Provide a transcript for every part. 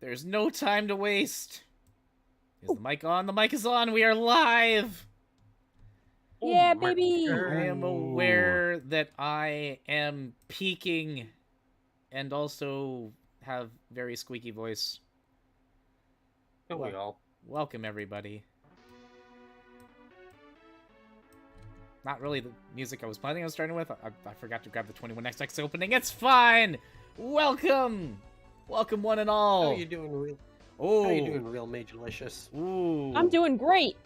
There's no time to waste. Is the mic on? The mic is on. We are live. Yeah, baby. I am aware that I am peaking and also have very squeaky voice. Don't we all? Welcome, everybody. Not really the music I was planning on starting with. I forgot to grab the 21XX opening. It's fine. Welcome. Welcome, one and all. How are you doing, real? Oh. How are you doing, real Majorlicious? Ooh. I'm doing great.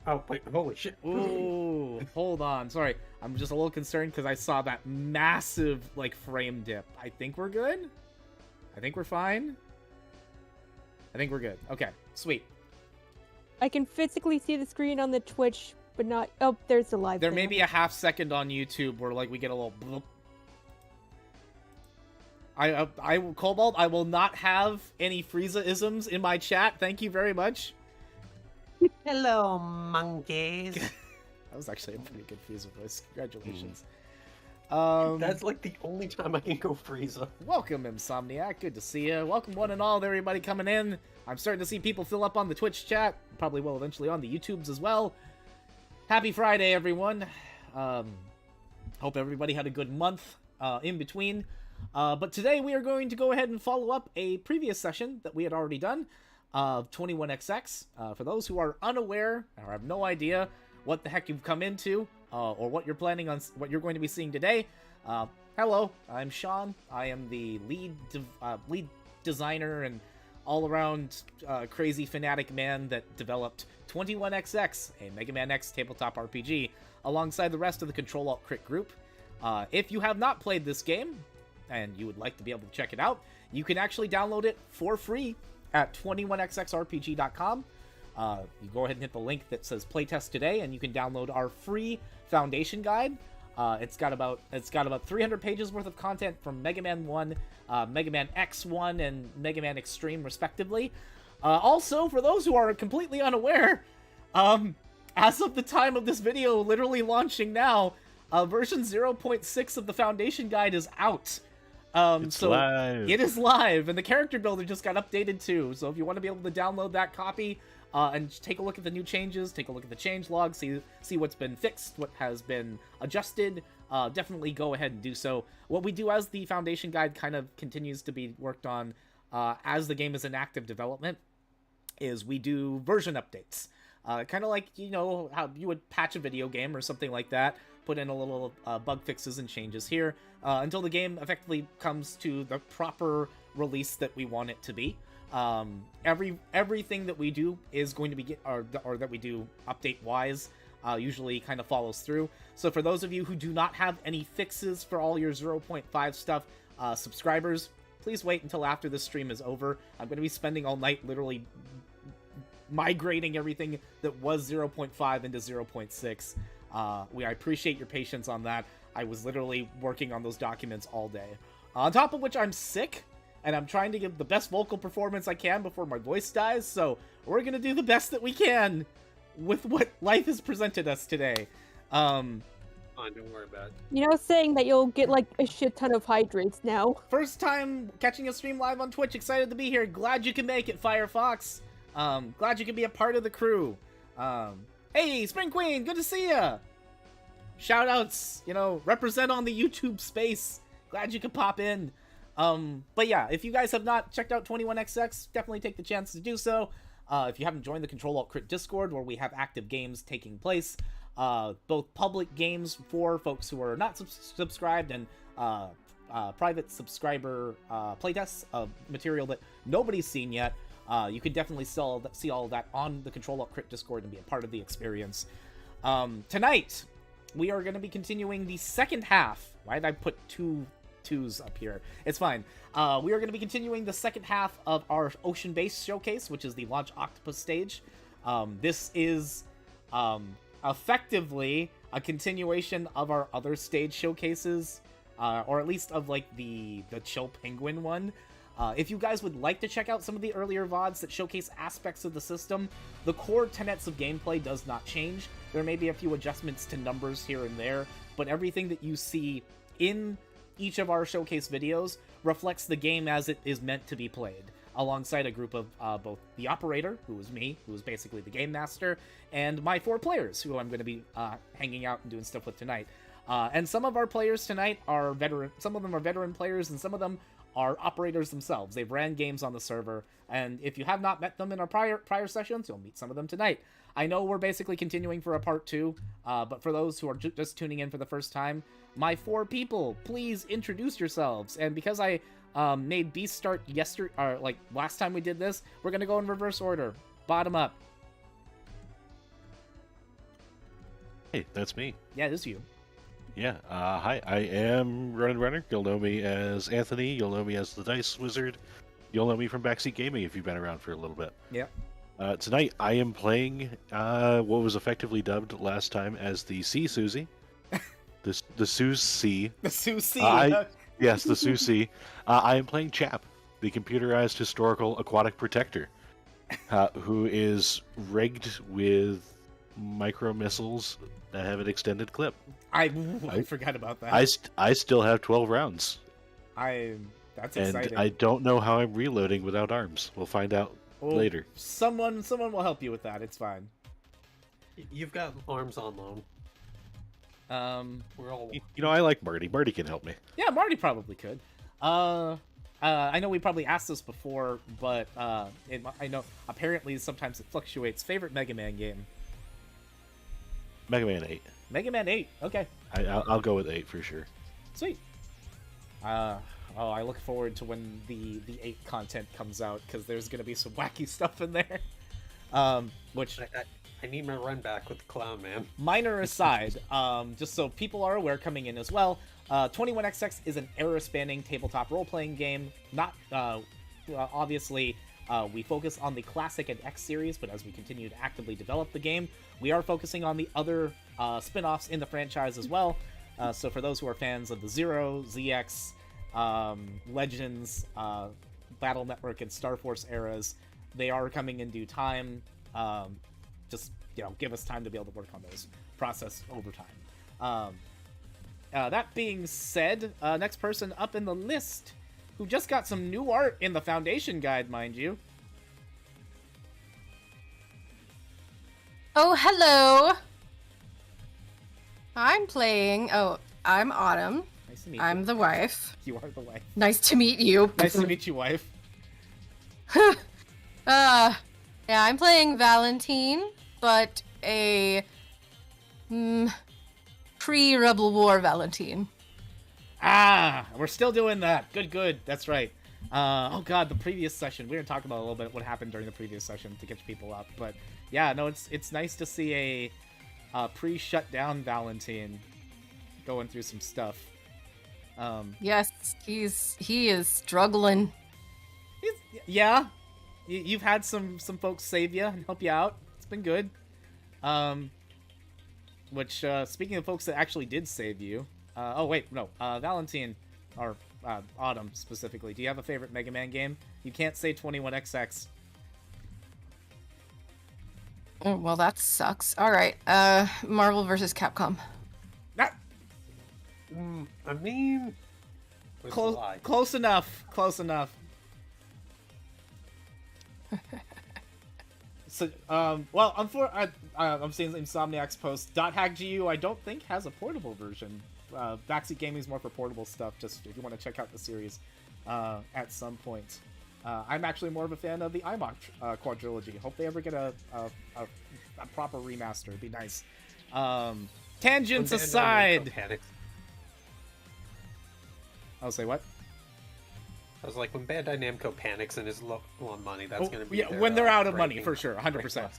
Oh, wait, holy shit. Ooh. Hold on. Sorry. I'm just a little concerned because I saw that massive, frame dip. I think we're good. I think we're fine. I think we're good. Okay. Sweet. I can physically see the screen on the Twitch, but not... Oh, there's the live There thing. may be a half second on YouTube where, we get a little bloop. Cobalt, I will not have any Frieza-isms in my chat. Thank you very much. Hello, monkeys. That was actually a pretty good Frieza voice. Congratulations. That's the only time I can go Frieza. Welcome, Insomniac. Good to see you. Welcome, one and all, everybody coming in. I'm starting to see people fill up on the Twitch chat. Probably will eventually on the YouTubes as well. Happy Friday, everyone. Hope everybody had a good month in between. But today we are going to go ahead and follow up a previous session that we had already done of 21XX. For those who are unaware or have no idea what the heck you've come into or what you're planning on, what you're going to be seeing today, hello, I'm Sean. I am the lead designer and all-around crazy fanatic man that developed 21XX, a Mega Man X tabletop RPG, alongside the rest of the CtrlAltCrit group. If you have not played this game, and you would like to be able to check it out, you can actually download it for free at 21xxrpg.com. You go ahead and hit the link that says playtest today, and you can download our free foundation guide. It's got about 300 pages worth of content from Mega Man 1, Mega Man X1, and Mega Man Extreme, respectively. Also, for those who are completely unaware, as of the time of this video literally launching now, version 0.6 of the foundation guide is out. It's live. It is live, and the character builder just got updated too. So if you want to be able to download that copy and take a look at the new changes, take a look at the change log, see what's been fixed, what has been adjusted, definitely go ahead and do so. What we do as the foundation guide kind of continues to be worked on as the game is in active development is we do version updates. Kind of like, how you would patch a video game or something like that, put in a little bug fixes and changes here until the game effectively comes to the proper release that we want it to be. Everything that we do is going to be, or that we do update-wise, usually kind of follows through. So for those of you who do not have any fixes for all your 0.5 stuff, subscribers, please wait until after this stream is over. I'm going to be spending all night literally migrating everything that was 0.5 into 0.6. I appreciate your patience on that. I was literally working on those documents all day. On top of which I'm sick, and I'm trying to give the best vocal performance I can before my voice dies, so we're gonna do the best that we can with what life has presented us today. Don't worry about it. Saying that you'll get, a shit ton of hydrates now. First time catching a stream live on Twitch, excited to be here. Glad you can make it, Firefox. Glad you can be a part of the crew. Hey, Spring Queen, good to see ya! Shoutouts, represent on the YouTube space. Glad you could pop in. But yeah, if you guys have not checked out 21XX, definitely take the chance to do so. If you haven't joined the CtrlAltCrit Discord, where we have active games taking place, both public games for folks who are not subscribed and private subscriber playtests of material that nobody's seen yet. You can definitely see all of that on the CtrlAltCrit Discord and be a part of the experience. Tonight, we are going to be continuing the second half. Why did I put two twos up here? It's fine. We are going to be continuing the second half of our Ocean Base showcase, which is the Launch Octopus stage. This is effectively a continuation of our other stage showcases, or at least of the Chill Penguin one. If you guys would like to check out some of the earlier VODs that showcase aspects of the system, the core tenets of gameplay does not change. There may be a few adjustments to numbers here and there, but everything that you see in each of our showcase videos reflects the game as it is meant to be played. alongside a group of both the operator, who is me, who is basically the game master, and my 4 players, who I'm going to be hanging out and doing stuff with tonight. And some of our players tonight are veteran. Some of them are veteran players, and some of them are operators themselves. They've ran games on the server, and if you have not met them in our prior sessions, you'll meet some of them tonight. I know we're basically continuing for a part 2, but for those who are just tuning in for the first time, my 4 people, please introduce yourselves. And because I made Beast start yesterday, or like last time we did this, we're gonna go in reverse order, bottom up. Hey, that's me. Yeah, it is you. Yeah, hi, I am Runner. You'll know me as Anthony, you'll know me as the Dice Wizard, you'll know me from Backseat Gaming if you've been around for a little bit. Yeah. Tonight I am playing what was effectively dubbed last time as the Sea Susie. the Susie. The Susie. Yes, the Susie. I am playing CHAP, the computerized historical aquatic protector, who is rigged with micro missiles that have an extended clip. I forgot about that. I still have 12 rounds. That's exciting. And I don't know how I'm reloading without arms. We'll find out later. Someone will help you with that. It's fine. You've got arms on loan. We're all. I like Marty. Marty can help me. Yeah, Marty probably could. I know we probably asked this before, but I know apparently sometimes it fluctuates. Favorite Mega Man game? Mega Man 8. Mega Man 8. Okay. I'll go with 8 for sure. Sweet. I look forward to when the 8 content comes out, because there's going to be some wacky stuff in there. Which I need my run back with the Clown Man. Minor aside, just so people are aware coming in as well, 21XX is an era-spanning tabletop role-playing game. Not, obviously, we focus on the Classic and X series, but as we continue to actively develop the game, we are focusing on the other spin-offs in the franchise as well. So for those who are fans of the Zero, ZX, Legends, Battle Network, and Star Force eras, they are coming in due time. Just, give us time to be able to work on those, process over time. That being said, next person up in the list, who just got some new art in the Foundation Guide, mind you. Oh, hello! I'm Autumn. Nice to meet you. I'm the wife. You are the wife. Nice to meet you. Nice to meet you, wife. Yeah, I'm playing Valentine, but a pre-Rebel War Valentine. We're still doing that. Good. That's right. Oh god, the previous session. We were talking about a little bit what happened during the previous session to catch people up, but yeah, no, it's nice to see a pre-shut-down Valentine going through some stuff. Yes, he is struggling. Yeah, you've had some folks save you and help you out. It's been good. Which speaking of folks that actually did save you, Valentine or Autumn specifically. Do you have a favorite Mega Man game? You can't say 21XX. Oh, well, that sucks. All right, Marvel vs. Capcom. I mean, close enough. So, I'm seeing Insomniac's post. .hackgu, I don't think has a portable version. Backseat Gaming is more for portable stuff, just if you want to check out the series at some point. I'm actually more of a fan of the iMock quadrilogy. Hope they ever get a proper remaster. It'd be nice. Tangents aside. I'll say what? I was like, when Bandai Namco panics and is low on money, that's going to be when they're out of money, for sure, 100%.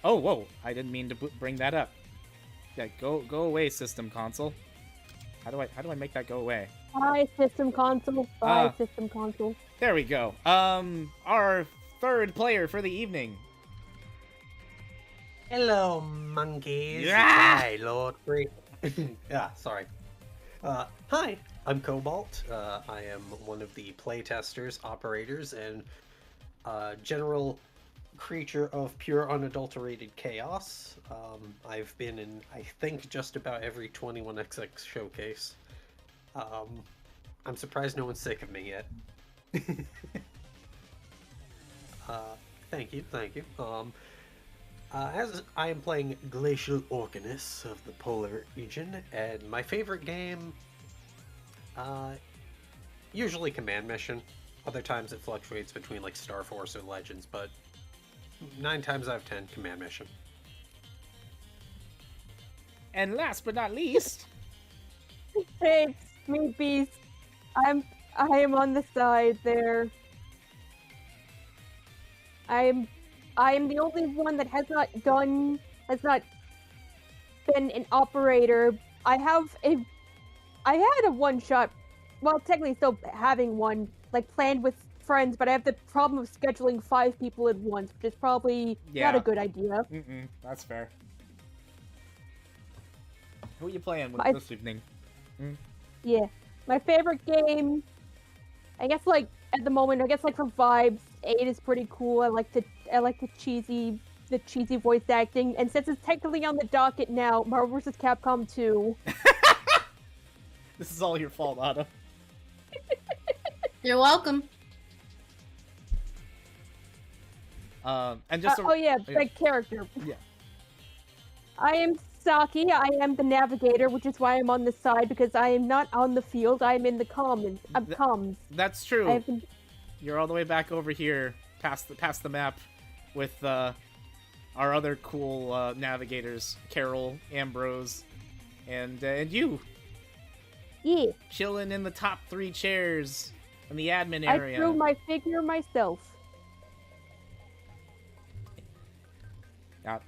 Whoa, I didn't mean to bring that up. Yeah, go away, system console. How do I make that go away? Bye, system console. Bye, system console. There we go. Our third player for the evening. Hello, monkeys. Yeah! Hi, Lord Free. Yeah, sorry. Hi, I'm Cobalt. I am one of the playtesters, operators, and general creature of pure unadulterated chaos. I've been in, I think, just about every 21XX showcase. I'm surprised no one's sick of me yet. Thank you, thank you. As I am playing Glacial Orcanus of the Polar region, and my favorite game, usually Command Mission. Other times it fluctuates between like Star Force or Legends, but 9 times out of 10, Command Mission. And last but not least, Hey, Sweet Beast. I am on the side there. I am the only one that has not been an operator. I had a one-shot, well, technically still having one, like, planned with friends, but I have the problem of scheduling 5 people at once, which is probably not a good idea. That's fair. Who are you playing with this evening? Yeah. My favorite game, I guess, like, at the moment, I guess, like, for vibes, 8 is pretty cool. I like the cheesy voice acting, and since it's technically on the docket now, Marvel vs. Capcom 2. This is all your fault, Otto. You're welcome. And just the character. Yeah. I am Saki. I am the navigator, which is why I'm on the side, because I am not on the field. I am in the comms. That's true. You're all the way back over here, past the map, with our other cool navigators, Carol, Ambrose, and you. Yeah. Chilling in the top 3 chairs in the admin area. I drew my figure myself.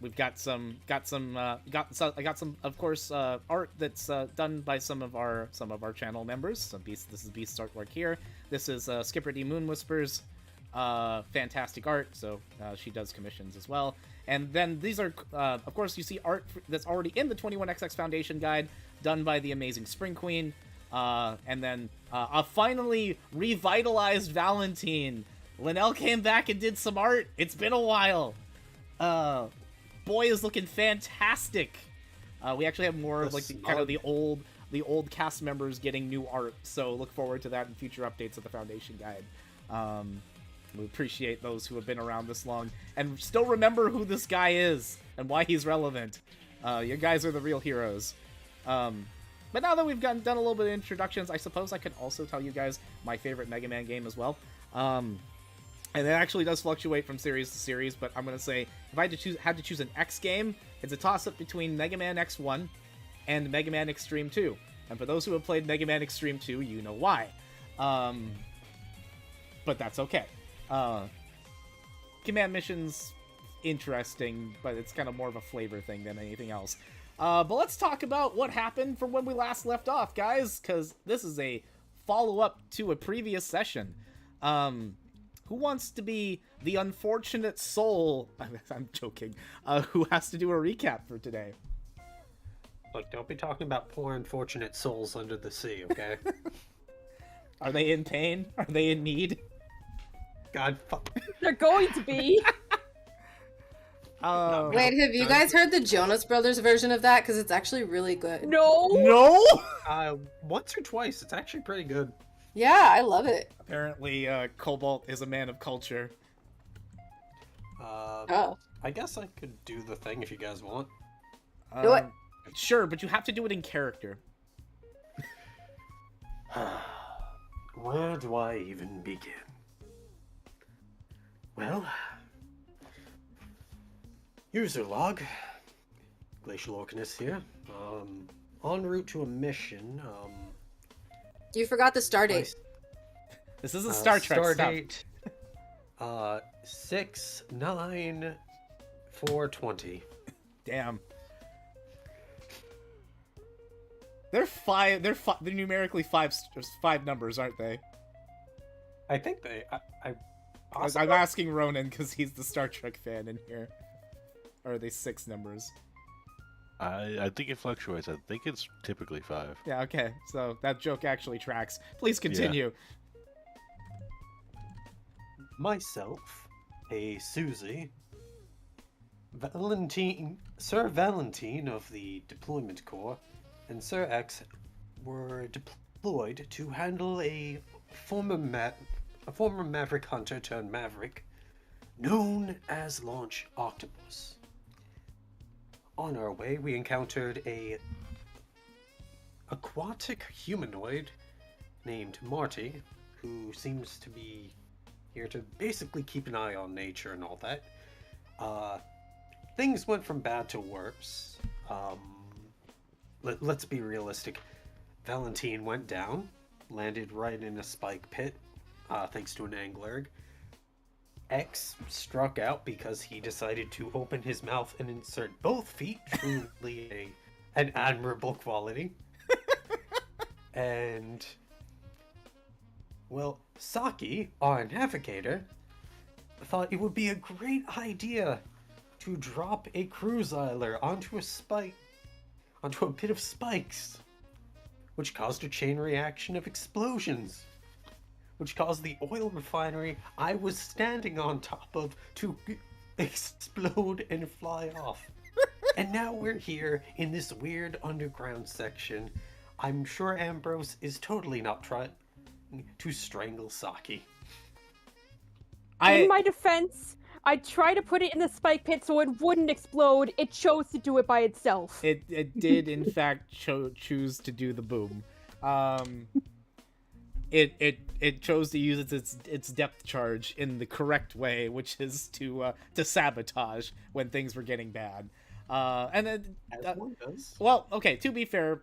We've got some, of course, art that's done by some of our channel members. This is Beast's artwork here. This is Skipper D Moon Whispers, fantastic art. So she does commissions as well. And then these are, of course, you see art that's already in the 21XX Foundation guide, done by the amazing Spring Queen. And then a finally revitalized Valentine. Linnell came back and did some art. It's been a while. Boy is looking fantastic. We actually have more of like the old cast members getting new art, so look forward to that in future updates of the Foundation guide. We appreciate those who have been around this long and still remember who this guy is and why he's relevant. You guys are the real heroes. But now that we've done a little bit of introductions, I suppose I could also tell you guys my favorite Mega Man game as well. And it actually does fluctuate from series to series, but I'm gonna say if I had to choose an X game, it's a toss-up between Mega Man X1 and Mega Man Extreme 2. And for those who have played Mega Man Extreme 2, you know why. But that's okay. Command missions, interesting, but it's kind of more of a flavor thing than anything else. But let's talk about what happened from when we last left off, guys, because this is a follow-up to a previous session. Who wants to be the unfortunate soul? I'm joking. Who has to do a recap for today? Look, don't be talking about poor unfortunate souls under the sea, okay? Are they in pain? Are they in need? God fuck. They're going to be. Wait, have you guys heard the Jonas Brothers version of that? Because it's actually really good. No. Once or twice. It's actually pretty good. Yeah, I love it. Apparently, Cobalt is a man of culture. I guess I could do the thing if you guys want. Do it. Sure, but you have to do it in character. Where do I even begin? Well, user log, Glacial Orcanus here. En route to a mission. You forgot the star date. This isn't Star Trek star stuff. date. 6/9/4/20. Damn. They're five. They're numerically five numbers, aren't they? I think they. I'm asking Ronan because he's the Star Trek fan in here. Or are they 6 numbers? I think it fluctuates. I think it's typically 5. Yeah. Okay. So that joke actually tracks. Please continue. Myself, a Susie, Sir Valentine of the Deployment Corps, and Sir X were deployed to handle a former a former Maverick Hunter turned Maverick, known as Launch Octopus. On our way, we encountered a aquatic humanoid named Marty, who seems to be here to basically keep an eye on nature and all that. Things went from bad to worse. Let's be realistic. Valentine went down, landed right in a spike pit, thanks to an angler. X struck out because he decided to open his mouth and insert both feet, truly an admirable quality. And, well, Saki, our navigator, thought it would be a great idea to drop a cruiser onto a pit of spikes, which caused a chain reaction of explosions, which caused the oil refinery I was standing on top of to explode and fly off. And now we're here in this weird underground section. I'm sure Ambrose is totally not trying to strangle Saki. In my defense, I tried to put it in the spike pit so it wouldn't explode. It chose to do it by itself. It did in fact choose to do the boom. It chose to use its depth charge in the correct way, which is to sabotage when things were getting bad. And then, As one does. well, okay. To be fair,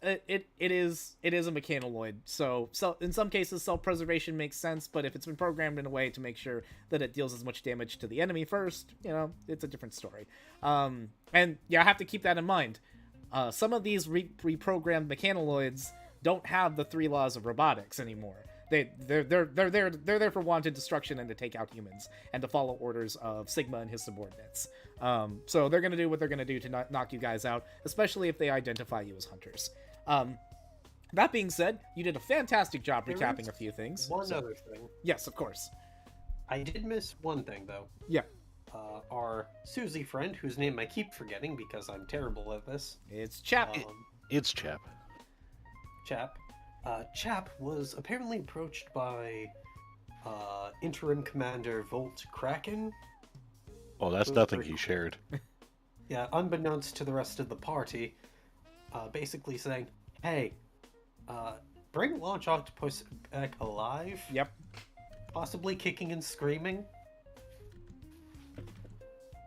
it is a mechanoid, so in some cases self-preservation makes sense, but if it's been programmed in a way to make sure that it deals as much damage to the enemy first, it's a different story. And yeah, I have to keep that in mind. Some of these reprogrammed mechanoids don't have the 3 laws of robotics anymore. They're there for wanton destruction and to take out humans and to follow orders of Sigma and his subordinates. So they're gonna do what they're gonna do to knock you guys out, especially if they identify you as hunters. That being said, you did a fantastic job recapping a few things. One other thing. Yes, of course. I did miss one thing, though. Yeah. Our Susie friend, whose name I keep forgetting because I'm terrible at this. It's Chap. It's Chap. Chap. Chap was apparently approached by Interim Commander Volt Kraken. Oh, that's nothing he shared. Yeah, unbeknownst to the rest of the party, basically saying, hey, bring Launch Octopus back alive. Yep. Possibly kicking and screaming.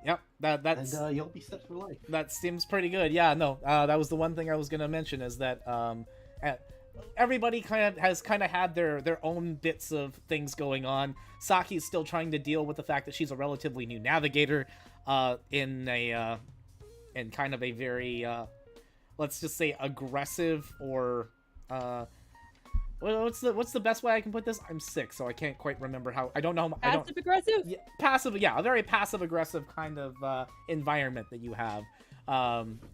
Yep. That's And you'll be set for life. that seems pretty good. Yeah. No. That was the one thing I was gonna mention is that everybody kind of had their own bits of things going on. Saki's still trying to deal with the fact that she's a relatively new navigator, in kind of a very let's just say aggressive or what's the best way I can put this? I'm sick, so I can't quite remember how. I don't know. Passive aggressive? Yeah, passive. Yeah, a very passive aggressive kind of environment that you have,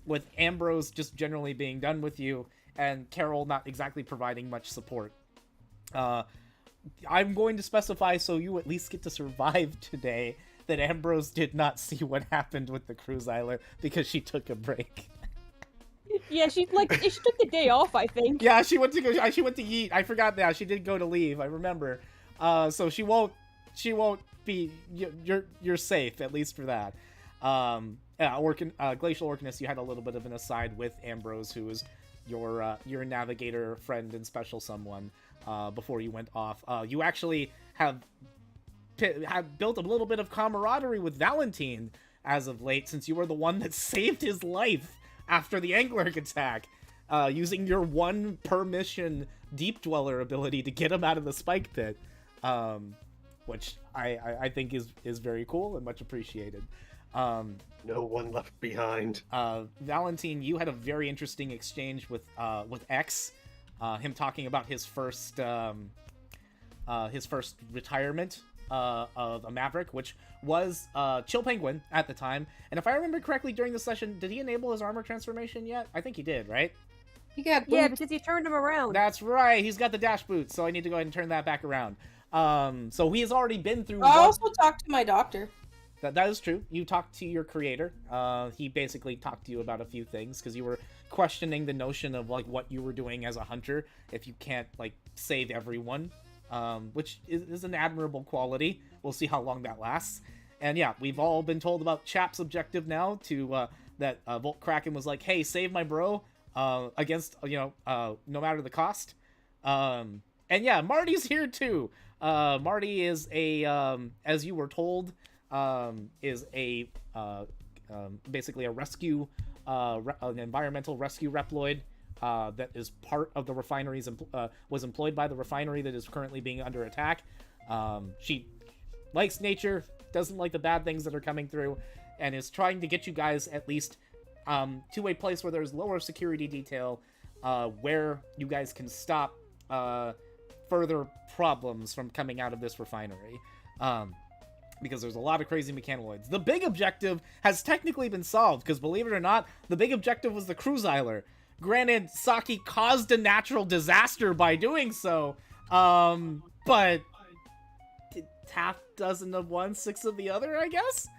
with Ambrose just generally being done with you, and Carol not exactly providing much support. I'm going to specify so you at least get to survive today that Ambrose did not see what happened with the cruiser because she took a break. Yeah, she took the day off, I think. Yeah, she went to eat. I forgot that. She did go to leave. I remember. So she won't be, you're safe, at least for that. Yeah, Glacial Orcanus, you had a little bit of an aside with Ambrose, who was your navigator friend and special someone, before you went off. You actually have built a little bit of camaraderie with Valentine as of late, since you were the one that saved his life after the angler attack, using your 1 per mission deep dweller ability to get him out of the spike pit, which I think is very cool and much appreciated. No one left behind. Valentine, you had a very interesting exchange with X, him talking about his first retirement of a Maverick, which was Chill Penguin at the time. And if I remember correctly, during the session, did he enable his armor transformation yet? I think he did, right? You got Yeah, boots. because you turned him around. That's right. He's got the dash boots, so I need to go ahead and turn that back around. So he has already been through. I also talked to my doctor. That is true. You talked to your creator. He basically talked to you about a few things because you were questioning the notion of like what you were doing as a hunter if you can't like save everyone. which is an admirable quality. We'll see how long that lasts. And yeah, we've all been told about CHAP's objective now to that Volt Kraken was like, hey, save my bro against, no matter the cost. And yeah, Marty's here too. Marty is as you were told, is basically a rescue, an environmental rescue Reploid that is part of the refineries, was employed by the refinery that is currently being under attack. She likes nature, doesn't like the bad things that are coming through, and is trying to get you guys at least to a place where there's lower security detail, where you guys can stop further problems from coming out of this refinery. Because there's a lot of crazy mechanoids. The big objective has technically been solved, because believe it or not, the big objective was the Cruiser. Granted, Saki caused a natural disaster by doing so, but half dozen of one, six of the other, I guess?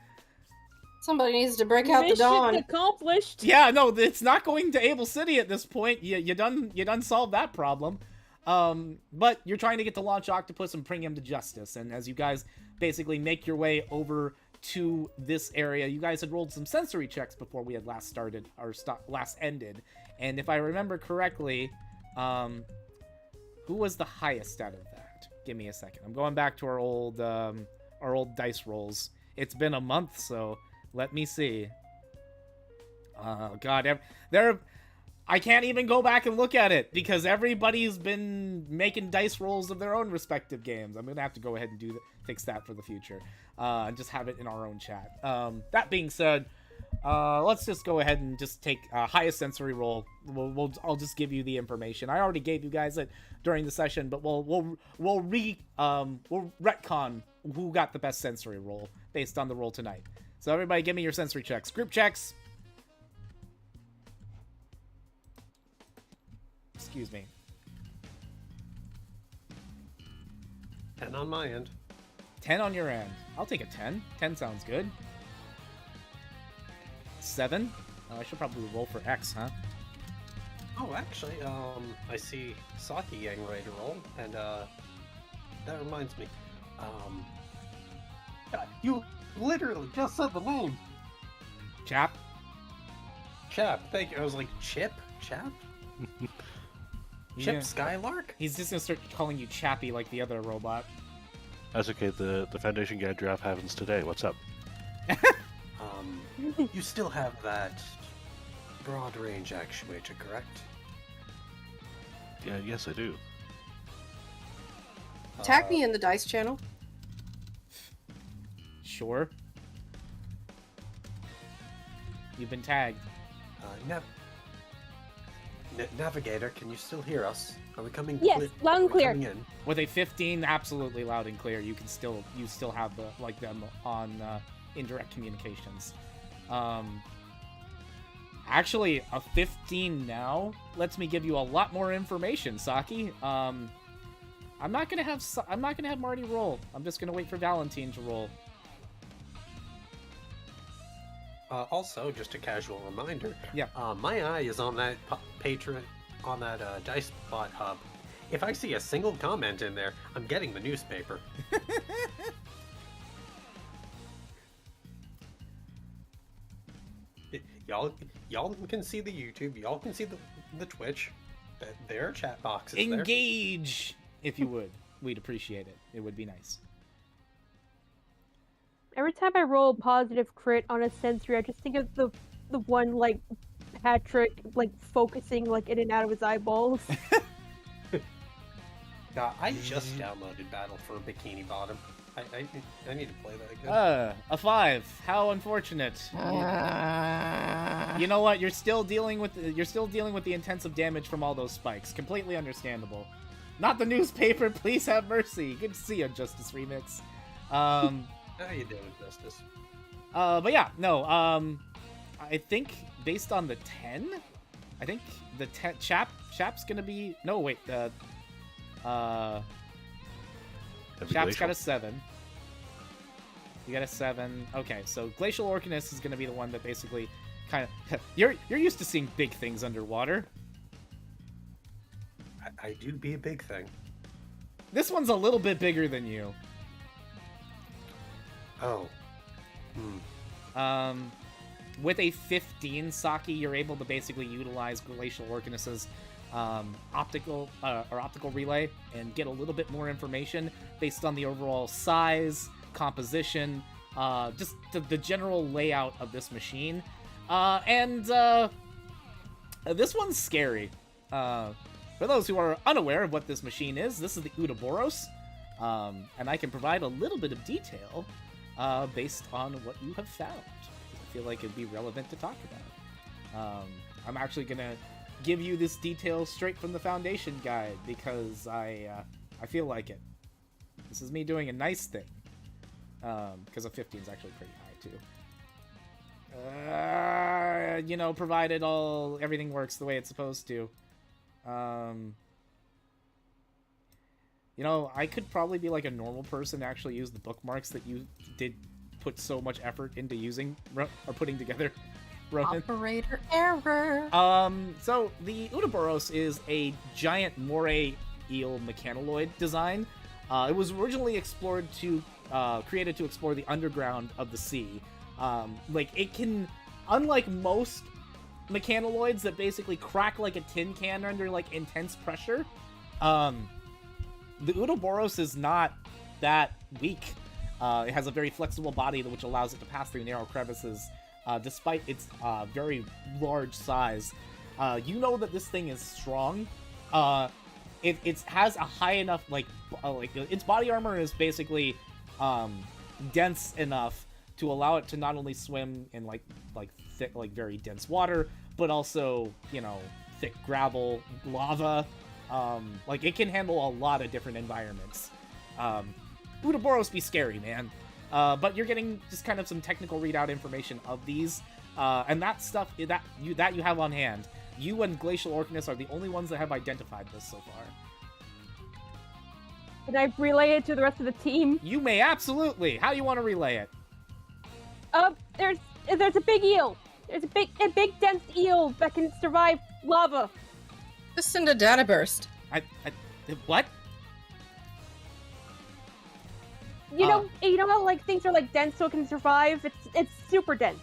Somebody needs to break out the Mission dawn. accomplished. Yeah, no, it's not going to Able City at this point. You done solved that problem. But you're trying to get to Launch Octopus and bring him to justice. And as you guys basically make your way over to this area, you guys had rolled some sensory checks before we had last started, or last ended. And if I remember correctly, who was the highest out of that? Give me a second. I'm going back to our old dice rolls. It's been a month, so let me see. Oh God, I can't even go back and look at it because everybody's been making dice rolls of their own respective games. I'm gonna have to go ahead and fix that for the future, and just have it in our own chat. That being said, let's just go ahead and just take highest sensory roll. I'll just give you the information. I already gave you guys it during the session, but we'll retcon who got the best sensory roll based on the roll tonight. So everybody, give me your sensory checks. Group checks. Excuse me. 10 on my end. 10 on your end. I'll take a 10. 10 sounds good. 7. I should probably roll for X, huh? Oh, actually, I see Saki getting ready to roll, and that reminds me. You literally just said the name. Chap. Chap. Thank you. I was like, Chip? Chap? Chip Skylark? He's just gonna start calling you Chappy like the other robot. That's okay. The Foundation Guide draft happens today. What's up? You still have that broad range actuator, correct? Yeah, yes, I do. Tag me in the dice channel. Sure. You've been tagged. Navigator, can you still hear us? Are we coming? Yes, loud and clear. Coming in? With a 15, absolutely loud and clear. You still have them on indirect communications. Actually, a 15 now lets me give you a lot more information, Saki. I'm not gonna have Marty roll. I'm just gonna wait for Valentine to roll. Also, just a casual reminder. Yeah. My eye is on that Dice Bot hub. If I see a single comment in there, I'm getting the newspaper. Y'all can see the YouTube. Y'all can see the Twitch. There are chat boxes. Engage, if you would. We'd appreciate it. It would be nice. Every time I roll a positive crit on a sensory, I just think of the one like Patrick like focusing like in and out of his eyeballs. I just downloaded Battle for Bikini Bottom. I need to play that again. A 5. How unfortunate. You know what? You're still dealing with the intensive damage from all those spikes. Completely understandable. Not the newspaper. Please have mercy. Good to see you, Justice Remix. How you doing, Justice? But yeah, no. I think based on the 10, I think the Chap's gonna be Chap's got a 7. You got a 7. Okay, so Glacial Orcanus is gonna be the one that basically kind of you're used to seeing big things underwater. I do be a big thing. This one's a little bit bigger than you. Oh. With a 15 Saki, you're able to basically utilize Glacial Orcanus's optical relay and get a little bit more information based on the overall size, composition, just the general layout of this machine. This one's scary. For those who are unaware of what this machine is, this is the Ouroboros, and I can provide a little bit of detail based on what you have found. I feel like it'd be relevant to talk about. I'm actually gonna give you this detail straight from the Foundation guide because I feel like it. This is me doing a nice thing, because a 15 is actually pretty high too. You know, provided everything works the way it's supposed to. You know, I could probably be like a normal person to actually use the bookmarks that you did put so much effort into using or putting together, Ronan. Operator error. So the Ouroboros is a giant moray eel mechanoloid design. It was originally created to explore the underground of the sea. Like it can, unlike most mechanoloids that basically crack like a tin can under like intense pressure, the Ouroboros is not that weak. It has a very flexible body which allows it to pass through narrow crevices, despite its very large size. You know that this thing is strong. It has a high enough like its body armor is basically dense enough to allow it to not only swim in like thick, like very dense water, but also, you know, thick gravel, lava. Like it can handle a lot of different environments. Ouroboros be scary, man. But you're getting just kind of some technical readout information of these, and that stuff that you have on hand. You and Glacial Orcanus are the only ones that have identified this so far. Can I relay it to the rest of the team? You may, absolutely. How do you want to relay it? There's a big eel. There's a big dense eel that can survive lava. Just send a data burst. What? You know how like things are like dense so it can survive? It's super dense.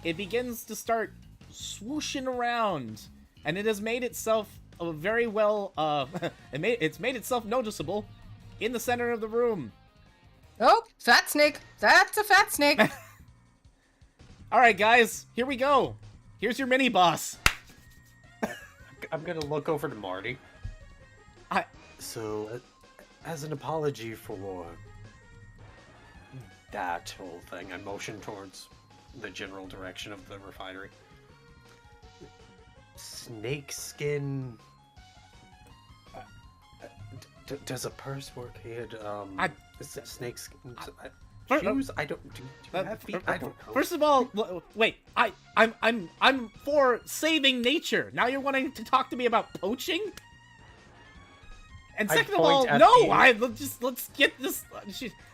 It begins to start swooshing around, and it has made itself very well it's made itself noticeable in the center of the room. Oh, fat snake. That's a fat snake. Alright guys, here we go. Here's your mini boss. I'm gonna look over to Marty. So, as an apology for that whole thing, I motion towards the general direction of the refinery. Snake skin. Does a purse work here? Snake skin. Shoes? I don't. Do you have feet? I don't know. First of all, wait. I'm for saving nature. Now you're wanting to talk to me about poaching? And second of all, no. Let's get this.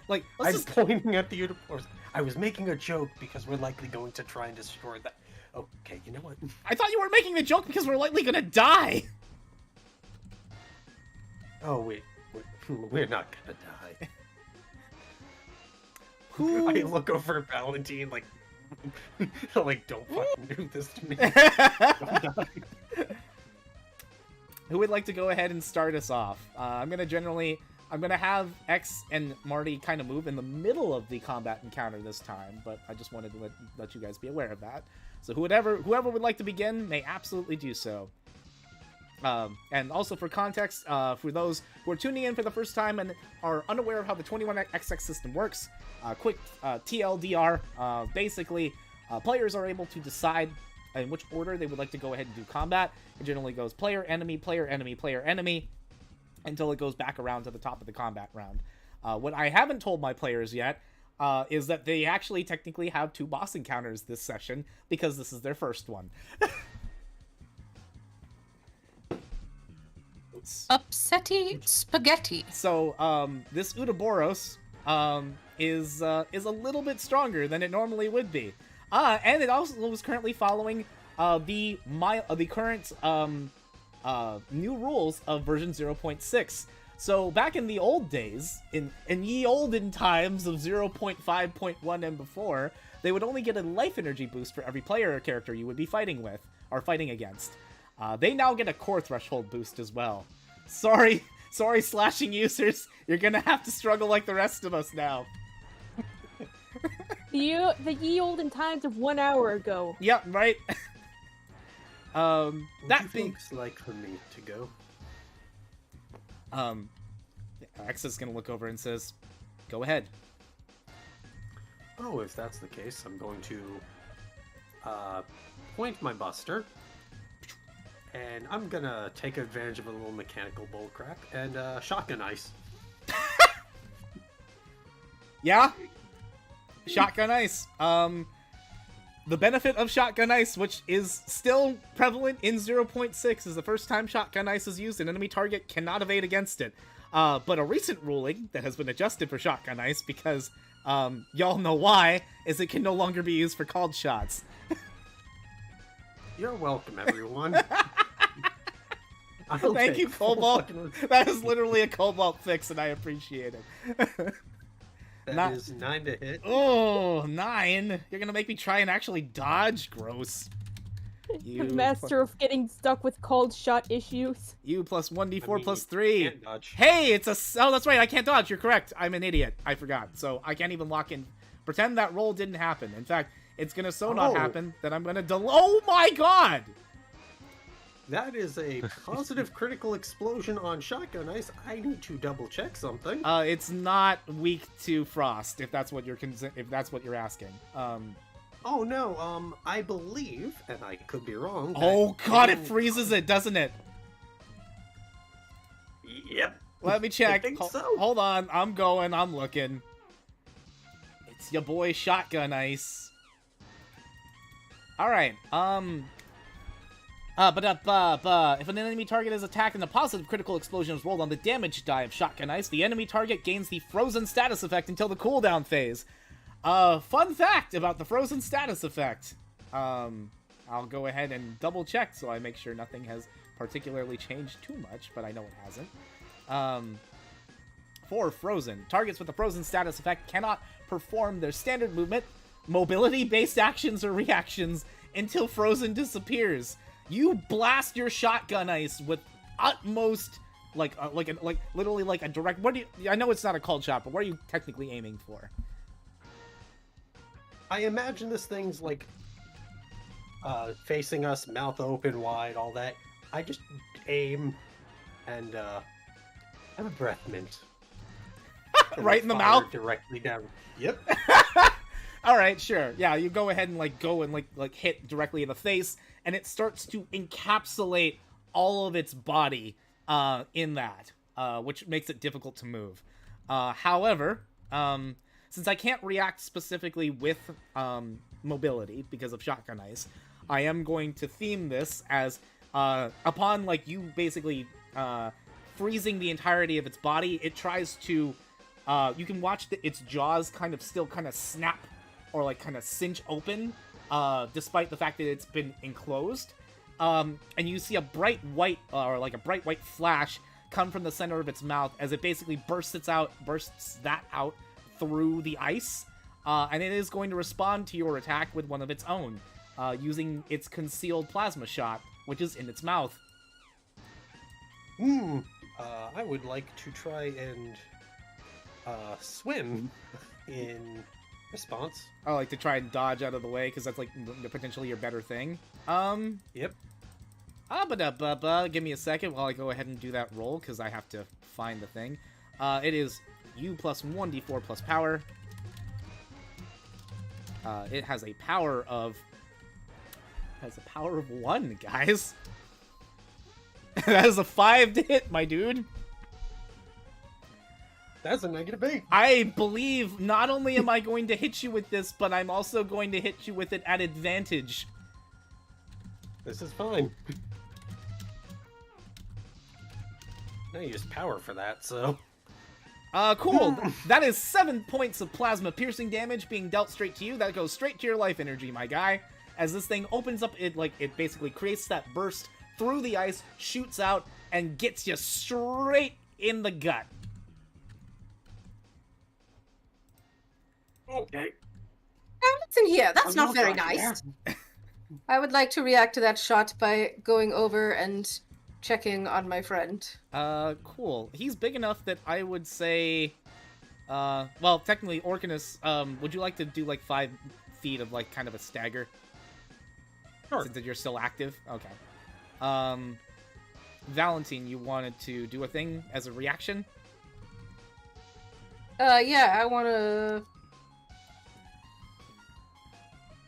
I'm pointing at the uniforms. I was making a joke because we're likely going to try and destroy that. Okay, you know what? I thought you were making the joke because we're likely gonna die. Oh wait, we're not gonna die. Who? I look over at Valentine like don't fucking do this to me. Who would like to go ahead and start us off? I'm gonna have X and Marty kind of move in the middle of the combat encounter this time, but I just wanted to let you guys be aware of that. So whoever would like to begin may absolutely do so. And also for context, for those who are tuning in for the first time and are unaware of how the 21XX system works, quick TLDR, basically players are able to decide in which order they would like to go ahead and do combat. It generally goes player, enemy, player, enemy, player, enemy, until it goes back around to the top of the combat round. What I haven't told my players yet is that they actually technically have 2 boss encounters this session, because this is their first one. Upsetty spaghetti. So, this Ouroboros is a little bit stronger than it normally would be. And it also was currently following the current new rules of version 0.6. So back in the old days, in ye olden times of 0.5.1 and before, they would only get a life energy boost for every player or character you would be fighting with, or fighting against. They now get a core threshold boost as well. Sorry, slashing users, you're gonna have to struggle like the rest of us now. The ye olden times of 1 hour ago. Yep, right? That That being... looks like for me to go. X is gonna look over and says, go ahead. Oh, if that's the case, I'm going to point my buster, and I'm gonna take advantage of a little mechanical bullcrap and shotgun ice. Yeah? Shotgun ice. The benefit of shotgun ice, which is still prevalent in 0.6, is the first time shotgun ice is used, an enemy target cannot evade against it. But a recent ruling that has been adjusted for shotgun ice, because y'all know why, is it can no longer be used for called shots. You're welcome, everyone. Thank you, Cobalt. That is literally a Cobalt fix, and I appreciate it. That is 9 to hit. Oh, 9? You're gonna make me try and actually dodge? Gross. The master of getting stuck with cold shot issues. You plus 1d4 I mean, plus you 3. can't dodge. Hey, it's a... Oh, that's right, I can't dodge. You're correct. I'm an idiot. I forgot. So I can't even lock in. Pretend that roll didn't happen. In fact, it's gonna not happen that I'm gonna Oh my god! That is a positive critical explosion on shotgun ice. I need to double check something. It's not weak to frost, if that's what you're asking. Oh no, I believe, and I could be wrong. Oh god, it freezes it, doesn't it? Yep. Let me check. I think so. Hold on, I'm looking. It's your boy Shotgun Ice. Alright, if an enemy target is attacked and a positive critical explosion is rolled on the damage die of Shotgun Ice, the enemy target gains the frozen status effect until the cooldown phase. Fun fact about the frozen status effect. I'll go ahead and double check so I make sure nothing has particularly changed too much, but I know it hasn't. For frozen, targets with the frozen status effect cannot perform their standard movement, mobility-based actions or reactions until frozen disappears. You blast your shotgun ice with utmost, literally like a direct. What do you? I know it's not a called shot, but what are you technically aiming for? I imagine this thing's like facing us, mouth open wide, all that. I just aim and have a breath mint. Right in the mouth, directly down. Yep. All right, sure. Yeah, you go ahead and go and hit directly in the face, and it starts to encapsulate all of its body in that, which makes it difficult to move. However, since I can't react specifically with mobility because of shotgun ice, I am going to theme this as upon you basically freezing the entirety of its body, it tries to. You can watch its jaws kind of snap or kind of cinch open, despite the fact that it's been enclosed. And you see a bright white, or a bright white flash come from the center of its mouth as it basically bursts that out through the ice. And it is going to respond to your attack with one of its own, using its concealed plasma shot, which is in its mouth. I would like to try and swim in response. I like to try and dodge out of the way, because that's potentially your better thing. Yep. Give me a second while I go ahead and do that roll, because I have to find the thing. It is U plus 1d4 plus power. It has a power of 1, guys. That is a 5 to hit, my dude. That's a -8. I believe not only am I going to hit you with this, but I'm also going to hit you with it at advantage. This is fine. No, you use power for that, so... Cool. That is 7 points of plasma piercing damage being dealt straight to you. That goes straight to your life energy, my guy. As this thing opens up, it basically creates that burst through the ice, shoots out, and gets you straight in the gut. Okay. Listen here, that's I'm not very sorry, nice. I would like to react to that shot by going over and checking on my friend. Cool. He's big enough that I would say, well, technically, Orcanus, would you like to do, like, 5 feet of, like, kind of a stagger? Sure. Since you're still active? Okay. Valentine, you wanted to do a thing as a reaction? Yeah, I wanna...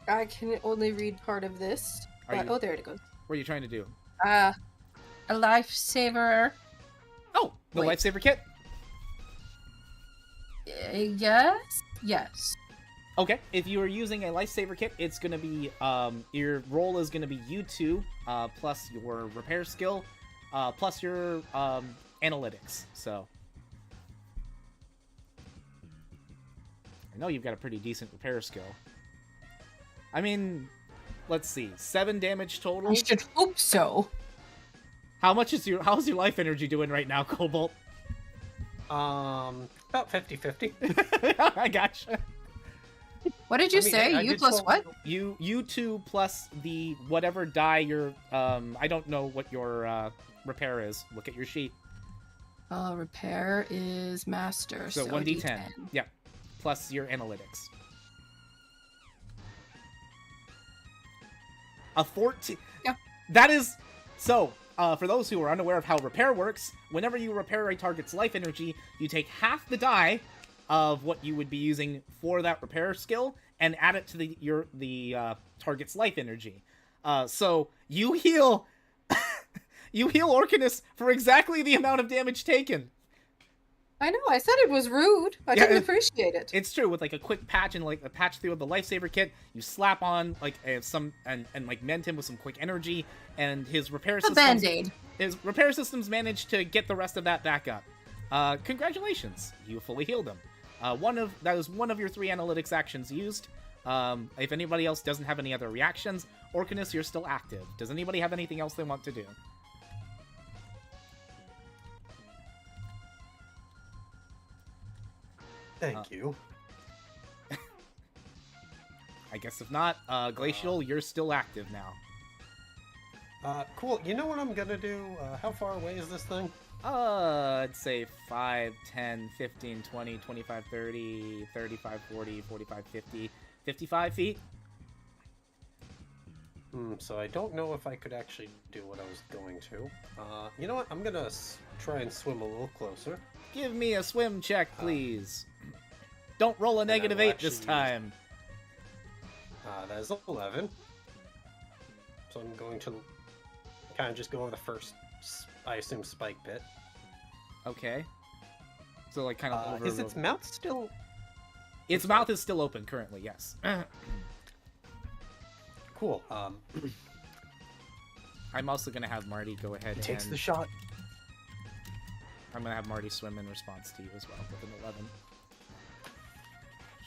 I can only read part of this. Oh, there it goes. What are you trying to do? A lifesaver. Oh, the Wait. lifesaver kit? Yes? Yes. Okay, if you are using a lifesaver kit, it's gonna be, your roll is gonna be U2, plus your repair skill, plus your, analytics, so. I know you've got a pretty decent repair skill. I mean, let's see, 7 damage total. I should hope so. How's your life energy doing right now, Cobalt? About 50-50. I gotcha. What did you I mean, say? I You did plus 12 what? You2 plus the whatever die your, I don't know what your, repair is. Look at your sheet. Repair is master, So so 1d10. D10. Yep. Plus your analytics. A 14. Yeah. That is... So, for those who are unaware of how repair works, whenever you repair a target's life energy, you take half the die of what you would be using for that repair skill and add it to the target's life energy. So, you heal... you heal Orcanus for exactly the amount of damage taken. I know, I said it was rude. I didn't appreciate it. It's true, with like a quick patch and like a patch through the lifesaver kit, you slap on like some and like mend him with some quick energy, and his repair A systems, band-aid. his repair systems managed to get the rest of that back up. Congratulations, you fully healed him. That was one of your 3 analytics actions used. If anybody else doesn't have any other reactions, Orcanus, you're still active. Does anybody have anything else they want to do? Thank you. I guess if not, Glacial, you're still active now. Cool. You know what I'm gonna do? How far away is this thing? I'd say 5, 10, 15, 20, 25, 30, 35, 40, 45, 50, 55 feet. So I don't know if I could actually do what I was going to. You know what? I'm gonna try and swim a little closer. Give me a swim check, please. Don't roll a and I negative will 8 actually this use- time. That is 11. So I'm going to kind of just go over the first, I assume, spike bit. Okay. So, like, kind of over... Is its mouth still... Its mouth is still open currently, yes. Cool. I'm also going to have Marty go ahead He takes and... the shot. I'm going to have Marty swim in response to you as well with an 11.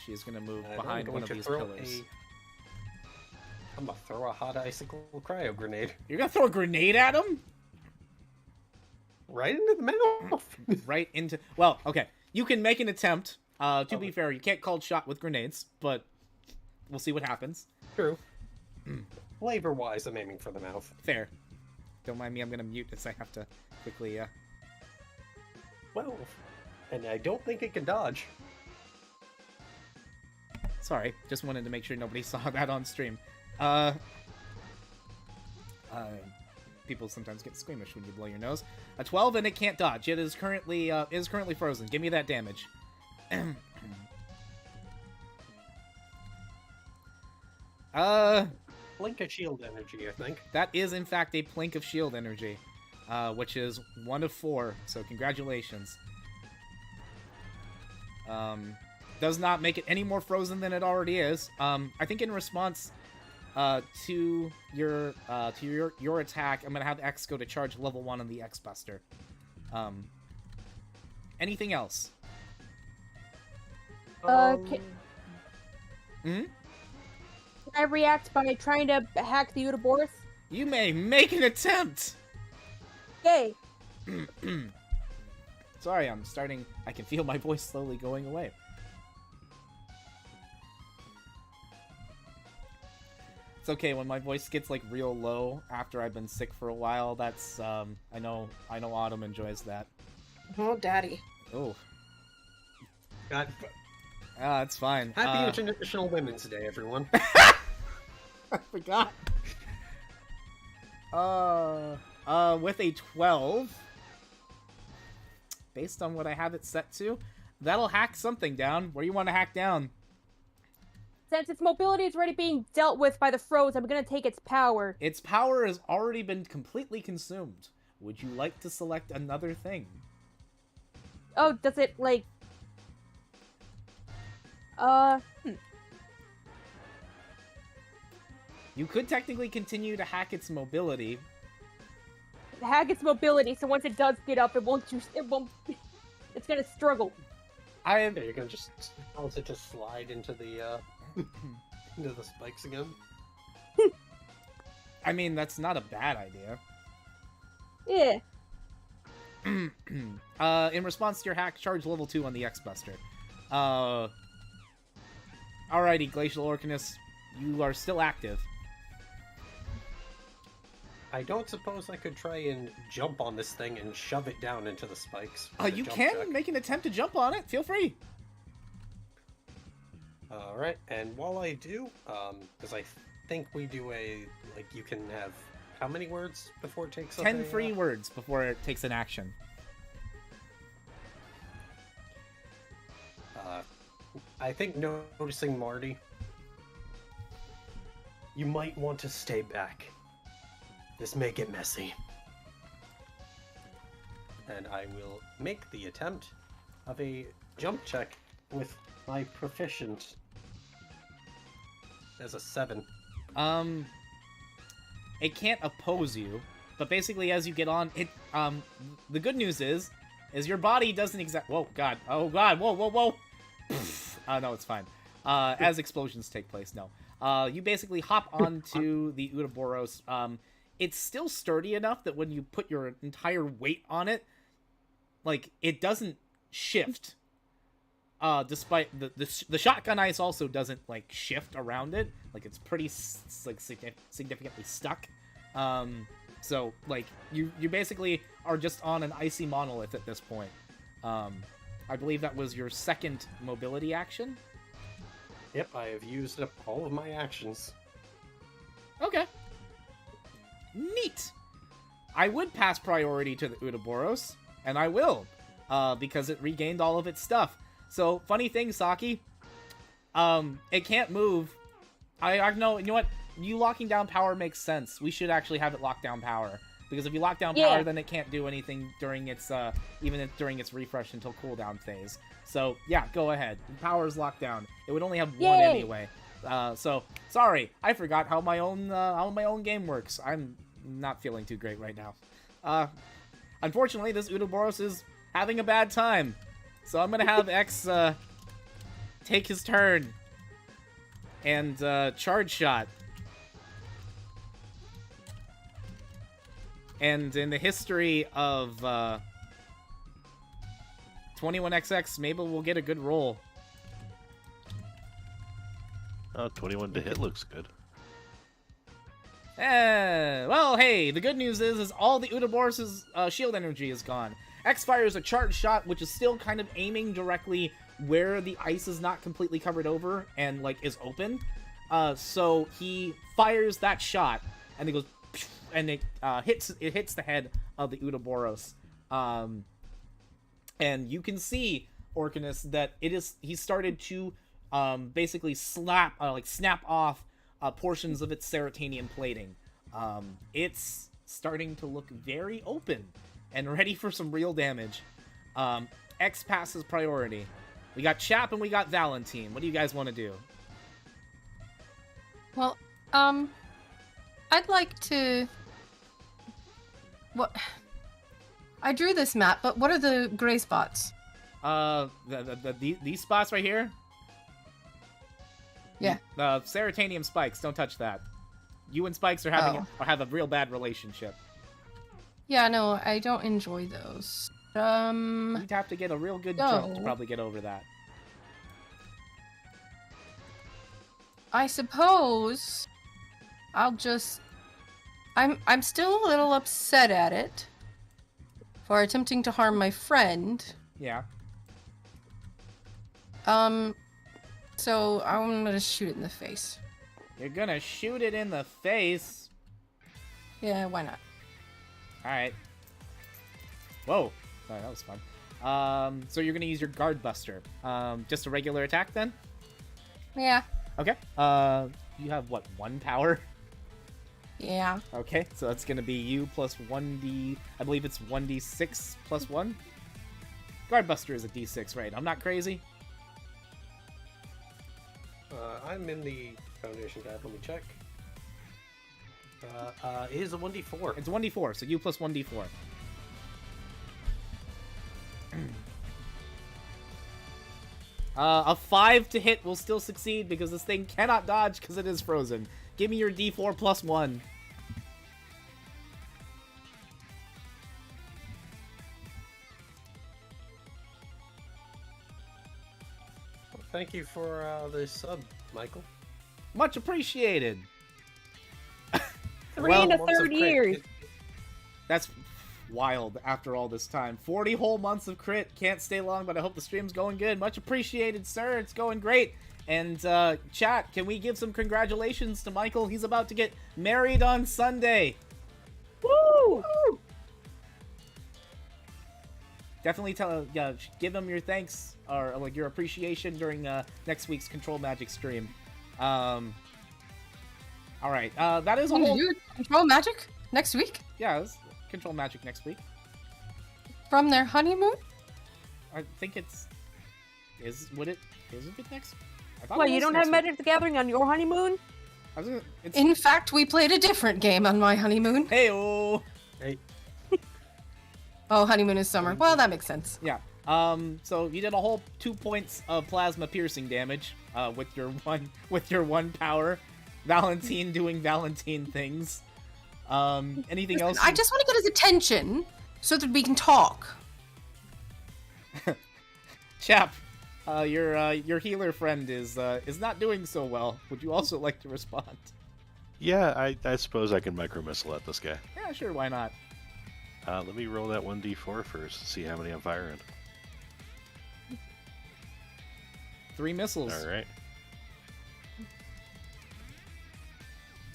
She is going to move And behind I'm one going of to these throw pillars. I'm gonna throw a hot icicle cryo grenade You're going to throw a grenade at him? right into the mouth. Right into... Well, okay. You can make an attempt. To be fair, you can't call shot with grenades, but we'll see what happens. True. Flavor-wise, I'm aiming for the mouth. Fair. Don't mind me, I'm gonna mute this. I have to quickly, Well, and I don't think it can dodge. Sorry, just wanted to make sure nobody saw that on stream. People sometimes get squeamish when you blow your nose. A 12 and it can't dodge. It is currently frozen. Give me that damage. Blink of shield energy, I think. That is in fact a plink of shield energy, which is 1 of 4. So congratulations. Does not make it any more frozen than it already is. I think in response to your attack, I'm gonna have X go to charge level 1 on the X Buster. Anything else? Can Hmm? I react by trying to hack the Uroboros? You may make an attempt. Yay! Sorry, I'm starting... I can feel my voice slowly going away. It's okay when my voice gets, like, real low after I've been sick for a while. That's, I know Autumn enjoys that. Oh, daddy. Oh. God, That's fine. happy International Women's Day, everyone. I forgot. With a 12, based on what I have it set to, that'll hack something down. What do you want to hack down? Since its mobility is already being dealt with by the froze, I'm gonna take its power. Its power has already been completely consumed. Would you like to select another thing? Oh, does it, like... You could technically continue to hack its mobility. Hack its mobility, so once it does get up, it won't... It's gonna struggle. I Yeah, you're gonna just cause it to slide into the into the spikes again. I mean, that's not a bad idea. Yeah. In response to your hack, charge level 2 on the X-Buster. Alrighty, Glacial Orcanus, you are still active. I don't suppose I could try and jump on this thing and shove it down into the spikes. with a You jump can check. make an attempt to jump on it. Feel free. Alright, and while I do, because I think we do like, you can have how many words before it takes up 10 a, free words before it takes an action. I think noticing Marty, you might want to stay back. This may get messy. And I will make the attempt of a jump check with my proficient as a 7. It can't oppose you, but basically as you get on, it, the good news is your body doesn't whoa, God, oh God, whoa. No, it's fine. As explosions take place, no. You basically hop onto the Uroboros. It's still sturdy enough that when you put your entire weight on it, like, it doesn't shift. Despite the shotgun ice also doesn't, like, shift around it. Like, it's pretty significantly stuck. So, like, you basically are just on an icy monolith at this point. I believe that was your second mobility action. Yep, I have used up all of my actions. Okay. Neat. I would pass priority to the Uroboros, and I will, because it regained all of its stuff. So, funny thing, Saki, it can't move. I know, you know what? You locking down power makes sense. We should actually have it lock down power. Because if you lock down power, then it can't do anything during its, during its refresh until cooldown phase. So, yeah, go ahead. Power's locked down. It would only have one anyway. So, sorry, I forgot how my own game works. I'm not feeling too great right now. Unfortunately, this Uroboros is having a bad time. So I'm gonna have X, take his turn. And, charge shot. And in the history of 21XX, maybe we'll get a good roll. 21 to hit looks good. Well, hey, the good news is all the Uroboros' shield energy is gone. X fires a charge shot, which is still kind of aiming directly where the ice is not completely covered over and, like, is open. So he fires that shot, and it goes... And it hits the head of the Uroboros. And you can see, Orcanus, that he started to basically snap off portions of its ceratanium plating. It's starting to look very open and ready for some real damage. X passes priority. We got CHAP and we got Valentine. What do you guys want to do? Well, I'd like to... What? I drew this map, but what are the gray spots? These spots right here? Yeah. Ceratanium spikes. Don't touch that. You and spikes are have a real bad relationship. Yeah, no, I don't enjoy those. You'd have to get a real good jump to No. probably get over that. I suppose I'll just... I'm still a little upset at it for attempting to harm my friend. Yeah. So I'm gonna shoot it in the face. You're gonna shoot it in the face? Yeah, why not? Alright. Whoa. Sorry, that was fun. So you're gonna use your Guard Buster. Just a regular attack then? Yeah. Okay. You have what, 1 power? Yeah. Okay, so that's gonna be you plus 1d... I believe it's 1d6 plus 1? Guard Buster is a d6, right? I'm not crazy? I'm in the Foundation tab. Let me check. It is a 1d4. It's 1d4, so you plus 1d4. A 5 to hit will still succeed because this thing cannot dodge because it is frozen. Give me your d4 plus 1. Thank you for the sub, Michael. Much appreciated. 3 and a Months of third crit. years. That's wild after all this time. 40 whole months of crit. Can't stay long, but I hope the stream's going good. Much appreciated, sir. It's going great. And chat, can we give some congratulations to Michael? He's about to get married on Sunday. Woo! Definitely give him your thanks or like your appreciation during next week's Control Magic stream. All right, that is a Want to whole... do Control Magic next week? Yeah, it's Control Magic next week. From their honeymoon? I think it's... Is it next? I thought What, it you was don't next have week. Magic the Gathering on your honeymoon? I was gonna, it's... In fact, we played a different game on my honeymoon. Hey-oh! Hey, Oh, honeymoon is summer. Well, that makes sense. Yeah. So you did a whole 2 points of plasma piercing damage with your one power. Valentine doing Valentine things. Anything else? I just want to get his attention so that we can talk. Chap, your healer friend is not doing so well. Would you also like to respond? Yeah, I suppose I can micro missile at this guy. Yeah, sure. Why not? Let me roll that 1d4 first, see how many I'm firing. 3 missiles. Alright.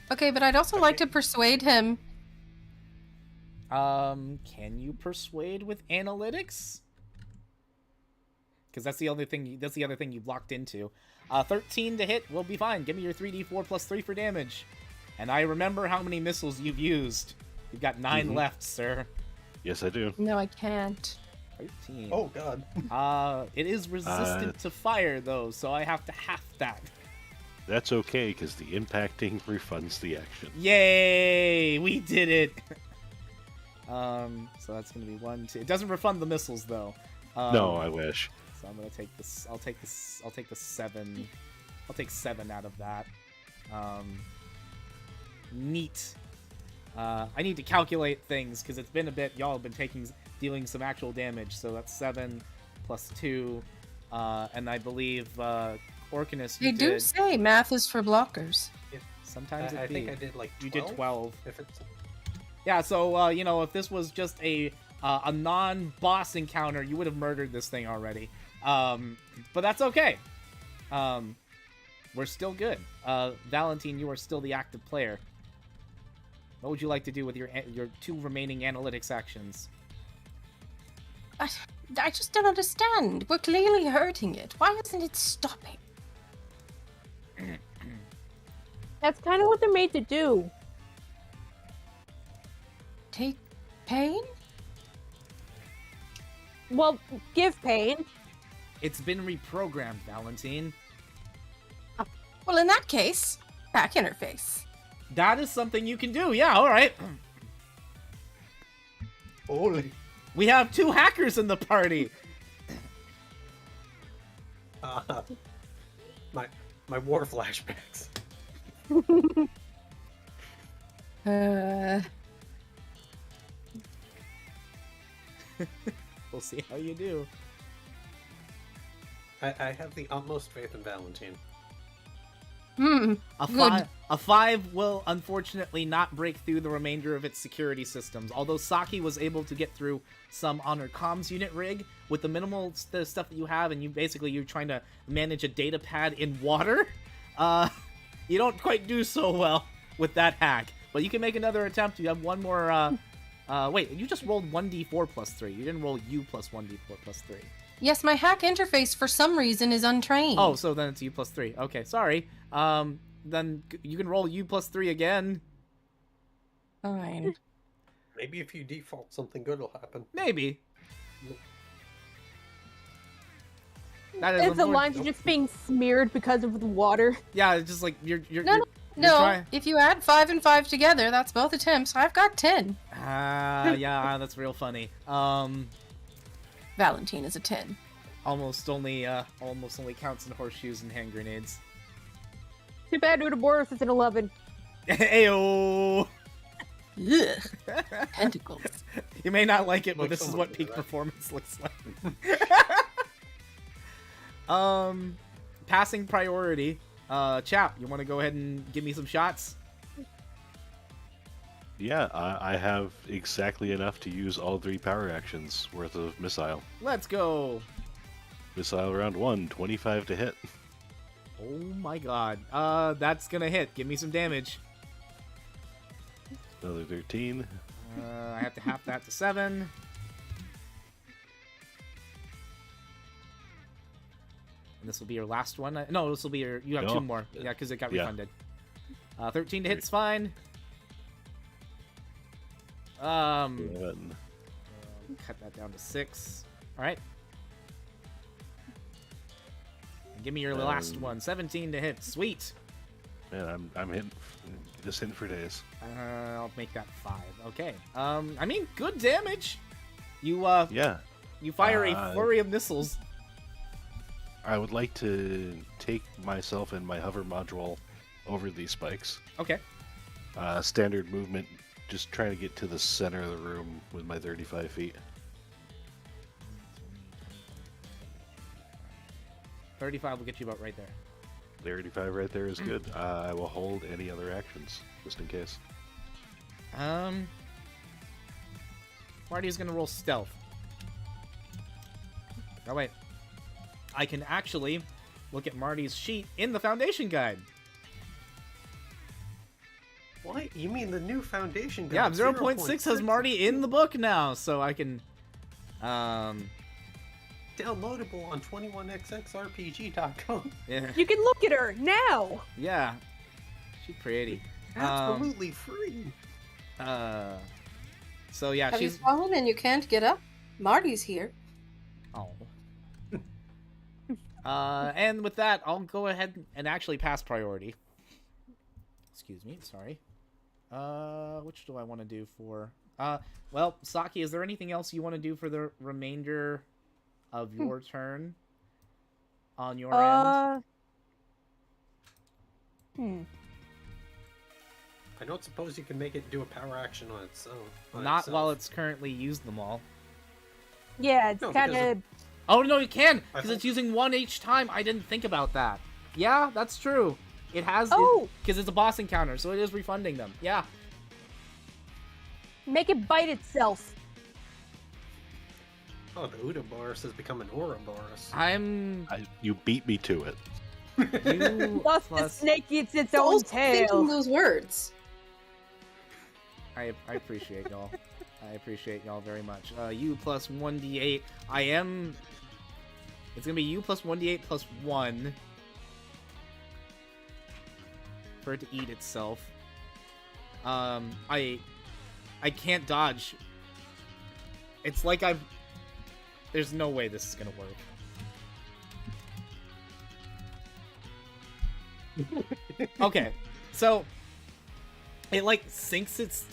Okay, but I'd also like to persuade him. Can you persuade with analytics? Because that's the other thing. That's the other thing you've locked into. 13 to hit will be fine. Give me your 3d4 plus 3 for damage. And I remember how many missiles you've used. You've got 9 left, sir. Yes, I do. No, I can't. 13. oh god. It is resistant to fire though, so I have to half that. That's okay, because the impacting refunds the action. Yay! We did it. So that's gonna be 1, 2. It doesn't refund the missiles though. No, I wish. So I'm gonna take this. I'll take this. I'll take the 7. I'll take 7 out of that. Neat. I need to calculate things because it's been a bit. Y'all have been dealing some actual damage. So that's 7 plus 2, and I believe Orcanus. They do say math is for blockers. Sometimes I think I did like 12. You did 12. If it's Yeah. So if this was just a non-boss encounter, you would have murdered this thing already. But that's okay. We're still good. Valentine, you are still the active player. What would you like to do with your 2 remaining analytics actions? I just don't understand. We're clearly hurting it. Why isn't it stopping? That's kind of what they're made to do. Take pain? Well, give pain. It's been reprogrammed, Valentine. Well, in that case, back interface. That is something you can do. Yeah, all right. holy. We have 2 hackers in the party. My war flashbacks. We'll see how you do. I have the utmost faith in Valentine. A 5 will unfortunately not break through the remainder of its security systems. Although Saki was able to get through some on her comms unit rig with the minimal stuff that you have, and you're trying to manage a data pad in water. You don't quite do so well with that hack, but you can make another attempt. You have one more. Wait, you just rolled 1d4 plus 3. You didn't roll U plus 1d4 plus 3. Yes, my hack interface for some reason is untrained. Oh, so then it's U plus 3. Okay, sorry. Then you can roll U plus 3 again. Fine. Maybe if you default, something good will happen. Maybe. That is Is the lines just being smeared because of the water? Yeah, it's just like you're No, if you add 5 and 5 together, that's both attempts. I've got 10. Yeah, that's real funny. Valentine is a 10. Almost only counts in horseshoes and hand grenades. Too bad Ouroboros is an 11. Ayo! Ugh. Pentacles. You may not like it, but Like this is someone what did peak that. performance looks like. Passing priority. Chap, you want to go ahead and give me some shots? Yeah, I have exactly enough to use all 3 power actions worth of missile. Let's go. Missile round 1, 25 to hit. Oh my god. That's gonna hit. Give me some damage. Another 13. I have to half that to 7. And this will be your last one. No, this will be your... You have 2 more. Yeah, because it got refunded. 13 to hit's fine. 11. Cut that down to 6. Alright. Give me your last one. 17 to hit. Sweet. Man, I'm hitting, just hitting for days. I'll make that 5. Okay. I mean, good damage. You, Yeah. You fire a flurry of missiles. I would like to take myself and my hover module over these spikes. Okay. Standard movement, just trying to get to the center of the room with my 35 feet. 35 will get you about right there. 35 right there is good. I will hold any other actions, just in case. Marty's gonna roll stealth. Oh wait. I can actually look at Marty's sheet in the Foundation Guide. What? You mean the new Foundation Yeah, Guide? 0.6 has Marty in the book now, so I can... Downloadable on 21xxrpg.com. Yeah, You can look at her now. yeah. She's pretty. Absolutely free. So yeah, Have you she's... fallen and you can't get up? Marty's here. Oh. And with that, I'll go ahead and actually pass priority. Excuse me, sorry. Which do I want to do for... well, Saki, is there anything else you want to do for the remainder of your turn on your end? I don't suppose you can make it do a power action on its own. Not while it's currently used them all. Yeah, it's No, kind because of... Oh, no, you can! I Because it's thought- using 1 each time. I didn't think about that. Yeah, that's true. It has... Oh! Because it's a boss encounter, so it is refunding them. Yeah. Make it bite itself. Oh, the Ouroboros has become an Ouroboros. I'm... You beat me to it. You Thus the plus... snake eats its own Thinking tail. those words. I appreciate y'all. I appreciate y'all very much. U plus 1d8. I am... It's gonna be U plus 1d8 plus 1. For it to eat itself. I can't dodge. It's like I've... There's no way this is gonna work. Okay, so... It, like, sinks its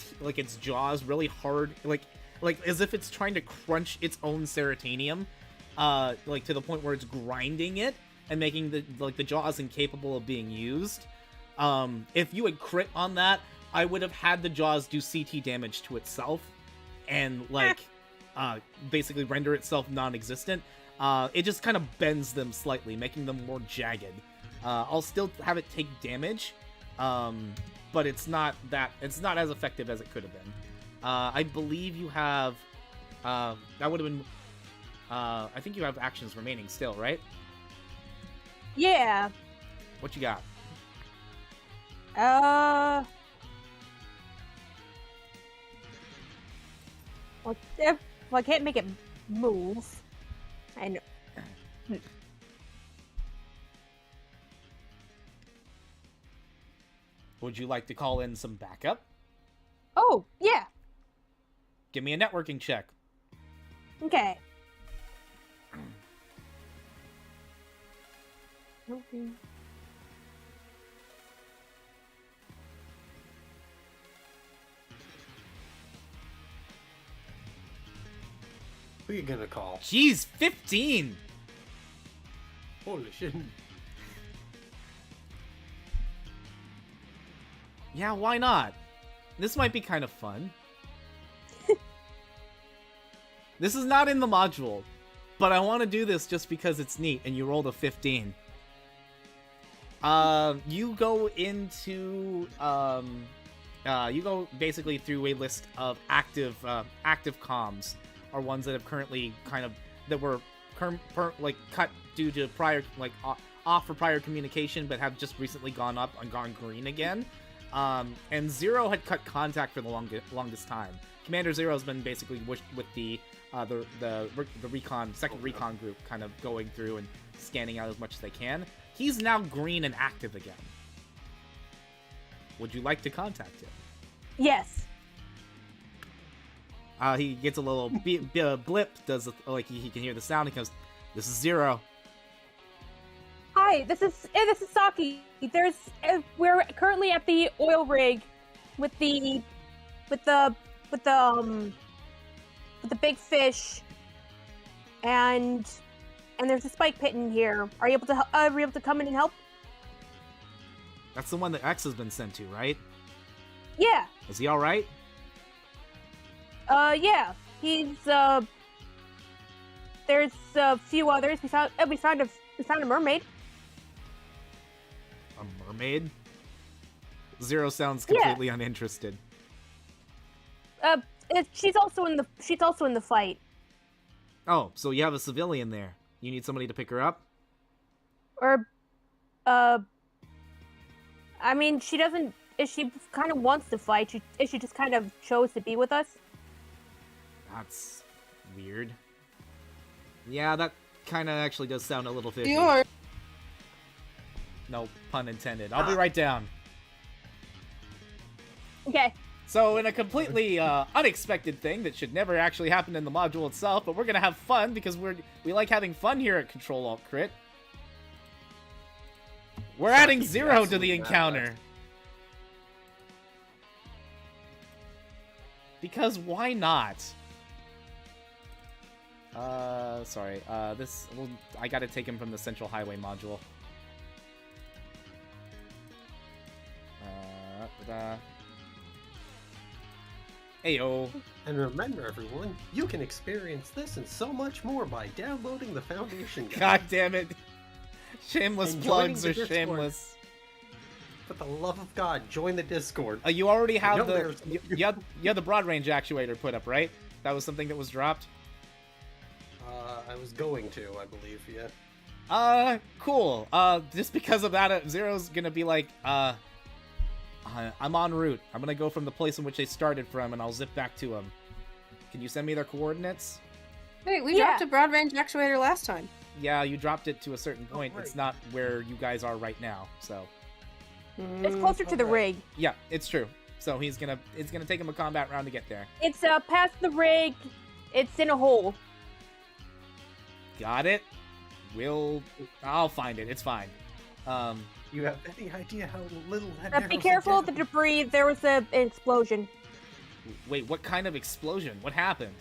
jaws really hard, like as if it's trying to crunch its own ceratanium, like, to the point where it's grinding it and making the jaws incapable of being used. If you had crit on that, I would have had the jaws do CT damage to itself, and, like, basically render itself non-existent. It just kind of bends them slightly, making them more jagged. I'll still have it take damage, but it's not as effective as it could have been. I believe you have, that would have been, I think you have actions remaining still, right? Yeah. What you got? Well, I can't make it move. I know. Would you like to call in some backup? Oh, yeah. Give me a networking check. Okay. Okay. Who are you gonna call? Jeez, 15! Holy shit. Yeah, why not? This might be kind of fun. This is not in the module, but I want to do this just because it's neat, and you rolled a 15. You go into, you go basically through a list of active comms, or ones that have currently that were cut due to prior, off for prior communication, but have just recently gone up and gone green again. And Zero had cut contact for the longest time. Commander Zero has been basically with the recon, second recon group, kind of going through and scanning out as much as they can. He's now green and active again. Would you like to contact him? Yes. He gets a little blip, does he can hear the sound. He goes, "This is Zero." Hi, this is Saki. We're currently at the oil rig with the big fish, and there's a spike pit in here. Are you able to come in and help? That's the one that X has been sent to, right? Yeah. Is he all right? Yeah. He's There's a few others. We found a mermaid. A mermaid? Zero sounds completely uninterested. She's also in the fight. Oh, so you have a civilian there. You need somebody to pick her up? Or, I mean, she doesn't. She kind of wants to fight. She just kind of chose to be with us. That's weird. Yeah, that kind of actually does sound a little fishy. You're... No pun intended. I'll be right down. Okay. So, in a completely unexpected thing that should never actually happen in the module itself, but we're gonna have fun because we like having fun here at CtrlAltCrit. We're adding Zero to the encounter. Because why not? Sorry. I gotta take him from the Central Highway module. Ayo. And remember, everyone, you can experience this and so much more by downloading the Foundation Guide. God damn it. Shameless And joining plugs the are Discord. shameless. For the love of God, join the Discord. You already have know the there's- you had the broad range actuator put up, right? That was something that was dropped. I was going to, I believe, yeah. Cool. Just because of that, Zero's gonna be like, I'm en route. I'm gonna go from the place in which they started from, and I'll zip back to them. Can you send me their coordinates? Hey, we dropped a broad range actuator last time. Yeah, you dropped it to a certain point. right. It's not where you guys are right now, so. It's closer to the rig. Yeah, it's true. So it's gonna take him a combat round to get there. It's past the rig. It's in a hole. Got it. I'll find it. It's fine. You have any idea how little that Be narrows it careful of the down? debris. There was an explosion. Wait, what kind of explosion? What happened?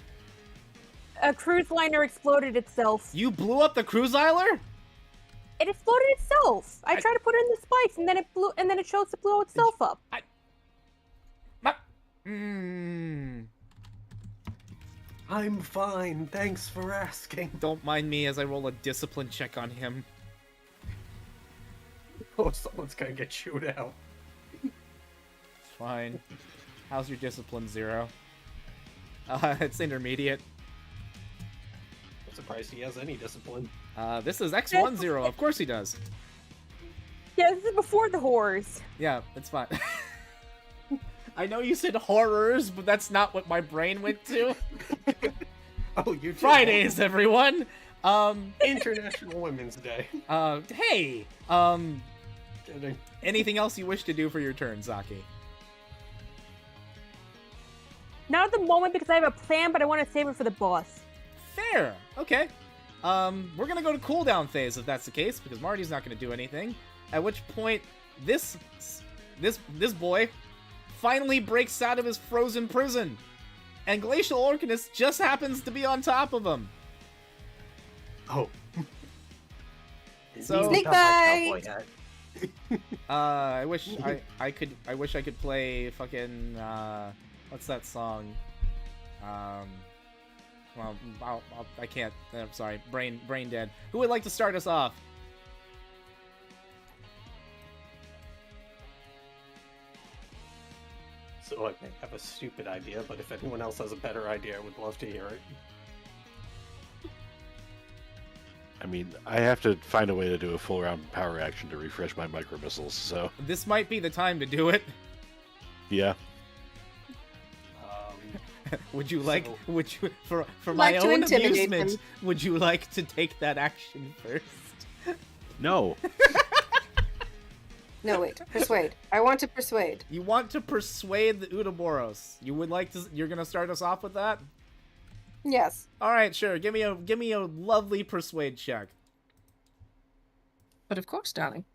A cruise liner exploded itself. You blew up the cruise isler? It exploded itself. I tried to put it in the spikes, and then it blew, and then it chose to blow itself up. I'm fine. Thanks for asking. Don't mind me as I roll a discipline check on him. Oh, someone's gonna get chewed out. It's fine. How's your discipline, 0? It's intermediate. I'm surprised he has any discipline. This is X1 0. Of course he does. Yeah, this is before the horrors. Yeah, it's fine. I know you said horrors, but that's not what my brain went to. Oh, you Fridays, everyone. International Women's Day. Hey. Kidding. Anything else you wish to do for your turn, Saki? Not at the moment because I have a plan, but I want to save it for the boss. Fair. Okay. We're gonna go to cooldown phase if that's the case, because Marty's not gonna do anything. At which point, this boy finally breaks out of his frozen prison, and Glacial Orcanus just happens to be on top of him. Oh. So- Sneak bite! I wish I could play fucking what's that song? Well, I can't. I'm sorry. Brain dead. Who would like to start us off? So I may have a stupid idea, but if anyone else has a better idea, I would love to hear it. I mean, I have to find a way to do a full round power action to refresh my micro missiles. So This might be the time to do it. yeah, Would you like? So- Would you for Like my to own intimidate amusement? him. Would you like to take that action first? no. No, wait. Persuade. I want to persuade. You want to persuade the Udaboros. You would like to. You're gonna start us off with that. Yes. All right, sure. Give me a lovely persuade check. But of course, darling.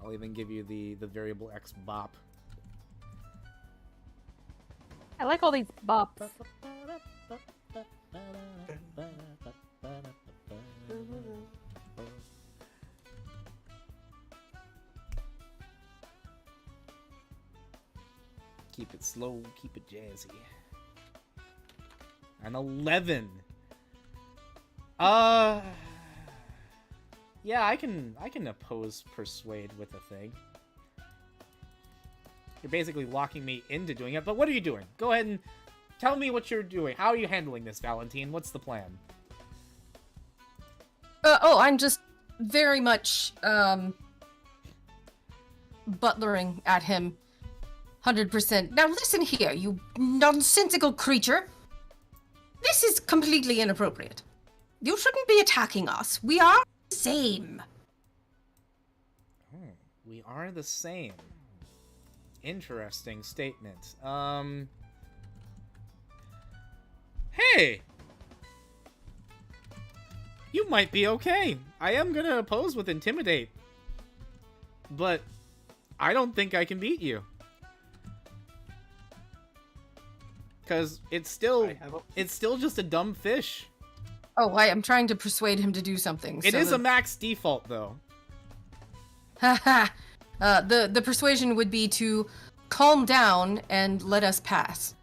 I'll even give you the variable X bop. I like all these bops. Keep it slow, keep it jazzy. An 11. Yeah, I can oppose persuade with a thing. You're basically locking me into doing it, but what are you doing? Go ahead and tell me what you're doing. How are you handling this, Valentine? What's the plan? I'm just very much, butlering at him. 100%. Now listen here, you nonsensical creature. This is completely inappropriate. You shouldn't be attacking us. We are the same. Oh, we are the same. Interesting statement. Hey! You might be okay. I am gonna oppose with Intimidate. But I don't think I can beat you. Because it's still just a dumb fish. Oh, I am trying to persuade him to do something. It is a max default, though. Haha. The persuasion would be to calm down and let us pass.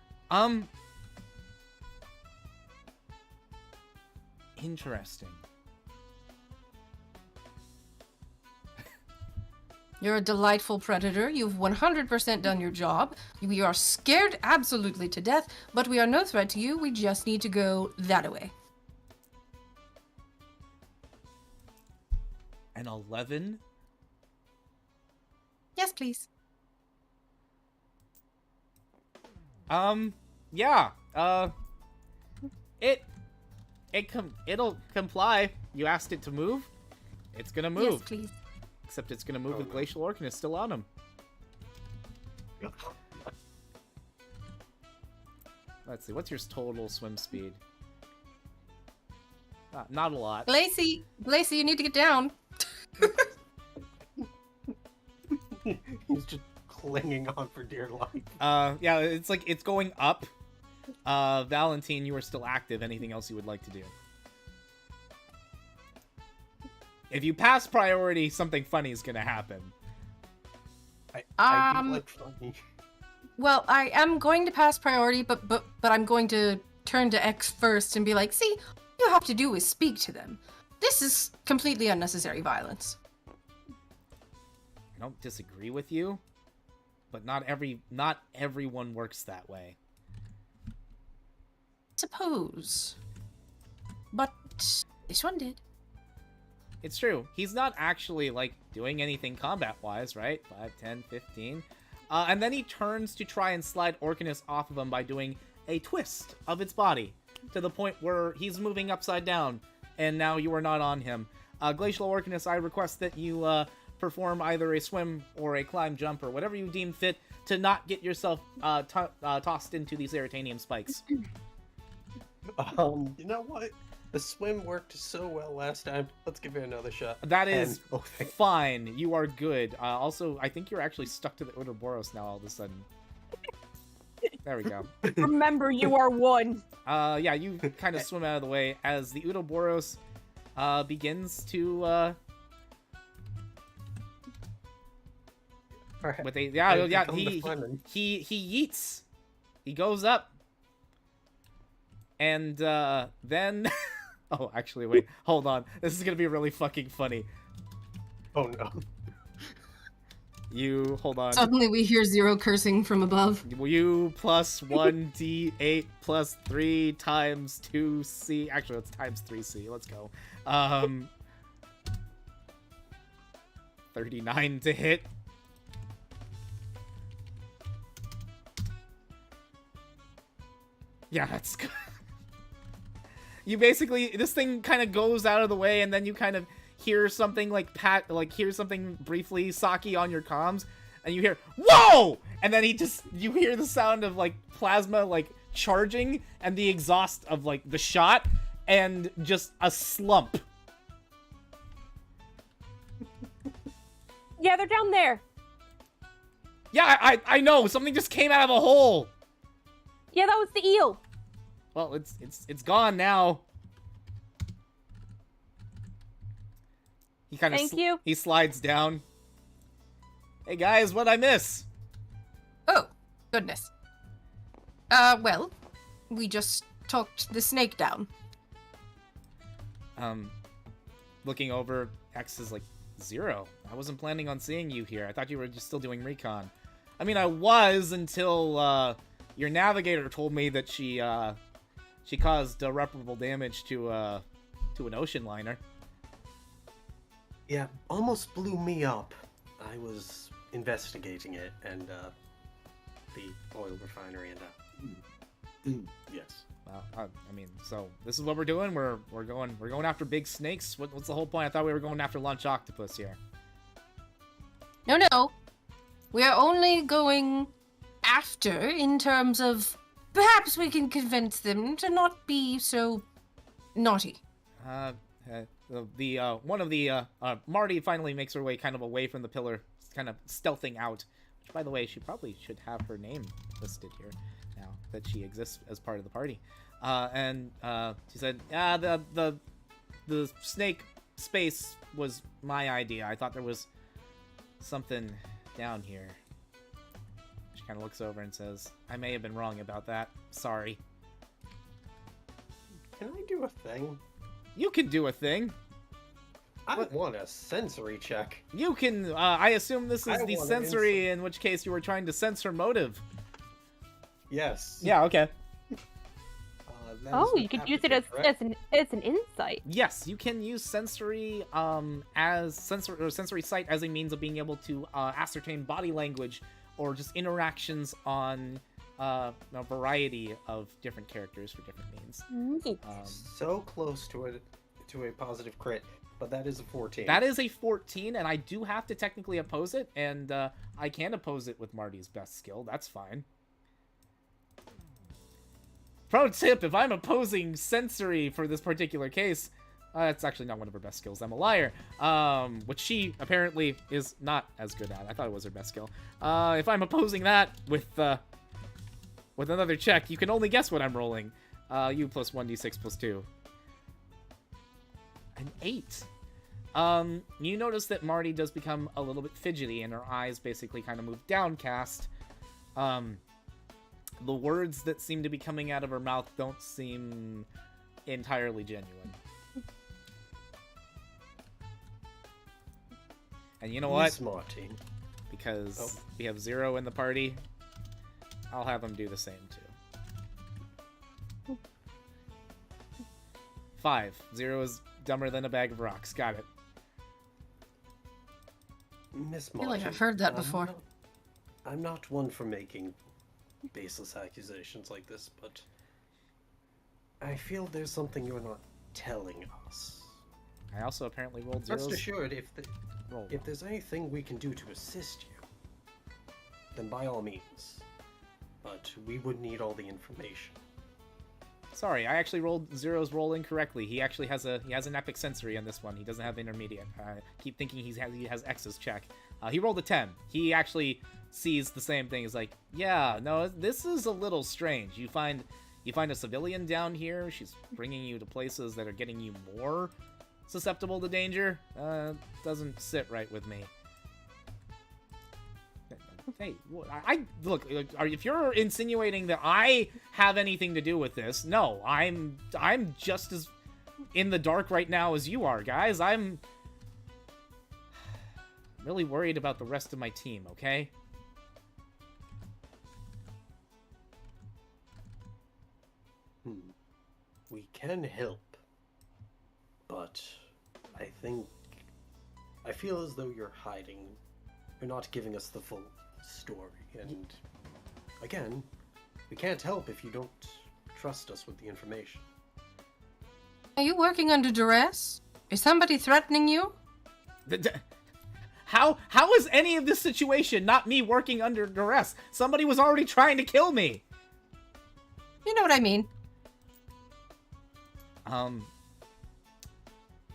Interesting. You're a delightful predator. You've 100% done your job. We are scared absolutely to death, but we are no threat to you. We just need to go that way. An 11? Yes, please. Yeah. It'll comply. You asked it to move. It's gonna move. Yes, please. Except it's gonna move with Glacial Orcanus still on him. Let's see, what's your total swim speed? Not a lot. Glacy, you need to get down. He's just clinging on for dear life. Yeah, it's like it's going up. Valentine, you are still active. Anything else you would like to do? If you pass priority, something funny is gonna happen. I do like funny. Well, I am going to pass priority, but I'm going to turn to X first and be like, see, all you have to do is speak to them. This is completely unnecessary violence. I don't disagree with you, but not everyone works that way. Suppose. But this one did. It's true. He's not actually, like, doing anything combat-wise, right? 5, 10, 15. And then he turns to try and slide Orcanus off of him by doing a twist of its body to the point where he's moving upside down, and now you are not on him. Glacial Orcanus, I request that you perform either a swim or a climb jump or whatever you deem fit to not get yourself tossed into these Aeritanium spikes. You know what? The swim worked so well last time. Let's give it another shot. That is fine. You are good. Also, I think you're actually stuck to the Ouroboros now all of a sudden. There we go. Remember, you are one. Yeah, you kind of swim out of the way as the Ouroboros begins to with a he yeets. He goes up. And then oh, actually, wait, hold on. This is gonna be really fucking funny. Oh no. You hold on. Suddenly we hear zero cursing from above. You plus 1d8 plus 3 times 2c. Actually, it's times 3c. Let's go. 39 to hit. Yeah, that's good. You basically, this thing kind of goes out of the way, and then you kind of hear something hear something briefly, Saki, on your comms, and you hear, whoa! And then you hear the sound of, like, plasma, like, charging, and the exhaust of, like, the shot, and just a slump. Yeah, they're down there. Yeah, I know, something just came out of a hole! Yeah, that was the eel. Well, it's gone now. He kind of he slides down. Hey guys, what'd I miss? Oh, goodness. Well, we just talked the snake down. Looking over, X is like, 0. I wasn't planning on seeing you here. I thought you were just still doing recon. I mean, I was until, your navigator told me that she caused irreparable damage to an ocean liner. Yeah, almost blew me up. I was investigating it and the oil refinery and yes. Well, I mean, so this is what we're doing. We're going after big snakes. What's the whole point? I thought we were going after Launch Octopus here. No. We are only going after in terms of perhaps we can convince them to not be so naughty. One of the Marty finally makes her way kind of away from the pillar, kind of stealthing out. Which, by the way, she probably should have her name listed here now that she exists as part of the party. And she said, the snake space was my idea. I thought there was something down here. She kind of looks over and says, I may have been wrong about that. Sorry. Can I do a thing? You can do a thing. I want a sensory check. You can, I assume this is the sensory, in which case you were trying to sense her motive. Yes. Yeah, okay. Oh, you could use it as an insight. Yes, you can use sensory as sensory sight as a means of being able to ascertain body language or just interactions on a variety of different characters for different means. Neat. So close to a positive crit, but that is a 14. That is a 14, and I do have to technically oppose it, and I can oppose it with Marty's best skill. That's fine. Pro tip, if I'm opposing sensory for this particular case, it's actually not one of her best skills. I'm a liar. Which she apparently is not as good at. I thought it was her best skill. If I'm opposing that with another check, you can only guess what I'm rolling. You plus 1d6 plus 2. An 8. You notice that Marty does become a little bit fidgety, and her eyes basically kind of move downcast. the words that seem to be coming out of her mouth don't seem entirely genuine. And you know what? Miss Marty. Because we have Zero in the party, I'll have him do the same too. 5. Zero is dumber than a bag of rocks. Got it. Miss I Marty. feel like I've heard that before. I'm not one for making baseless accusations like this, but I feel there's something you're not telling us. I also apparently rolled zeros. Rest assured, Roll. if there's anything we can do to assist you, then by all means. But we would need all the information. Sorry, I actually rolled Zero's roll incorrectly. He actually has an epic sensory on this one. He doesn't have intermediate. I keep thinking he has X's check. He rolled a 10. He actually sees the same thing. He's like, yeah, no, this is a little strange. You find a civilian down here. She's bringing you to places that are getting you more susceptible to danger. Doesn't sit right with me. Hey, I look. If you're insinuating that I have anything to do with this, no, I'm just as in the dark right now as you are, guys. I'm really worried about the rest of my team. Okay. We can help, but I feel as though you're hiding. You're not giving us the full story, and again, we can't help if you don't trust us with the information. Are you working under duress? Is somebody threatening you? How is any of this situation not me working under duress? Somebody was already trying to kill me. You know what I mean.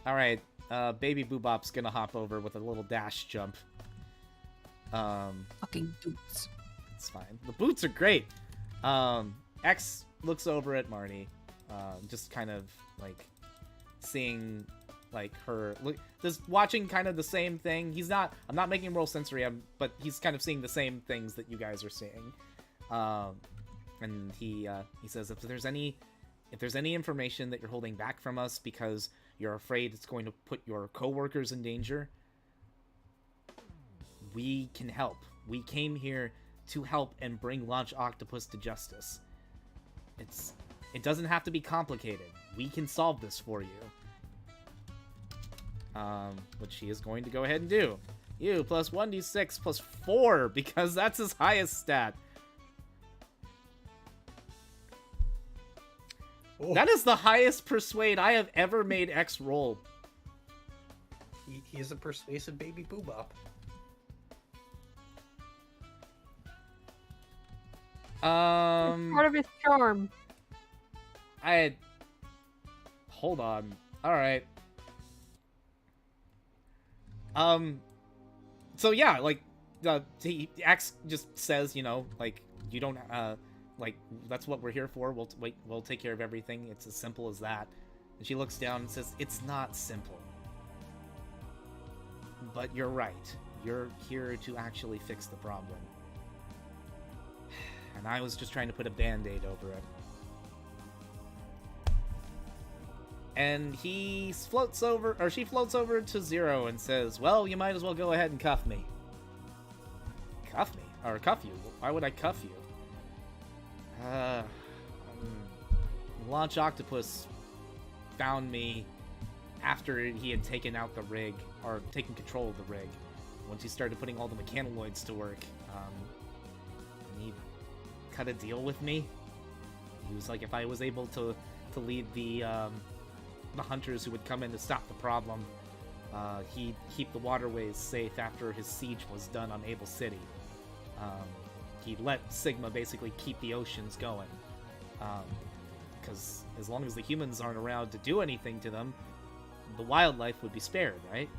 Alright, Baby Boobop's gonna hop over with a little dash jump. Fucking boots. It's fine. The boots are great. X looks over at Marty, just kind of, like, seeing, like, her... just watching kind of the same thing. I'm not making him roll sensory, but he's kind of seeing the same things that you guys are seeing. And he says, if there's any information that you're holding back from us because you're afraid it's going to put your coworkers in danger, we can help. We came here to help and bring Launch Octopus to justice. It doesn't have to be complicated. We can solve this for you. Which she is going to go ahead and do. You plus 1d6 plus 4, because that's his highest stat. Oh. That is the highest persuade I have ever made X roll. He is a persuasive baby boobop. It's part of his charm. Hold on. Alright. So yeah, like, X just says, you know, like, you don't, like, that's what we're here for. We'll take care of everything. It's as simple as that. And she looks down and says, it's not simple. But you're right. You're here to actually fix the problem. And I was just trying to put a band-aid over it. And she floats over to Zero and says, well, you might as well go ahead and cuff me. Cuff me? Or cuff you? Why would I cuff you? Launch Octopus found me after he had taken out the rig, or taken control of the rig. Once he started putting all the mechanoids to work, and he cut a deal with me. He was like, if I was able to lead the hunters who would come in to stop the problem, he'd keep the waterways safe after his siege was done on Able City. He'd let Sigma basically keep the oceans going. Because as long as the humans aren't around to do anything to them, the wildlife would be spared, right?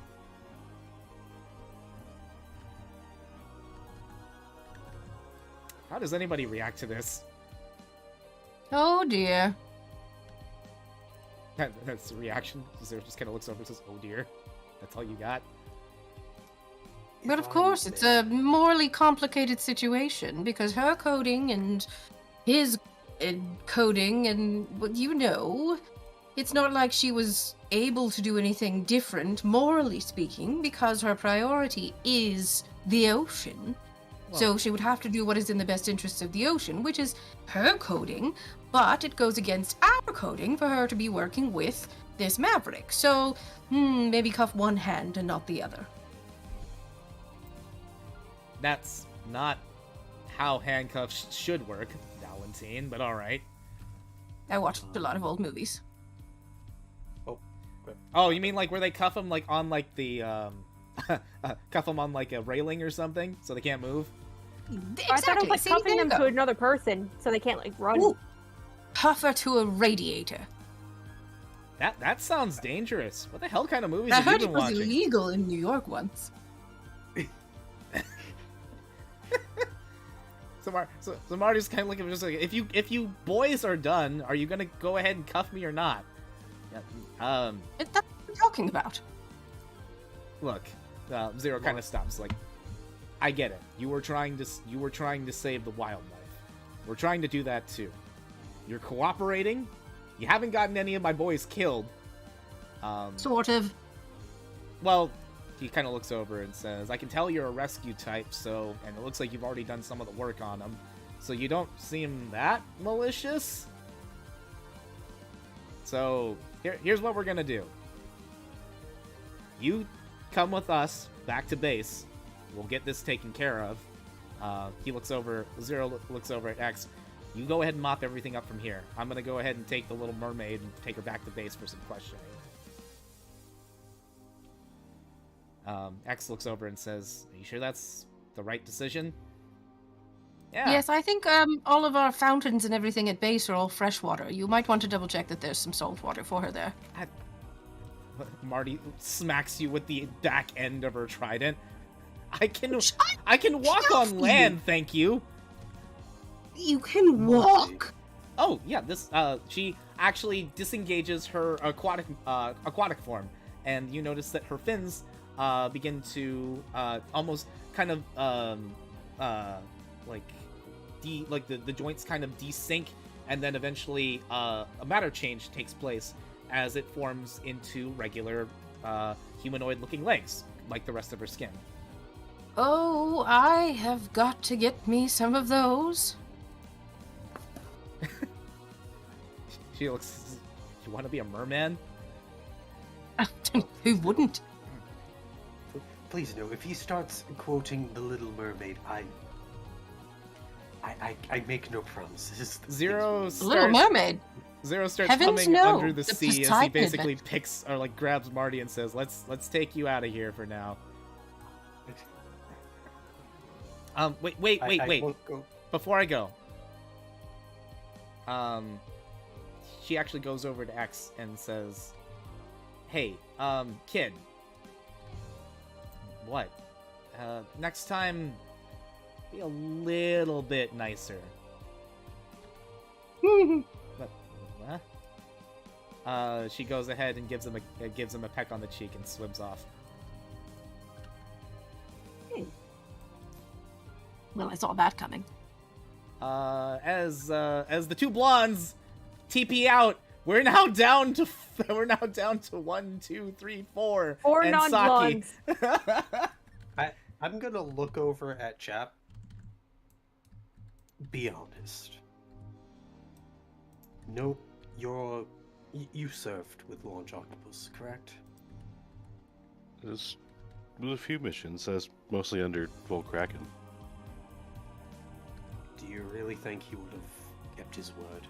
How does anybody react to this? Oh dear. That's the reaction. Zero just kind of looks over and says, oh dear. That's all you got? But of course, it's a morally complicated situation because her coding and his coding, and it's not like she was able to do anything different, morally speaking, because her priority is the ocean. So she would have to do what is in the best interests of the ocean, which is her coding, but it goes against our coding for her to be working with this maverick. So maybe cuff one hand and not the other. That's not how handcuffs should work, Valentine, but alright. I watched a lot of old movies. Oh, you mean like where they cuff them like on like the cuff them on like a railing or something so they can't move? Exactly. I thought it was like See, cuffing there them you to go. another person so they can't like run. Ooh. Cuff her to a radiator. That sounds dangerous. What the hell kind of movies I have you heard been it was watching? illegal in New York once. So Marty's kind of looking just like, if you boys are done, are you gonna go ahead and cuff me or not? Yeah, That's what we're talking about. look, Zero kind of stops. Like, I get it. You were trying to save the wildlife. We're trying to do that too. You're cooperating. You haven't gotten any of my boys killed. Sort of. Well, he kind of looks over and says, I can tell you're a rescue type, and it looks like you've already done some of the work on them, so you don't seem that malicious. So, here's what we're gonna do. You come with us back to base. We'll get this taken care of. Zero looks over at X. You go ahead and mop everything up from here. I'm gonna go ahead and take the little mermaid and take her back to base for some questioning. X looks over and says, are you sure that's the right decision? Yeah. Yes, I think all of our fountains and everything at base are all fresh water. You might want to double check that there's some salt water for her there. Marty smacks you with the back end of her trident. I can walk on land, thank you. You can walk. Oh yeah, she actually disengages her aquatic form, and you notice that her fins begin to almost kind of the joints kind of desync, and then eventually a matter change takes place as it forms into regular humanoid-looking legs, like the rest of her skin. Oh, I have got to get me some of those. She looks. You want to be a merman? Who wouldn't? Please no. If he starts quoting The Little Mermaid, I make no promises. Zero Little Mermaid. Zero starts Heavens humming no. under the The sea as he Poseidon basically event. picks or like grabs Marty and says, "Let's take you out of here for now." Wait. I won't go. Before I go, she actually goes over to X and says, "Hey, kid. What? Next time, be a little bit nicer." What? She goes ahead and gives him a peck on the cheek and swims off. Well, I saw that coming. As the two blondes TP out, we're now down to 1, 2, 3, 4. Four and non-blondes. Saki. I'm gonna look over at Chap. Be honest. No, you served with Launch Octopus, correct? There's a few missions, as mostly under Volkraken. Do you really think he would have kept his word?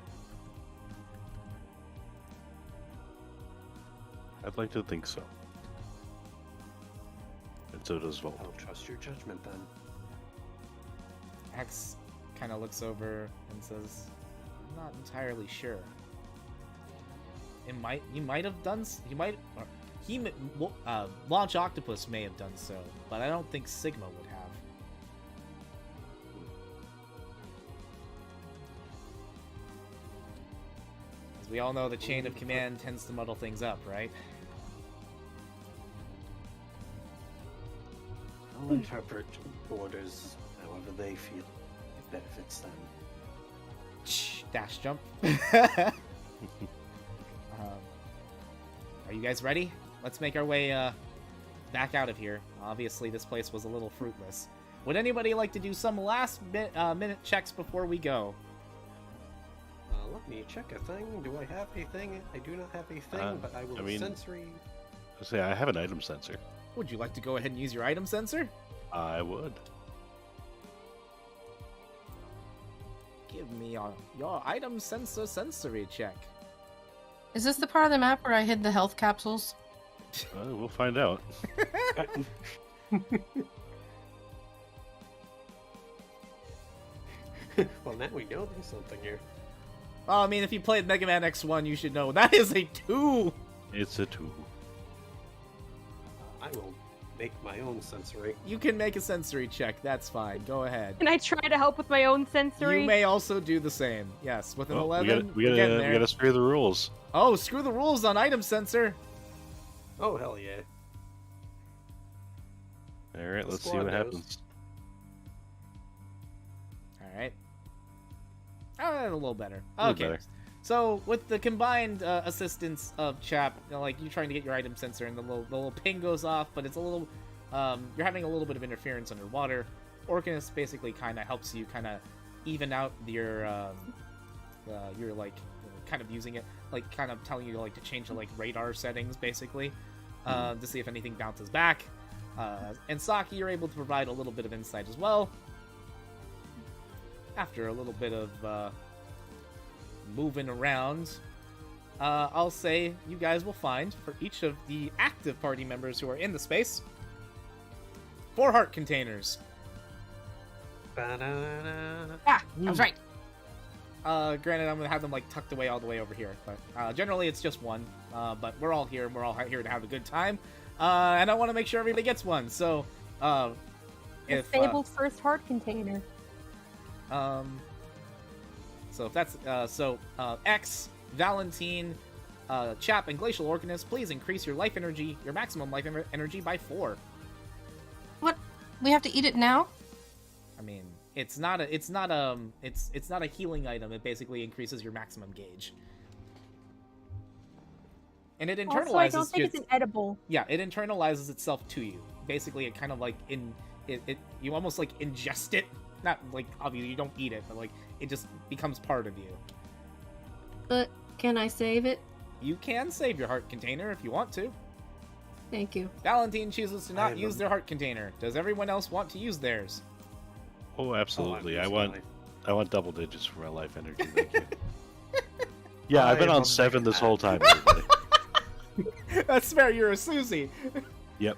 I'd like to think so. And so does Volt. I'll trust your judgment then. X kind of looks over and says, "I'm not entirely sure. You might have done. Launch Octopus may have done so, but I don't think Sigma would have." As we all know, the chain of command tends to muddle things up, right? I'll interpret orders however they feel it benefits them. dash jump. Are you guys ready? Let's make our way back out of here. Obviously, this place was a little fruitless. Would anybody like to do some last minute checks before we go? Let me check a thing. Do I have a thing? I do not have a thing, but I will sensory. I say I have an item sensor. Would you like to go ahead and use your item sensor? I would. Give me your item sensor sensory check. Is this the part of the map where I hid the health capsules? We'll find out. Well, now we know there's something here. Well, I mean, if you played Mega Man X1, you should know that is a 2. It's a 2. I will make my own sensory. You can make a sensory check. That's fine. Go ahead. Can I try to help with my own sensory? You may also do the same. Yes, with an 11. We gotta screw the rules. Oh, screw the rules on item sensor. Oh, hell yeah. Alright, let's see Squad what knows. happens. Alright. A little better. A little Okay. better. So, with the combined assistance of CHAP, like, you trying to get your item sensor and the little ping goes off, but it's a little, you're having a little bit of interference underwater. Orcanus basically kind of helps you kind of even out your like, kind of using it, like, kind of telling you, like, to change the, like, radar settings, basically, to see if anything bounces back. And Saki, you're able to provide a little bit of insight as well. After a little bit of, moving around, I'll say you guys will find, for each of the active party members who are in the space, 4 heart containers. Ba-da-da-da. Ah, I was right. Granted, I'm gonna have them, like, tucked away all the way over here, but generally it's just one. But we're all here, and we're all here to have a good time. And I want to make sure everybody gets one, so Disabled first heart container. So if that's X, Valentine, CHAP, and Glacial Orcanus, please increase your life energy, your maximum life energy by 4. What? We have to eat it now? I mean, it's not a healing item. It basically increases your maximum gauge. And it internalizes. Also, I don't think it's an edible. Yeah, it internalizes itself to you. Basically, it kind of like you almost like ingest it. Not like obviously you don't eat it, but like it just becomes part of you. But can I save it? You can save your heart container if you want to. Thank you. Valentine chooses to not I use their heart container. Does everyone else want to use theirs? Oh, absolutely. I'm I want double digits for my life energy. Thank you. Yeah, I've been on 7 this whole time, everybody. That's fair. You're a Susie. Yep.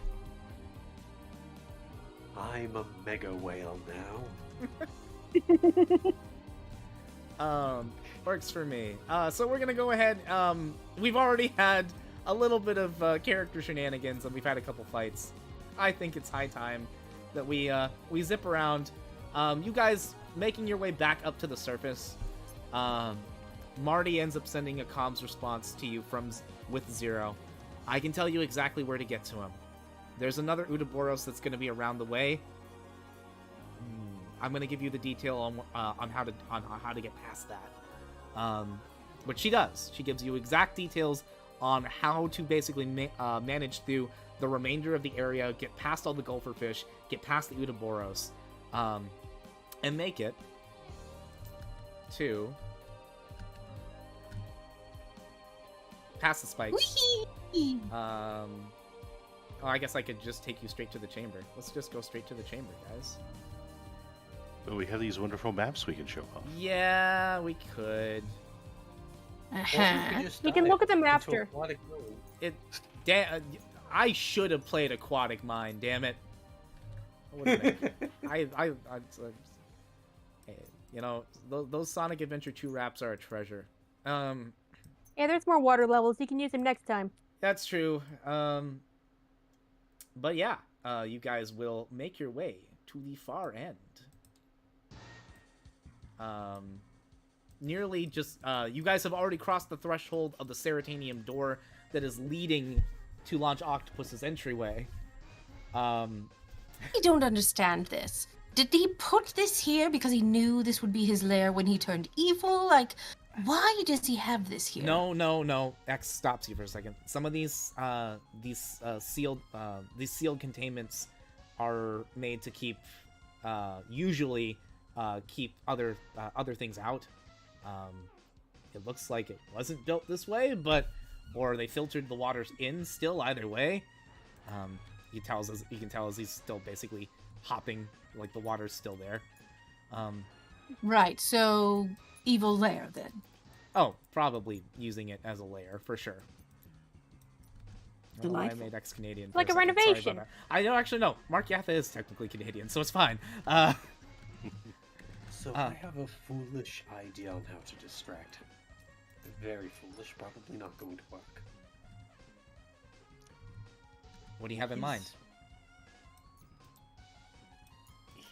I'm a mega whale now. Works for me. So we're gonna go ahead. We've already had a little bit of character shenanigans, and we've had a couple fights. I think it's high time that we zip around. You guys making your way back up to the surface. Marty ends up sending a comms response to you with Zero. I can tell you exactly where to get to him. There's another Udaboros that's going to be around the way. I'm going to give you the detail on how to get past that. But she does. She gives you exact details on how to basically manage through the remainder of the area, get past all the gopher fish, get past the Udaboros, and make it to past the spikes. Oh, I guess I could just take you straight to the chamber. Let's just go straight to the chamber, guys. But we have these wonderful maps we can show off. Yeah, we could. Uh-huh. We can look at them after. I should have played Aquatic Mine. Damn it. You know, those Sonic Adventure 2 raps are a treasure. Yeah, there's more water levels. You can use them next time. That's true. But yeah, you guys will make your way to the far end. Nearly just, you guys have already crossed the threshold of the Ceratanium door that is leading to Launch Octopus's entryway. I don't understand this. Did he put this here because he knew this would be his lair when he turned evil? Like, why does he have this here? No. X stops you for a second. Some of these sealed containments are made to keep usually keep other things out. It looks like it wasn't built this way, or they filtered the waters in still. Either way, you can tell as he's still basically hopping, like the water's still there. Right. So evil lair then. Oh, probably using it as a layer for sure. I don't know why I Delightful. made ex-Canadian. Like for a second. Sorry about renovation. that. I know, actually, no. Mark Yatha is technically Canadian, so it's fine. So I have a foolish idea on how to distract him. Very foolish, probably not going to work. What do you have in mind?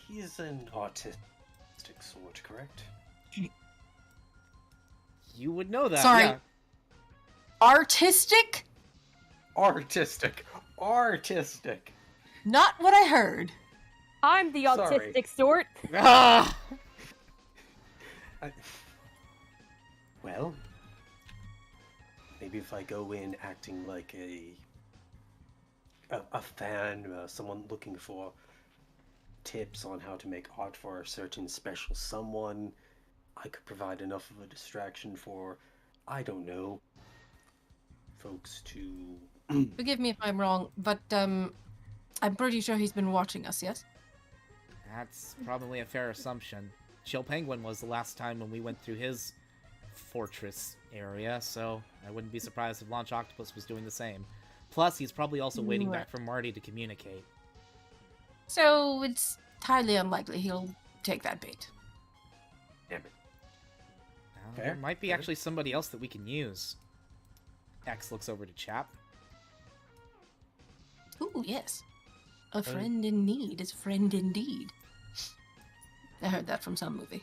He's an autistic sort, correct? You would know that. Sorry. Yeah. Artistic? Artistic. Not what I heard. I'm the Sorry. autistic sort. Ah! Well, maybe if I go in acting like a fan, someone looking for tips on how to make art for a certain special someone, I could provide enough of a distraction for, I don't know, folks to... Forgive me if I'm wrong, but I'm pretty sure he's been watching us, yes? That's probably a fair assumption. Chill Penguin was the last time when we went through his fortress area, so I wouldn't be surprised if Launch Octopus was doing the same. Plus, he's probably also waiting Right. back for Marty to communicate. So it's highly unlikely he'll take that bait. Damn it. Now, Fair, there might be fair. actually somebody else that we can use. X looks over to Chap. Ooh, yes. A friend in need is a friend indeed. I heard that from some movie.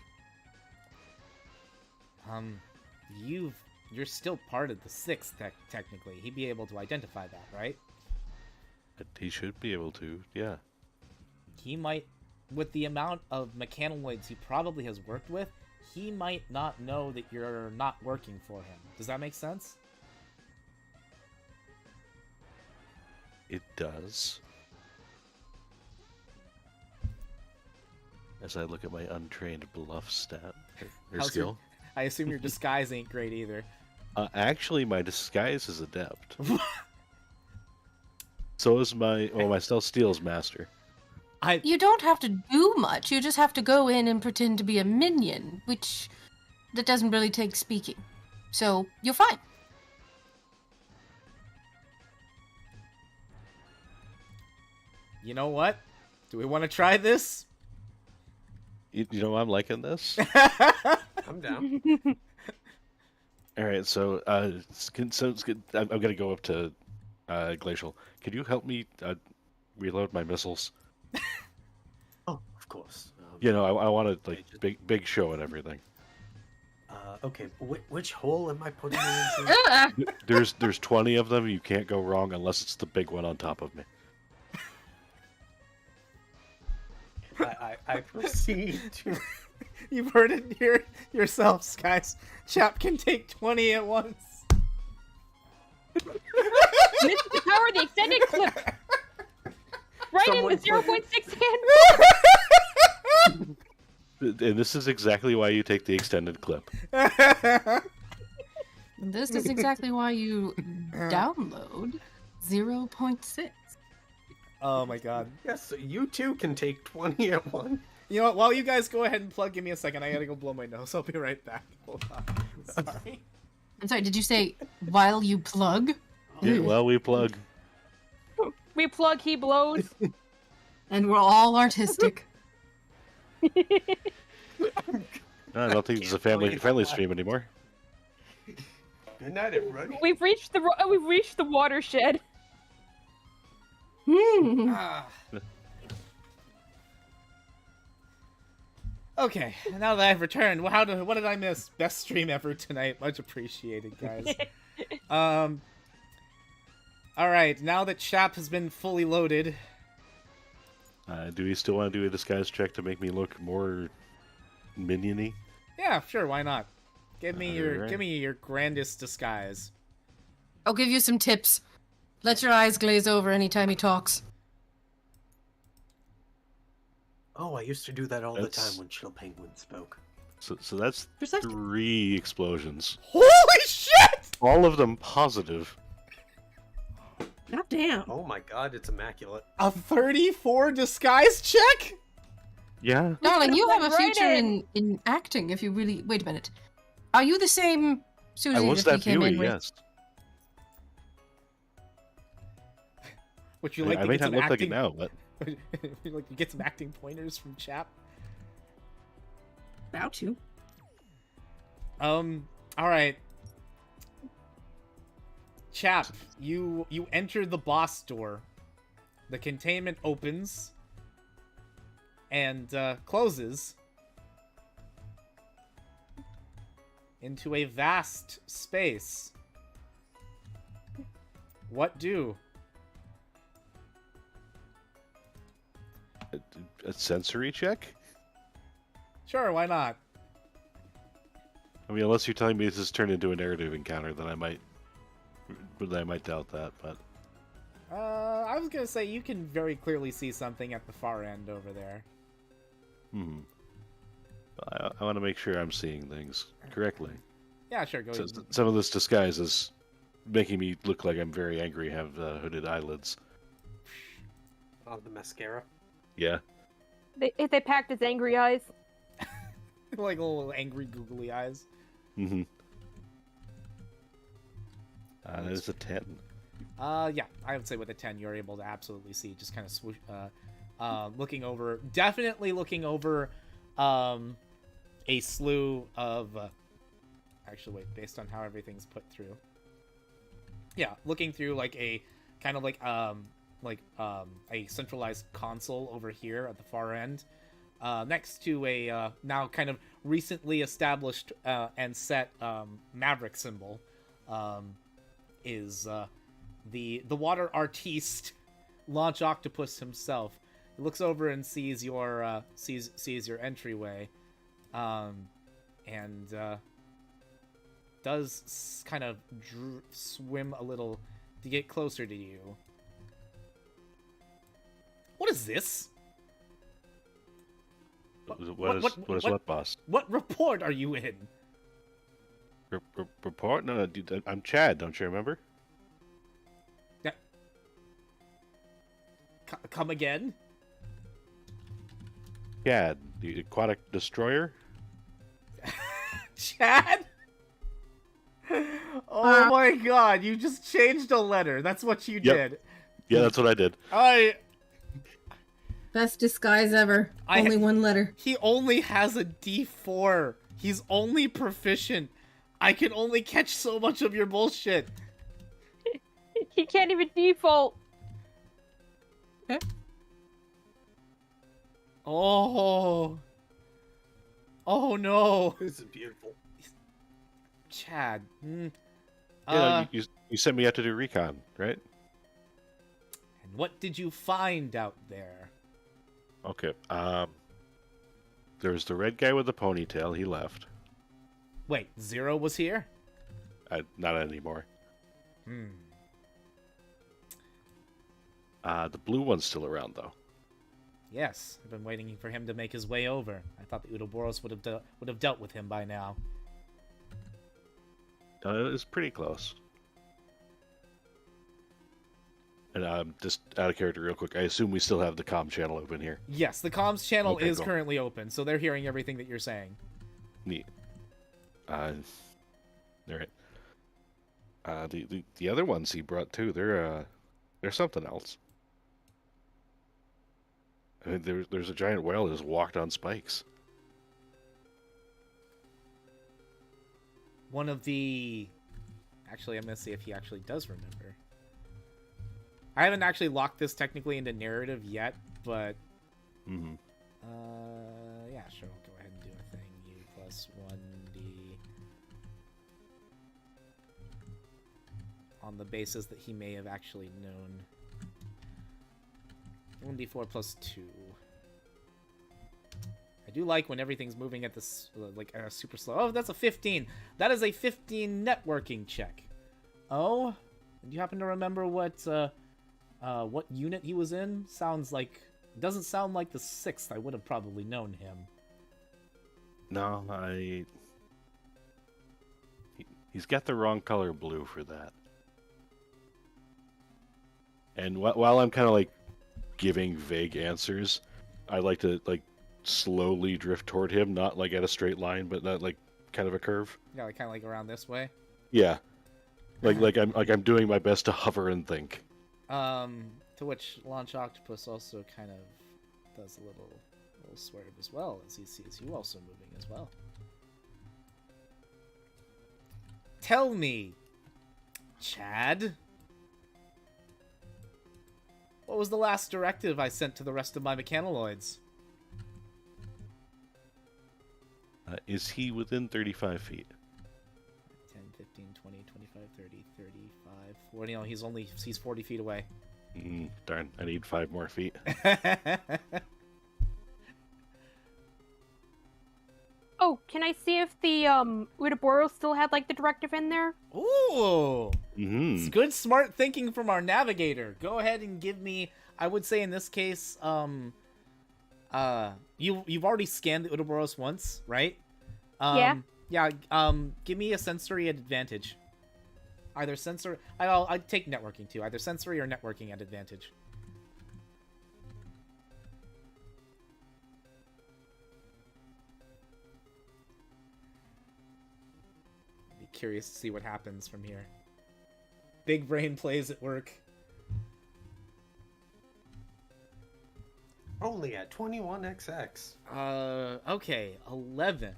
You're still part of the Sixth, technically. He'd be able to identify that, right? He should be able to, yeah. He might, with the amount of mechanoids he probably has worked with, he might not know that you're not working for him. Does that make sense? It does. As I look at my untrained bluff stat or How's skill. I assume your disguise ain't great either. Actually, my disguise is adept. So is my stealth steal's master. You don't have to do much. You just have to go in and pretend to be a minion, which that doesn't really take speaking. So you're fine. You know what? Do we want to try this? You know, I'm liking this. I'm down. All right, so I'm gonna go up to Glacial. Could you help me reload my missiles? Oh, of course. You know, I want to like just- big show and everything. Okay, which hole am I putting it into? There's 20 of them. You can't go wrong unless it's the big one on top of me. I proceed to... You've heard it here yourselves, guys. Chap can take 20 at once. This is the power of the extended clip. Right Someone in the put- 0.6 hand. And this is exactly why you take the extended clip. This is exactly why you download 0.6. Oh my god. Yes, so you too can take 20 at one. You know what? While you guys go ahead and plug, give me a second. I gotta go blow my nose. I'll be right back. Hold on. Sorry. I'm sorry, did you say while you plug? Yeah, well, we plug. We plug, he blows. And we're all artistic. No, I don't think this is a family stream anymore. Good night, everybody. We've reached the watershed. Ah. Okay, now that I've returned, what did I miss? Best stream ever tonight. Much appreciated, guys. Alright, now that CHAP has been fully loaded, Do we still want to do a disguise check to make me look more minion-y? Yeah, sure, why not? Give me Alright. your grandest disguise. I'll give you some tips. Let your eyes glaze over anytime he talks. Oh, I used to do that all the That's- time when Chill Penguin spoke. So that's Perception. 3 explosions. Holy shit! All of them positive. God damn. Oh my god, it's immaculate. A 34 disguise check? Yeah. Darling, you have a Right future in. in acting if you really... Wait a minute. Are you the same Susie I was that we that came Huey, in with? yes. Would you I like to may get not some look like it acting? now, but Would you like to get some acting pointers from CHAP? About to. All right. CHAP, you enter the boss door. The containment opens and closes into a vast space. What do? a sensory check? Sure, why not? I mean, unless you're telling me this has turned into a narrative encounter, then I might doubt that. But I was gonna say you can very clearly see something at the far end over there. I want to make sure I'm seeing things correctly. Yeah, sure, go ahead. Some of this disguise is making me look like I'm very angry. Have hooded eyelids. Oh, the mascara. Yeah. If they packed his angry eyes. Like little angry googly eyes. Mm-hmm. There's a 10. Yeah, I would say with a 10, you're able to absolutely see, just kind of swoosh, looking over, definitely looking over, a slew of, actually, wait, based on how everything's put through. Yeah, looking through, like, a, kind of like, a centralized console over here at the far end, next to a, now kind of recently established, and set, Maverick symbol, is, the water artiste, Launch Octopus himself. He looks over and sees your sees your entryway, and does kind of swim a little to get closer to you. What is this? What is what, boss? What report are you in? Report? No, dude, I'm Chad. Don't you remember? Come again? Chad, the aquatic destroyer. Chad? Oh my god, you just changed a letter. That's what you did. Yeah, that's what I did. Best disguise ever. Only one letter. He only has a D4. He's only proficient. I can only catch so much of your bullshit. He can't even default. Oh. Oh no. This is beautiful. Chad. You sent me out to do recon, right? And what did you find out there? Okay. There's the red guy with the ponytail. He left. Wait, Zero was here? Not anymore. Hmm. The blue one's still around, though. Yes, I've been waiting for him to make his way over. I thought the Udoboros would have dealt with him by now. It's pretty close. And just out of character real quick, I assume we still have the comm channel open here. Yes, the comms channel Okay, is cool. currently open, so they're hearing everything that you're saying. Neat. All right. The other ones he brought too, they're something else. I mean, there's a giant whale that just walked on spikes. One of the... Actually, I'm going to see if he actually does remember. I haven't actually locked this technically into narrative yet, but... Mm-hmm. Yeah, sure, I'll go ahead and do a thing. U plus 1D... on the basis that he may have actually known. 1d4 plus 2. I do like when everything's moving at this, like, super slow. Oh, that's a 15. That is a 15 networking check. Oh? Do you happen to remember what unit he was in? Sounds like... Doesn't sound like the 6th. I would have probably known him. No, he's got the wrong color blue for that. And while I'm kind of like giving vague answers, I like to like slowly drift toward him, not like at a straight line, but not like kind of a curve. Yeah, like, kind of like around this way. Yeah, like I'm doing my best to hover and think. To which Launch Octopus also kind of does a little swerve as well, as he sees you also moving as well. Tell me, Chad, what was the last directive I sent to the rest of my mechanoloids? Is he within 35 feet? 10, 15, 20, 25, 30, 35, 40. No, he's 40 feet away. Darn, I need 5 more feet. Oh, can I see if the Udaboros still had like the directive in there? Ooh! Mm-hmm. It's good, smart thinking from our navigator. Go ahead and give me. I would say in this case, you've already scanned the Udaboros once, right? Yeah. Yeah. Give me a sensory advantage. Either sensory. I'd take networking too. Either sensory or networking at advantage. Be curious to see what happens from here. Big brain plays at work. Only at 21xx. Okay, 11.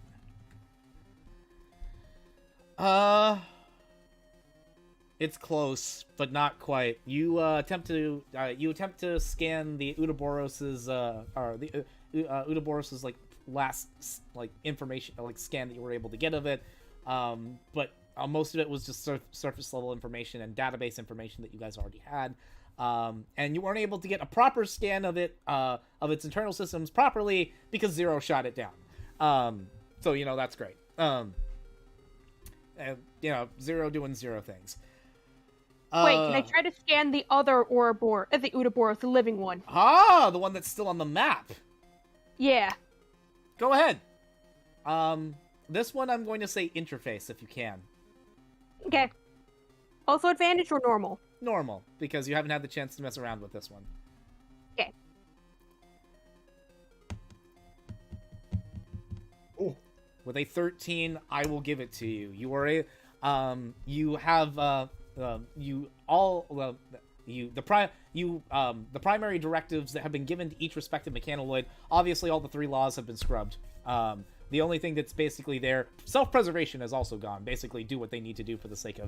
It's close, but not quite. You attempt to scan the Udaboros's Udaboros's like last like information, like scan that you were able to get of it. But most of it was just surface level information and database information that you guys already had. And you weren't able to get a proper scan of it, of its internal systems properly because Zero shot it down. So that's great. Zero doing Zero things. Wait, can I try to scan the other the Udaboros, the living one? The one that's still on the map. Yeah. Go ahead. This one I'm going to say interface if you can. Okay. Also advantage or normal? Normal, because you haven't had the chance to mess around with this one. Okay. Oh. With a 13, I will give it to you. You are the primary directives that have been given to each respective mechanoloid. Obviously, all the 3 laws have been scrubbed. The only thing that's basically there, self-preservation is also gone. Basically, do what they need to do for the sake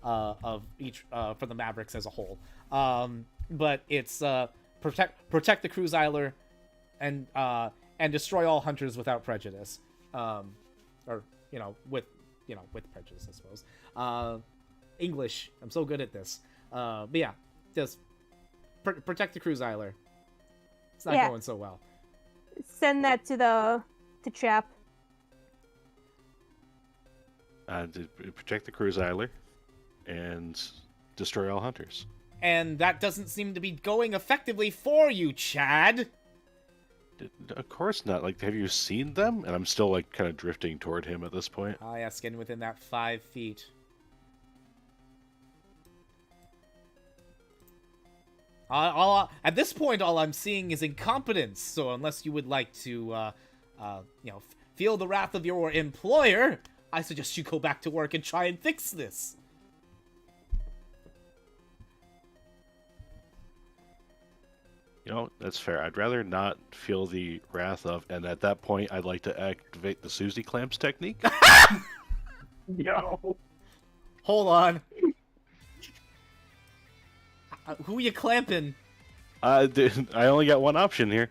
of each for the Mavericks as a whole. But it's protect the Cruiser and destroy all hunters without prejudice, with prejudice, I suppose. English, I'm so good at this. But yeah, just protect the Cruiser. It's not going so well. Send that to CHAP. To protect the Cruiser and destroy all hunters. And that doesn't seem to be going effectively for you, Chad. Of course not. Like, have you seen them? And I'm still like kind of drifting toward him at this point. Ah, yes, getting within that 5 feet. At this point, all I'm seeing is incompetence. So unless you would like to, feel the wrath of your employer, I suggest you go back to work and try and fix this. That's fair. I'd rather not feel the wrath of, and at that point, I'd like to activate the Susie clamps technique. Yo. Hold on. Who are you clamping? I only got one option here.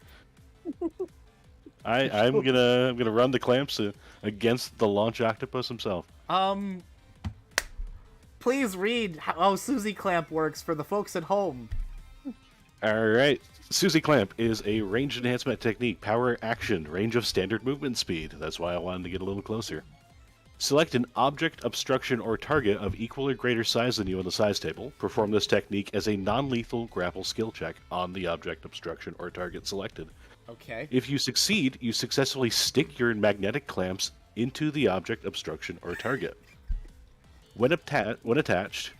I'm gonna run the clamps against the Launch Octopus himself. Please read how Susie Clamp works for the folks at home. Alright. Susie Clamp is a range enhancement technique, power action, range of standard movement speed. That's why I wanted to get a little closer. Select an object, obstruction, or target of equal or greater size than you on the size table. Perform this technique as a non-lethal grapple skill check on the object, obstruction, or target selected. Okay. If you succeed, you successfully stick your magnetic clamps into the object, obstruction, or target. When attached,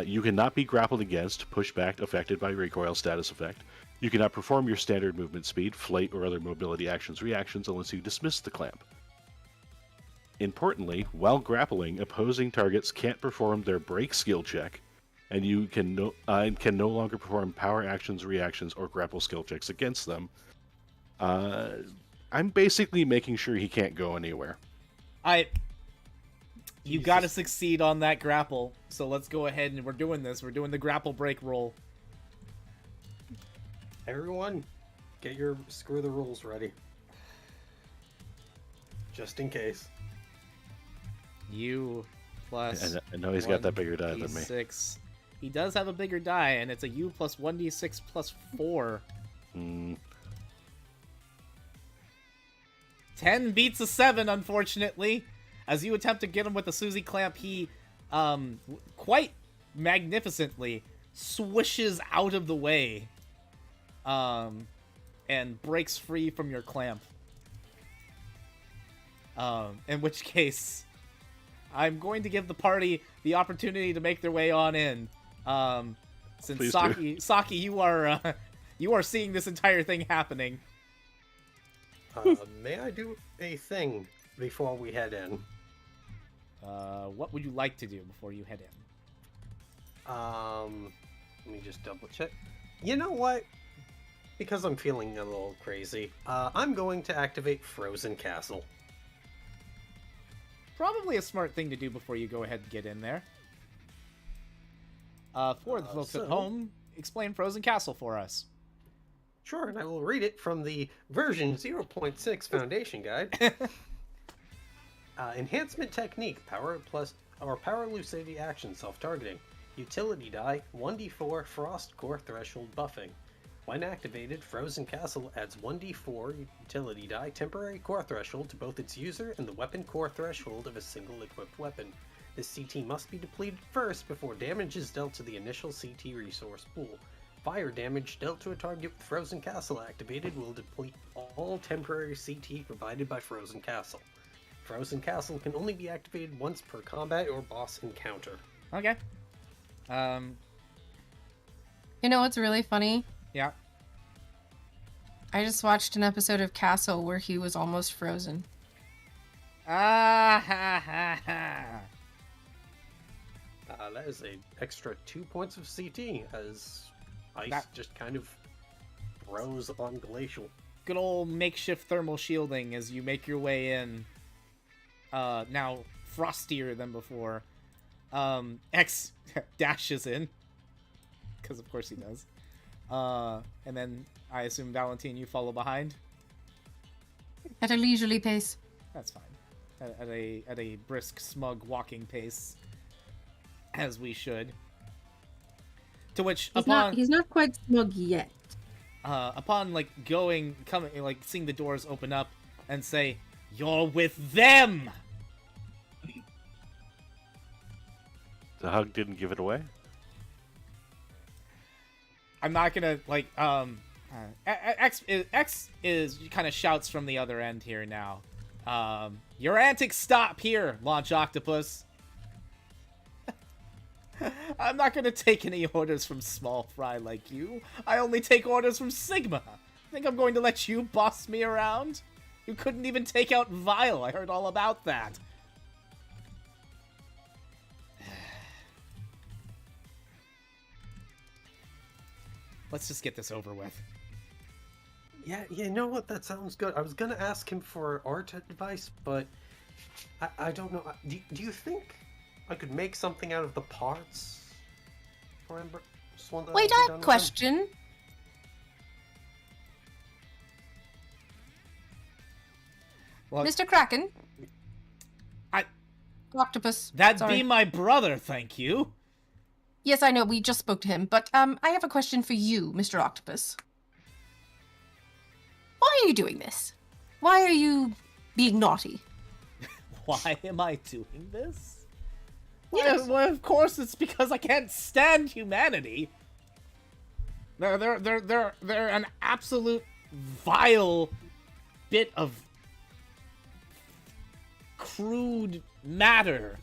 you cannot be grappled against, pushed back, affected by recoil status effect. You cannot perform your standard movement speed, flight, or other mobility actions, reactions unless you dismiss the clamp. Importantly, while grappling, opposing targets can't perform their break skill check, and you can no longer perform power actions, reactions, or grapple skill checks against them. I'm basically making sure he can't go anywhere. You gotta succeed on that grapple, so let's go ahead and we're doing this. We're doing the grapple break roll. Everyone, get your screw the rules ready. Just in case. U plus. I know he's got that bigger die than me. 6. He does have a bigger die, and it's a U plus 1d6 plus 4. 10 beats a 7, unfortunately. As you attempt to get him with the Susie Clamp, he quite magnificently swishes out of the way and breaks free from your clamp. In which case, I'm going to give the party the opportunity to make their way on in. Since Saki, you are seeing this entire thing happening. May I do a thing before we head in? What would you like to do before you head in? Let me just double check. You know what? Because I'm feeling a little crazy, I'm going to activate Frozen Castle. Probably a smart thing to do before you go ahead and get in there. For the folks at home, explain Frozen Castle for us. Sure, and I will read it from the version 0.6 Foundation Guide. Enhancement technique, power plus or power lucidity action, self-targeting. Utility die, 1d4 frost core threshold buffing. When activated, Frozen Castle adds 1d4 utility die temporary core threshold to both its user and the weapon core threshold of a single equipped weapon. This CT must be depleted first before damage is dealt to the initial CT resource pool. Fire damage dealt to a target with Frozen Castle activated will deplete all temporary CT provided by Frozen Castle. Frozen Castle can only be activated once per combat or boss encounter. Okay. You know what's really funny? Yeah. I just watched an episode of Castle where he was almost frozen. Ah ha ha ha. That is an extra 2 points of CT as ice just kind of froze on Glacial. Good old makeshift thermal shielding as you make your way in. Now frostier than before. X dashes in. Because of course he does. And then I assume Valentine, you follow behind? At a leisurely pace. That's fine. At a brisk, smug walking pace. As we should. To which he's not quite smug yet. Upon seeing the doors open up and say, "You're with them!" The hug didn't give it away? I'm not gonna, X is kind of shouts from the other end here now. Your antics stop here, Launch Octopus. I'm not gonna take any orders from small fry like you. I only take orders from Sigma. Think I'm going to let you boss me around? You couldn't even take out Vile. I heard all about that. Let's just get this over with. Yeah, you know what? That sounds good. I was gonna ask him for art advice, but I don't know. Do you think I could make something out of the parts? Remember? Wait, I have a question. Well, Mr. Kraken? Octopus. That'd be my brother, thank you. Yes, I know, we just spoke to him, but I have a question for you, Mr. Octopus. Why are you doing this? Why are you being naughty? Why am I doing this? Yes. Well, of course it's because I can't stand humanity. They're an absolute vile bit of crude matter.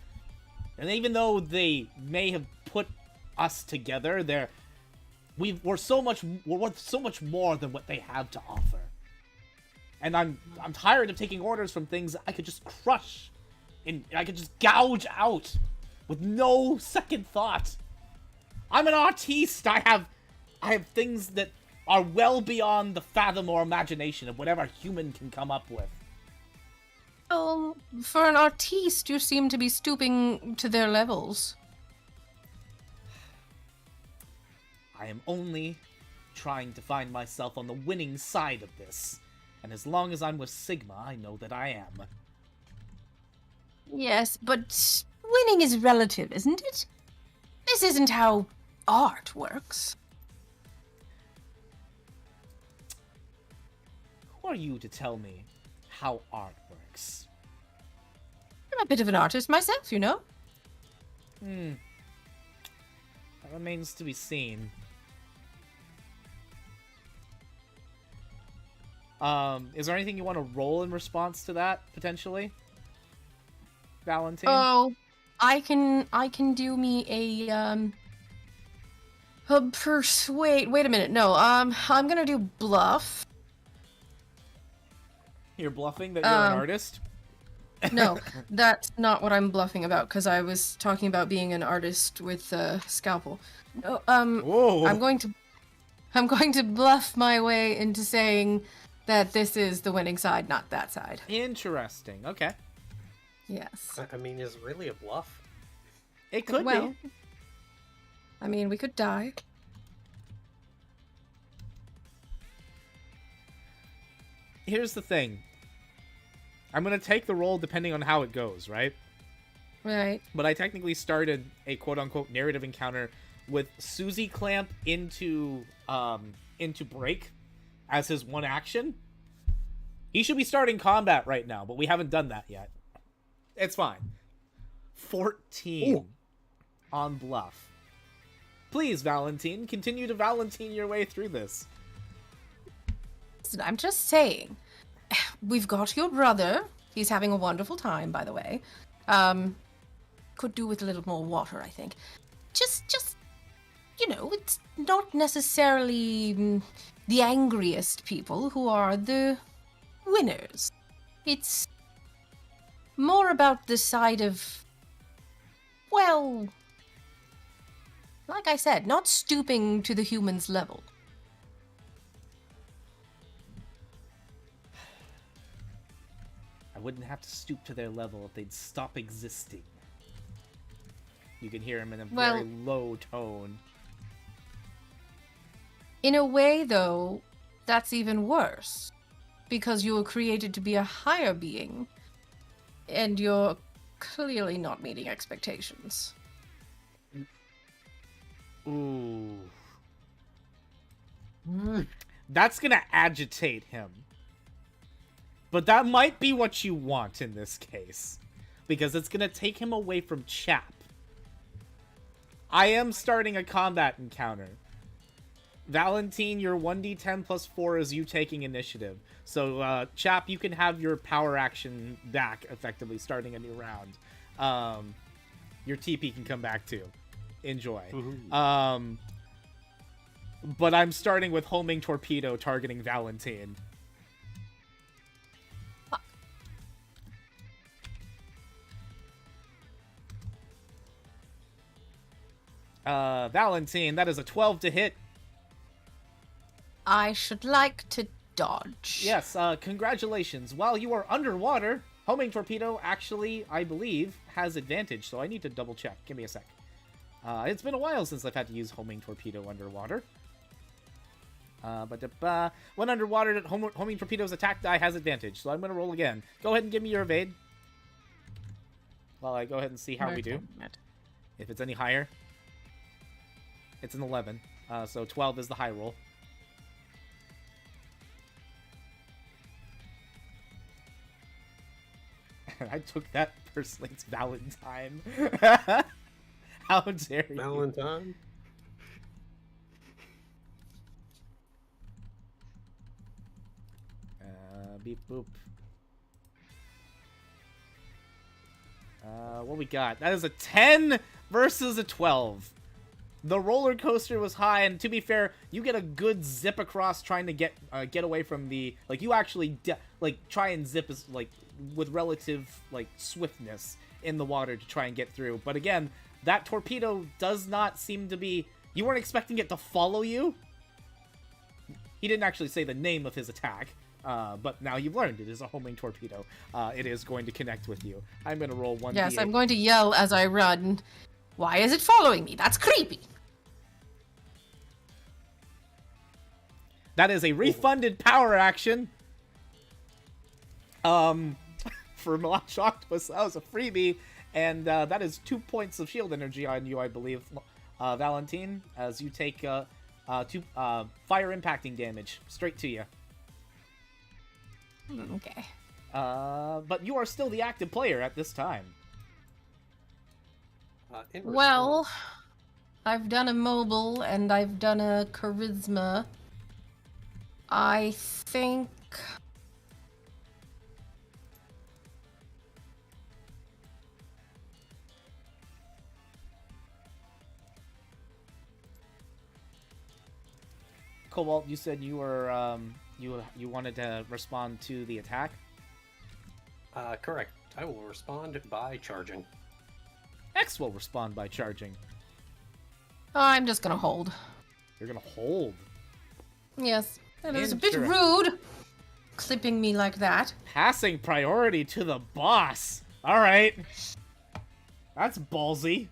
And even though they may have put us together, we're worth so much more than what they have to offer. And I'm tired of taking orders from things I could just crush and I could just gouge out with no second thought. I'm an artiste. I have things that are well beyond the fathom or imagination of whatever human can come up with. Oh, for an artiste, you seem to be stooping to their levels. I am only trying to find myself on the winning side of this. And as long as I'm with Sigma, I know that I am. Yes, but winning is relative, isn't it? This isn't how art works. Who are you to tell me how art works? I'm a bit of an artist myself, you know? That remains to be seen. Is there anything you want to roll in response to that, potentially? Valentine? Oh, I can do me a persuade. Wait a minute. No, I'm gonna do bluff. You're bluffing that you're an artist? No, that's not what I'm bluffing about, because I was talking about being an artist with a scalpel. No, Whoa. I'm going to bluff my way into saying that this is the winning side, not that side. Interesting. Okay. Yes. I mean, is it really a bluff? It could Well, be. I mean, we could die. Here's the thing. I'm going to take the roll depending on how it goes, right? Right. But I technically started a quote-unquote narrative encounter with Susie clamp into break as his one action. He should be starting combat right now, but we haven't done that yet. It's fine. 14 Ooh. on bluff. Please, Valentine, continue to Valentine your way through this. Listen, I'm just saying. We've got your brother. He's having a wonderful time, by the way. Could do with a little more water, I think. Just, you know, it's not necessarily the angriest people who are the winners. It's more about the side of, well, like I said, not stooping to the human's level. I wouldn't have to stoop to their level if they'd stop existing. You can hear him in a very low tone. In a way, though, that's even worse. Because you were created to be a higher being. And you're clearly not meeting expectations. Ooh. That's gonna agitate him. But that might be what you want in this case. Because it's gonna take him away from CHAP. I am starting a combat encounter. Valentine, your 1d10 plus 4 is you taking initiative. So, CHAP, you can have your power action back, effectively, starting a new round. Your TP can come back, too. Enjoy. But I'm starting with homing torpedo targeting Valentine. Valentine, that is a 12 to hit. I should like to dodge. Yes, congratulations. While you are underwater, homing torpedo actually, I believe, has advantage, so I need to double check. Give me a sec. It's been a while since I've had to use homing torpedo underwater. When underwater, homing torpedo's attack die has advantage, so I'm going to roll again. Go ahead and give me your evade. While I go ahead and see how we do. If it's any higher. It's an 11. So 12 is the high roll. I took that personally. It's Valentine. How dare you? Valentine? Beep boop. What we got? That is a 10 versus a 12. The roller coaster was high, and to be fair, you get a good zip across trying to get away from the, like, you actually try and zip as, like, with relative, like, swiftness in the water to try and get through. But again, that torpedo does not seem to be, you weren't expecting it to follow you. He didn't actually say the name of his attack, but now you've learned it is a homing torpedo. It is going to connect with you. I'm going to roll 1d8. Yes, I'm going to yell as I run. Why is it following me? That's creepy. That is a refunded power action. For Launch Octopus, that was a freebie, and that is 2 points of shield energy on you, I believe, Valentine, as you take 2 fire impacting damage straight to you. Okay. But you are still the active player at this time. Well, I've done a mobile and I've done a charisma. I think... Cobalt, you said you were you wanted to respond to the attack. Correct. I will respond by charging. X will respond by charging. I'm just gonna hold. You're gonna hold. Yes. That is a bit rude. Clipping me like that. Passing priority to the boss. All right. That's ballsy.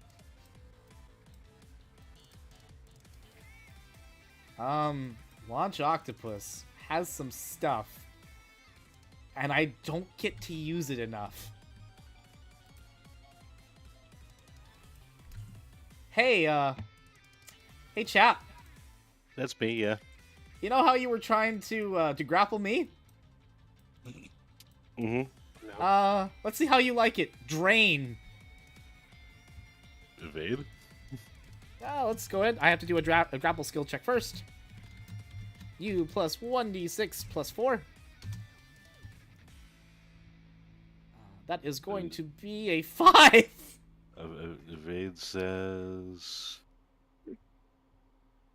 Launch Octopus has some stuff, and I don't get to use it enough. Hey, hey, chap. That's me, yeah. You know how you were trying to grapple me? Mm-hmm. No. Let's see how you like it. Drain. Evade? Let's go ahead. I have to do a grapple skill check first. You plus 1d6 plus 4. That is going to be a 5. Evade says...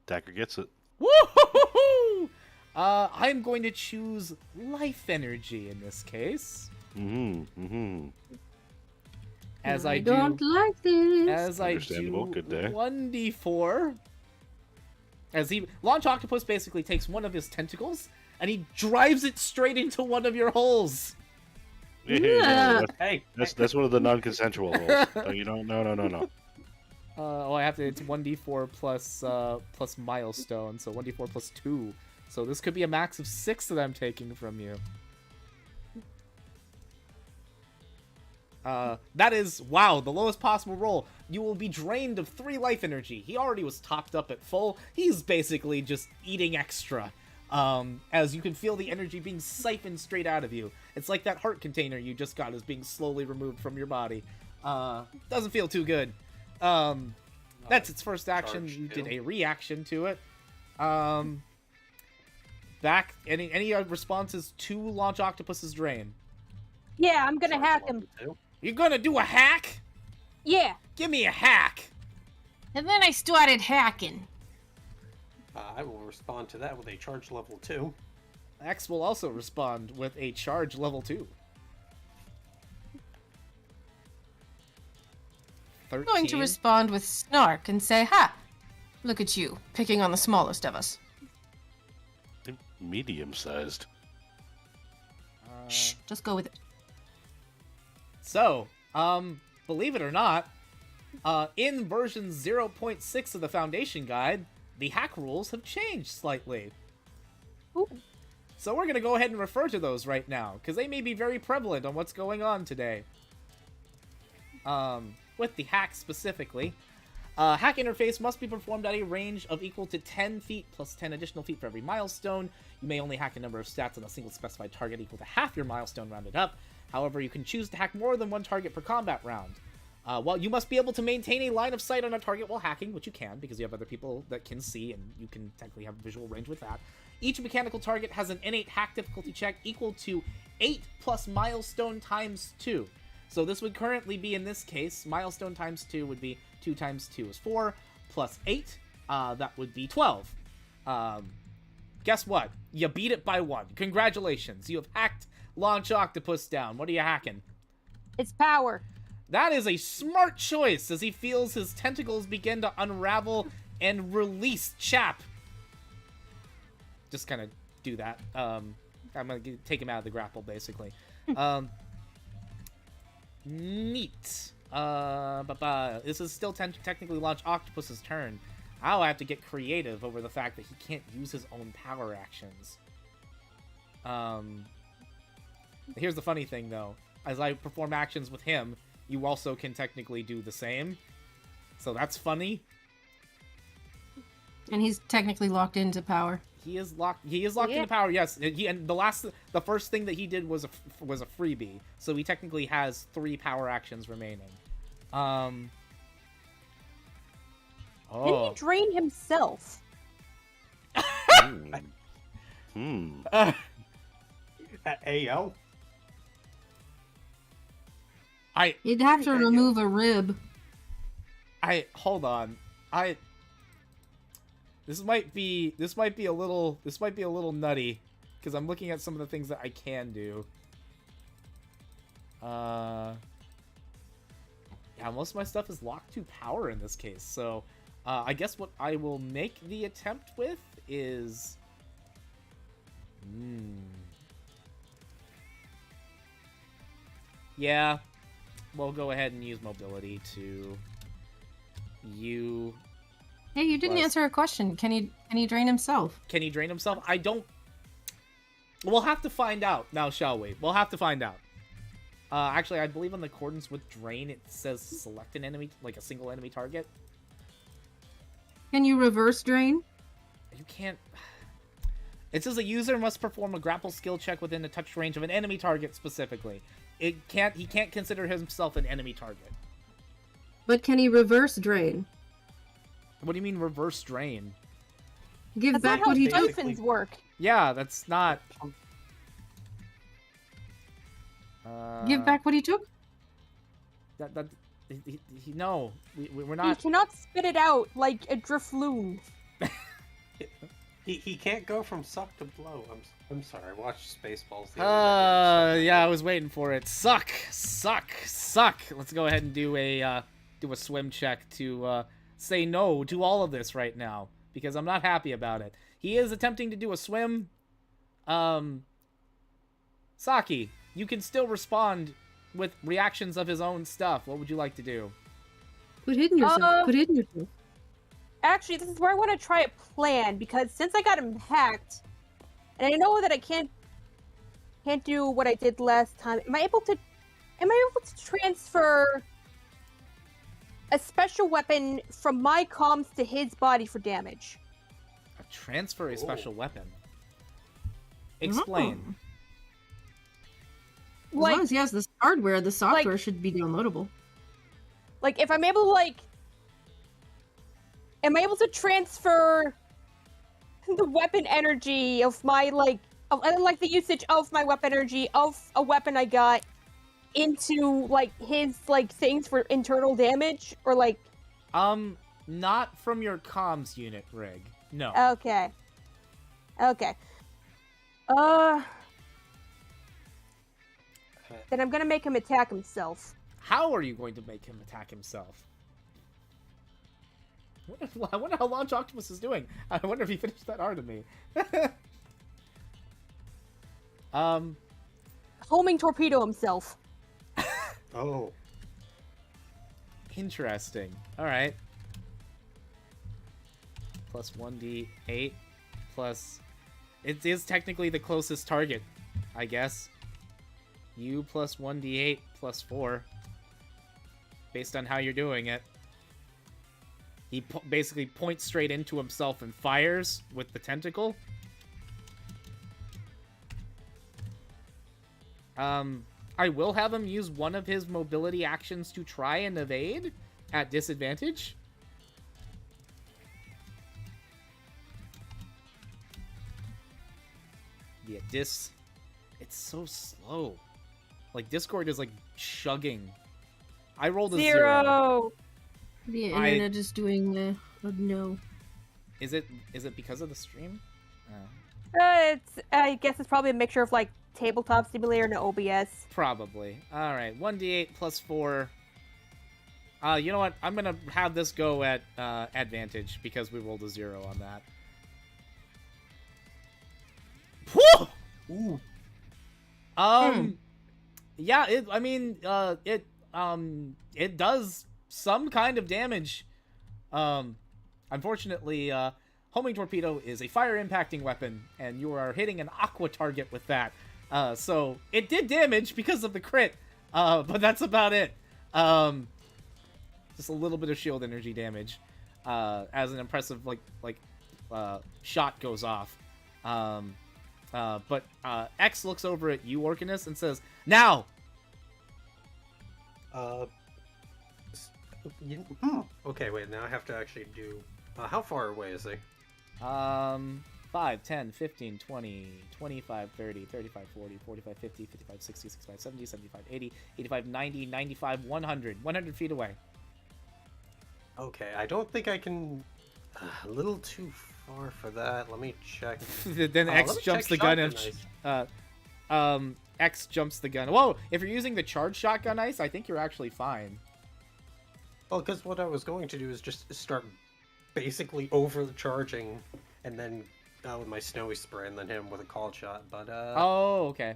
Attacker gets it. Woo-hoo-hoo-hoo! I'm going to choose life energy in this case. As I do, don't like this. as I Understandable. do Good day. 1d4. As Launch Octopus basically takes one of his tentacles and he drives it straight into one of your holes. Yeah. Hey, That's one of the non-consensual holes. No. I have to. It's 1d4 plus milestone, so 1d4 plus 2. So this could be a max of 6 that I'm taking from you. That is, wow, the lowest possible roll. You will be drained of 3 life energy. He already was topped up at full. He's basically just eating extra. As you can feel the energy being siphoned straight out of you. It's like that heart container you just got is being slowly removed from your body. Doesn't feel too good. That's its first action. Charge You did two. a reaction to it. Back, any responses to Launch Octopus's drain? Yeah, I'm gonna charge hack level him. 2. You're gonna do a hack? Yeah. Give me a hack! And then I started hacking. I will respond to that with a charge level 2. X will also respond with a charge level 2. 13. I'm going to respond with snark and say, ha! Look at you, picking on the smallest of us. Medium-sized. Shh, just go with it. So, believe it or not, in version 0.6 of the Foundation Guide, the hack rules have changed slightly. Ooh. So we're going to go ahead and refer to those right now, because they may be very prevalent on what's going on today. With the hack specifically. Hack interface must be performed at a range of equal to 10 feet plus 10 additional feet for every milestone. You may only hack a number of stats on a single specified target equal to half your milestone rounded up. However, you can choose to hack more than one target per combat round. While you must be able to maintain a line of sight on a target while hacking, which you can because you have other people that can see and you can technically have visual range with that. Each mechanical target has an innate hack difficulty check equal to 8 plus milestone times 2. So this would currently be, in this case, milestone times 2 would be 2 times 2 is 4, plus 8, that would be 12. Guess what? You beat it by 1. Congratulations. You have hacked Launch Octopus down. What are you hacking? It's power. That is a smart choice as he feels his tentacles begin to unravel and release CHAP. Just kind of do that. I'm going to take him out of the grapple, basically. Neat. This is still technically Launch Octopus's turn. Now I have to get creative over the fact that he can't use his own power actions. Here's the funny thing, though. As I perform actions with him, you also can technically do the same. So that's funny. And he's technically locked into power. He is locked into power. Yes, the first thing that he did was a freebie. So he technically has 3 power actions remaining. Didn't he drain himself? AO? You'd have to remove a rib. Hold on. This might be a little nutty because I'm looking at some of the things that I can do. Yeah, most of my stuff is locked to power in this case. So, I guess what I will make the attempt with is yeah, we'll go ahead and use mobility to Hey, you didn't answer a question. Can he drain himself? Can he drain himself? I don't... We'll have to find out now, shall we? We'll have to find out. Actually, I believe in the accordance with drain, it says select an enemy, like a single enemy target. Can you reverse drain? You can't... It says a user must perform a grapple skill check within the touch range of an enemy target specifically. He can't consider himself an enemy target. But can he reverse drain? What do you mean reverse drain? Give That's back not how what he took. dolphins work. Yeah, that's not... Give back what he took? No, we're not... He cannot spit it out like a drifloon. He can't go from suck to blow. I'm sorry. I watched Spaceballs the other day. Yeah, I was waiting for it. Suck. Let's go ahead and do a swim check to say no to all of this right now because I'm not happy about it. He is attempting to do a swim. Saki, you can still respond with reactions of his own stuff. What would you like to do? Put hidden yourself. Put hidden yourself. Actually, this is where I want to try a plan because since I got him hacked, and I know that I can't do what I did last time. Am I able to transfer a special weapon from my comms to his body for damage? Transfer a special weapon. Explain. As long as he has this hardware, the software should be downloadable. Like, if I'm able to, am I able to transfer the weapon energy of my, the usage of my weapon energy of a weapon I got into, his, things for internal damage? Or, not from your comms unit, Rig. No. Okay. Then I'm gonna make him attack himself. How are you going to make him attack himself? I wonder how Launch Octopus is doing. I wonder if he finished that art of me. Homing torpedo himself. Oh. Interesting. Alright. Plus 1d8. Plus... It is technically the closest target, I guess. You plus 1d8 plus 4. Based on how you're doing it. He basically points straight into himself and fires with the tentacle. I will have him use one of his mobility actions to try and evade at disadvantage. Yeah, it's so slow. Like, Discord is, like, chugging. I rolled a 0. The internet is doing a no. Is it because of the stream? I guess it's probably a mixture of like Tabletop Simulator and OBS. Probably. All right, 1d8 plus 4. You know what? I'm gonna have this go at advantage because we rolled a 0 on that. Whew! Ooh. Yeah. It does some kind of damage. Unfortunately, homing torpedo is a fire impacting weapon, and you are hitting an aqua target with that. So it did damage because of the crit, but that's about it. Just a little bit of shield energy damage, as an impressive shot goes off. But X looks over at you, Orcanus, and says, "Now." Okay, wait. Now I have to actually do. How far away is he? 5, 10, 15, 20, 25, 30, 35, 40, 45, 50, 55, 60, 65, 70, 75, 80, 85, 90, 95, 100. 100 feet away. Okay, I don't think I can... a little too far for that. Let me check. Then X jumps the gun and... X jumps the gun. Whoa! If you're using the charged shotgun ice, I think you're actually fine. Well, because what I was going to do is just start basically overcharging, and then with my snowy spray, and then hit him with a called shot. But Oh, okay.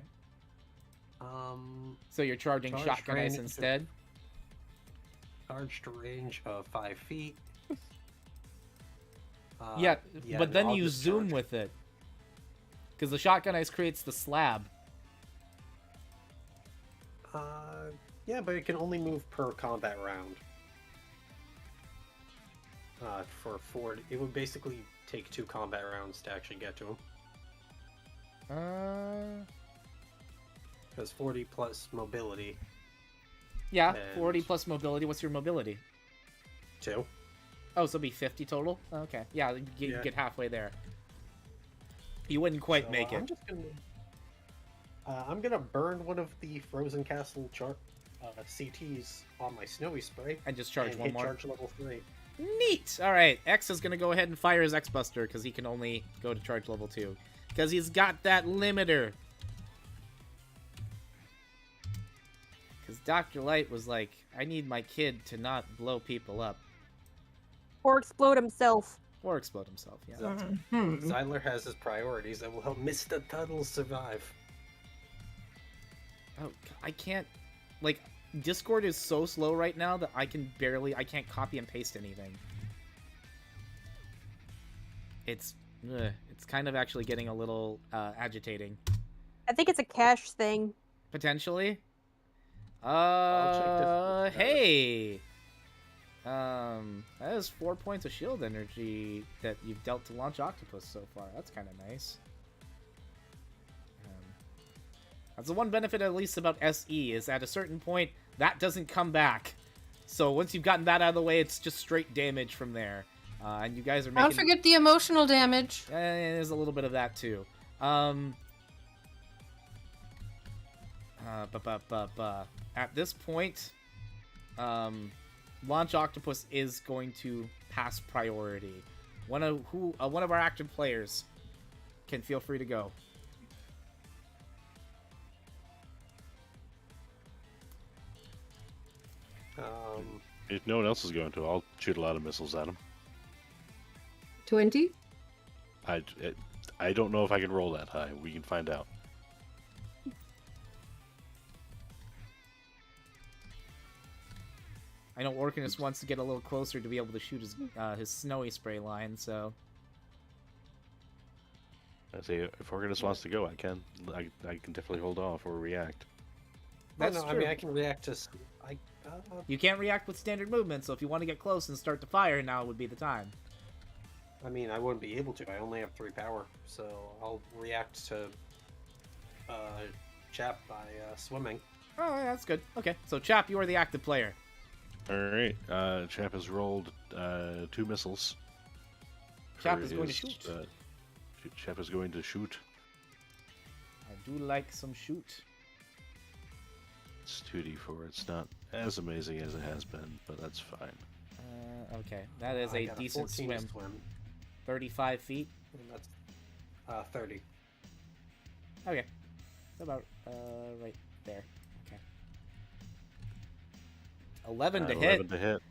So you're charging shotgun ice instead. Charged range of 5 feet. Yeah, but no, then I'll you just zoom charge. with it, because the shotgun ice creates the slab. Yeah, but it can only move per combat round. For 4, it would basically take 2 combat rounds to actually get to him. Because 40 plus mobility. Yeah, And- 40 plus mobility. What's your mobility? 2. Oh, so it'll be 50 total? Okay. Yeah, you get halfway there. You wouldn't quite So, make it. I'm just gonna... I'm gonna burn one of the Frozen Castle CTs on my snowy spray. And just charge and one hit more. charge level 3. Neat! Alright, X is gonna go ahead and fire his X-Buster, because he can only go to charge level 2. Because he's got that limiter. Because Dr. Light was like, I need my kid to not blow people up. Or explode himself. Or explode himself, yeah. Zeidler has his priorities that will help Mr. Tuttle survive. Oh, I can't... Like, Discord is so slow right now that I can't copy and paste anything. It's kind of actually getting a little agitating. I think it's a cache thing. Potentially. I'll check this. Hey! That is 4 points of shield energy that you've dealt to Launch Octopus so far. That's kind of nice. That's the one benefit, at least, about SE, is at a certain point, that doesn't come back. So once you've gotten that out of the way, it's just straight damage from there. And you guys are making... Don't forget the emotional damage. There's a little bit of that, too. At this point, Launch Octopus is going to pass priority. One of our active players can feel free to go. If no one else is going to, I'll shoot a lot of missiles at him. 20? I don't know if I can roll that high. We can find out. I know Orcanus wants to get a little closer to be able to shoot his snowy spray line, so... I say, if Orcanus wants to go, I can. I can definitely hold off or react. That's no, true. I mean, I can react to... You can't react with standard movement, so if you want to get close and start to fire, now would be the time. I mean, I wouldn't be able to. I only have 3 power, so I'll react to Chap by swimming. Oh, yeah, that's good. Okay, so Chap, you are the active player. Alright, Chap has rolled 2 missiles. Chap for is going to his, shoot. Chap is going to shoot. I do like some shoot. It's 2d4. It's not as amazing as it has been, but that's fine. Okay, that is I a got decent 14 to swim. 35 feet. And that's 30. Okay, about right there. Okay. 11 to hit. 11 to hit.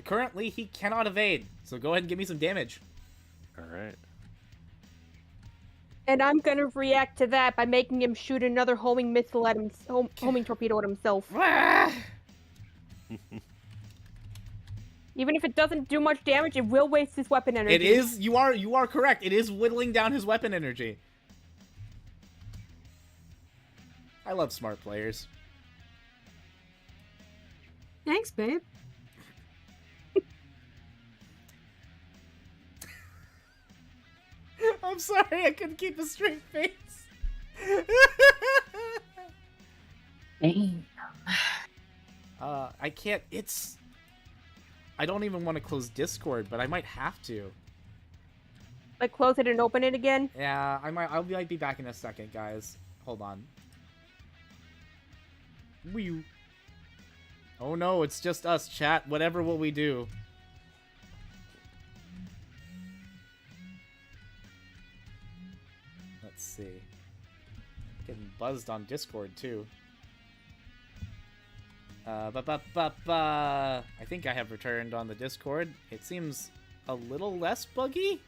Currently he cannot evade, so go ahead and give me some damage. Alright. And I'm gonna react to that by making him shoot another homing missile at him, homing torpedo at himself. Even if it doesn't do much damage, it will waste his weapon energy. It is. You are correct. It is whittling down his weapon energy. I love smart players. Thanks, babe. I'm sorry, I couldn't keep a straight face. Damn. I can't. I don't even want to close Discord, but I might have to. Like close it and open it again. Yeah, I might be back in a second, guys. Hold on. Wee. Oh no, it's just us, chat. Whatever will we do? Let's see. Getting buzzed on Discord too. I think I have returned on the Discord. It seems a little less buggy.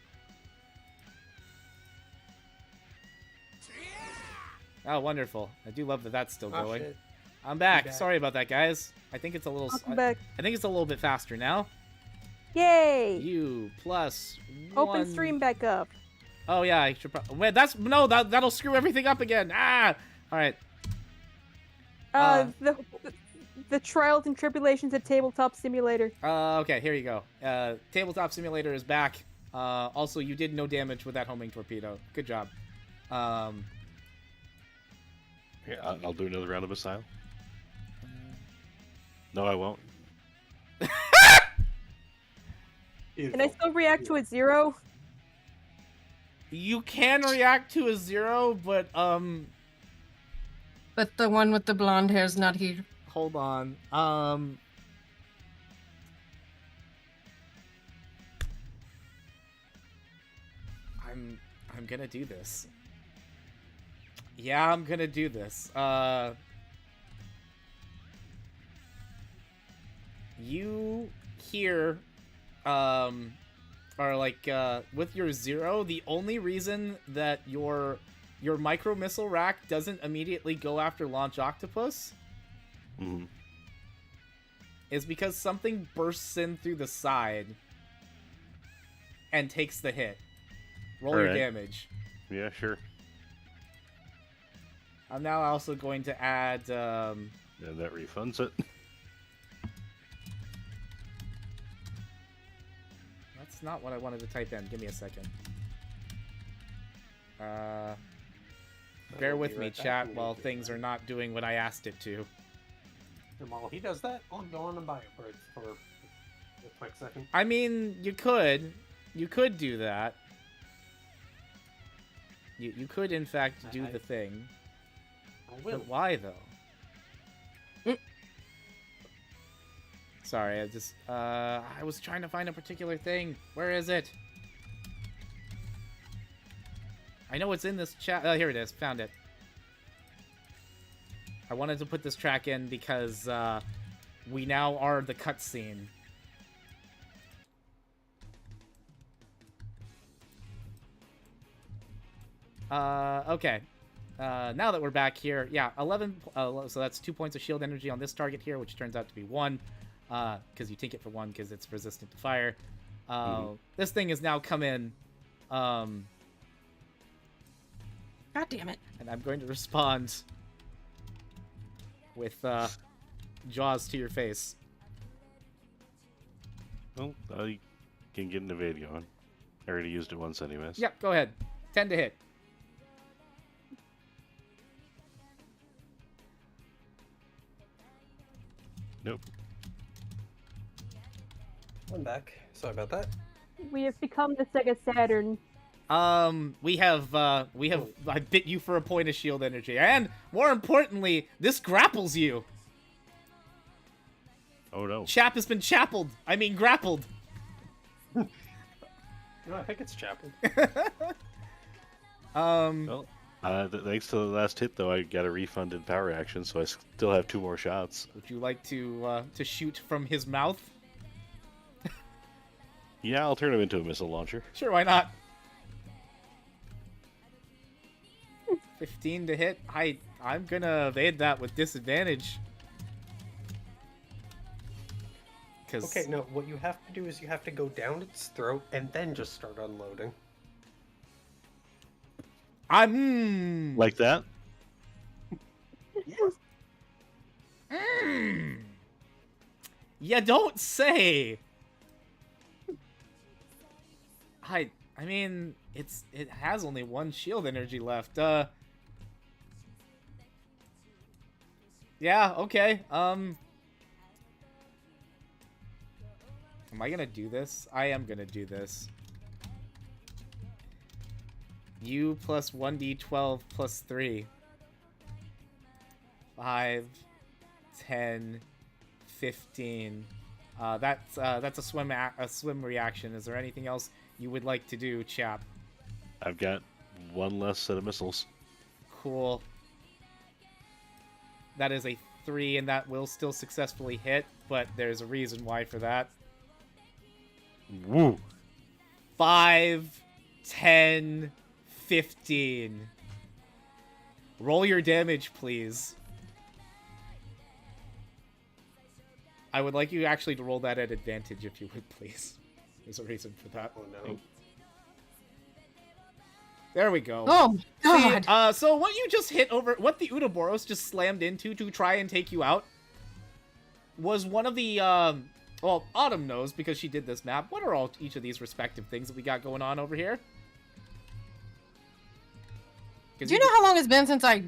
Oh, wonderful. I do love that that's still going. Shit. I'm back. back. Sorry about that, guys. I think it's a little... Welcome back. I think it's a little bit faster now. Yay! You plus Open one... stream back up. Oh, yeah, I should probably... Wait, that'll screw everything up again. Ah! Alright. The trials and tribulations of Tabletop Simulator. Okay, here you go. Tabletop Simulator is back. Also, you did no damage with that homing torpedo. Good job. Here, I'll do another round of Asylum. No, I won't. Can I still react to a 0? You can react to a 0, but, But the one with the blonde hair is not here. hold on. I'm gonna do this. Yeah, I'm gonna do this. You here, are like, with your 0, the only reason that your micro missile rack doesn't immediately go after Launch Octopus Mm-hmm. is because something bursts in through the side and takes the hit. Roll your Alright. damage. Yeah, sure. I'm now also going to add, And that refunds it. that's not what I wanted to type in. Give me a second. Bear I'll with be me, right back chat, and while we'll do things that. are not doing what I asked it to. And while he does that, I'll go on and buy it for a quick second. I mean, you could do that. You could, in fact, do the thing. I will. But why, though? Sorry, I was trying to find a particular thing. Where is it? I know it's in this chat. Oh, here it is. Found it. I wanted to put this track in because, we now are the cutscene. Okay. Now that we're back here, yeah, 11, so that's 2 points of shield energy on this target here, which turns out to be 1, because you take it for 1 because it's resistant to fire. This thing has now come in, God damn it. and I'm going to respond with, jaws to your face. Well, I can get an evade going. I already used it once anyways. Yep, go ahead. 10 to hit. Nope. I'm back. Sorry about that. We have become the Sega Saturn. We have I bit you for a point of shield energy, and more importantly, this grapples you. Oh no. Chap has been chappled. I mean grappled. No, I think it's Chapel. Well, thanks to the last hit though, I got a refund in power action, so I still have 2 more shots. Would you like to shoot from his mouth? Yeah, I'll turn him into a missile launcher. Sure, why not? 15 to hit. I'm gonna evade that with disadvantage. Okay, no, what you have to do is you have to go down its throat and then just start unloading. I'm Like that? Yes. You don't say. I mean, it has only 1 shield energy left. Yeah, okay. Am I gonna do this? I am gonna do this. U plus 1d12 plus 3. 5, 10, 15. That's a swim reaction. Is there anything else you would like to do, chap? I've got 1 less set of missiles. Cool. That is a 3, and that will still successfully hit, but there's a reason why for that. Woo! 5, 10, 15. Roll your damage, please. I would like you actually to roll that at advantage, if you would, please. There's a reason for that. Oh no. There we go. Oh, God. See, so what you just hit over, what the Ouroboros just slammed into to try and take you out, was one of the, well, Autumn knows because she did this map. What are each of these respective things that we got going on over here? Do you know how long it's been since I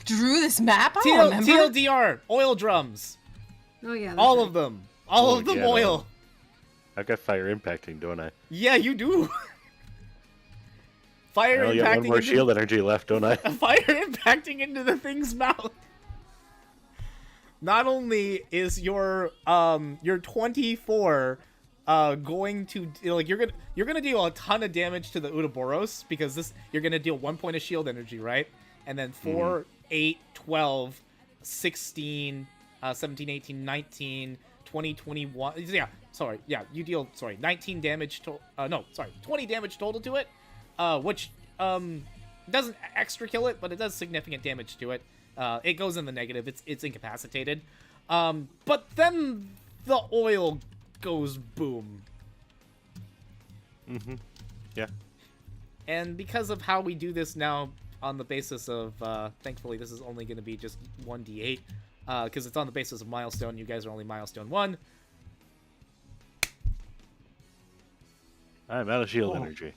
drew this map? I don't remember. TLDR, oil drums. Oh yeah. All of them. All of them yeah, oil. I've got fire impacting, don't I? Yeah, you do. I Fire only got 1 impacting more shield energy left, don't I? fire impacting into the thing's mouth. Not only is your 24 going to, like, you're gonna deal a ton of damage to the Ouroboros because you're gonna deal 1 point of shield energy, right? And then 4, 8, 12, 16, 17, 18, 19, 20, 21. Yeah, sorry. Yeah, you deal 19 damage to 20 damage total to it. Which doesn't extra kill it, but it does significant damage to it. It goes in the negative. It's incapacitated. But then the oil goes boom. Mm-hmm. Yeah. And because of how we do this now on the basis of, thankfully this is only going to be just 1d8, because it's on the basis of milestone. You guys are only milestone 1. I'm out of shield energy.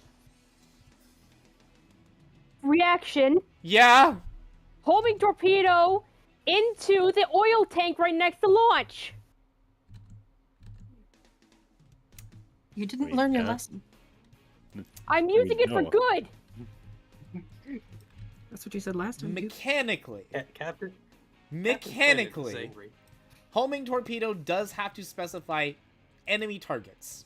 Reaction. Yeah. Homing torpedo into the oil tank right next to launch. You didn't learn your yeah. lesson. I'm using it for no. good. That's what you said last time. too. Mechanically. Captain? Mechanically. Homing torpedo does have to specify enemy targets.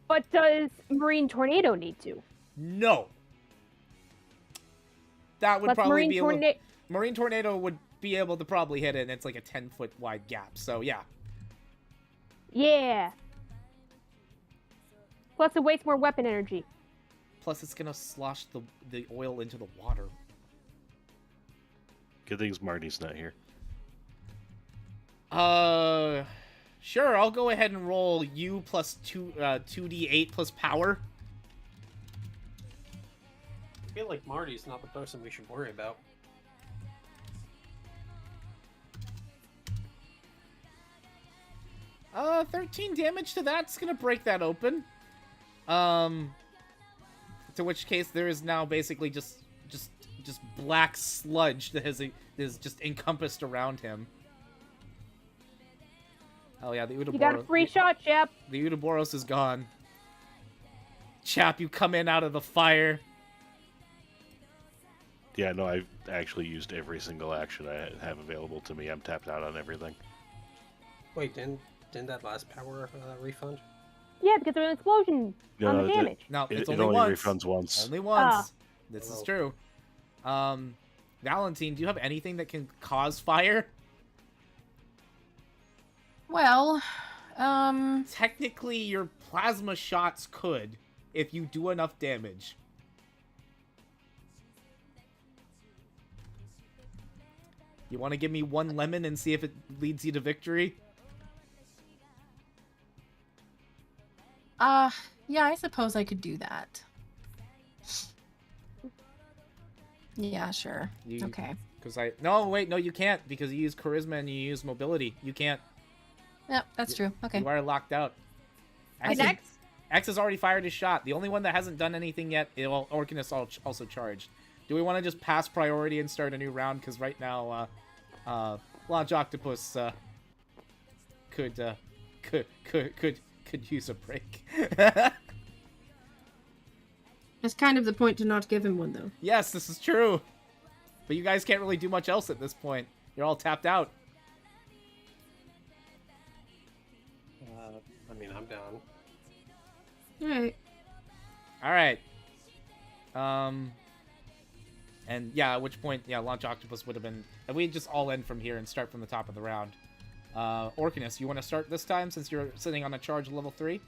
But does Marine Tornado need to? No. That would Plus probably be Marine Tornado would be able to probably hit it, and it's like a 10-foot wide gap. So yeah. Yeah. Plus it wastes more weapon energy. Plus it's gonna slosh the oil into the water. Good things Marty's not here. Sure. I'll go ahead and roll U plus 2d8 plus power. I feel like Marty's not the person we should worry about. 13 damage to that's gonna break that open. To which case there is now basically just black sludge that is just encompassed around him. Oh yeah, the Udaboros. You got a free shot, Chap. The Udaboros is gone. Chap, you come in out of the fire. Yeah, no, I've actually used every single action I have available to me. I'm tapped out on everything. Wait, didn't that last power refund? Yeah, because there's an explosion No, on no, the damage. No, It it's only only once. refunds once. Only once. Ah. This is Oh. true. Valentine, do you have anything that can cause fire? Well, Technically, your plasma shots could, if you do enough damage. You want to give me one lemon and see if it leads you to victory? yeah, I suppose I could do that. Yeah, sure. Okay. Because no, wait, no, you can't, because you use charisma and you use mobility. You can't. Yep, that's true. Okay. You are locked out. Next. X has already fired his shot. The only one that hasn't done anything yet, Orcanus also charged. Do we want to just pass priority and start a new round? Because right now, Launch Octopus could use a break. That's kind of the point to not give him one, though. Yes, this is true. But you guys can't really do much else at this point. You're all tapped out. I mean, I'm down. Alright. All right. And yeah, at which point, yeah, Launch Octopus would have been. And we just all end from here and start from the top of the round. Orcanus, you want to start this time since you're sitting on a charge level 3?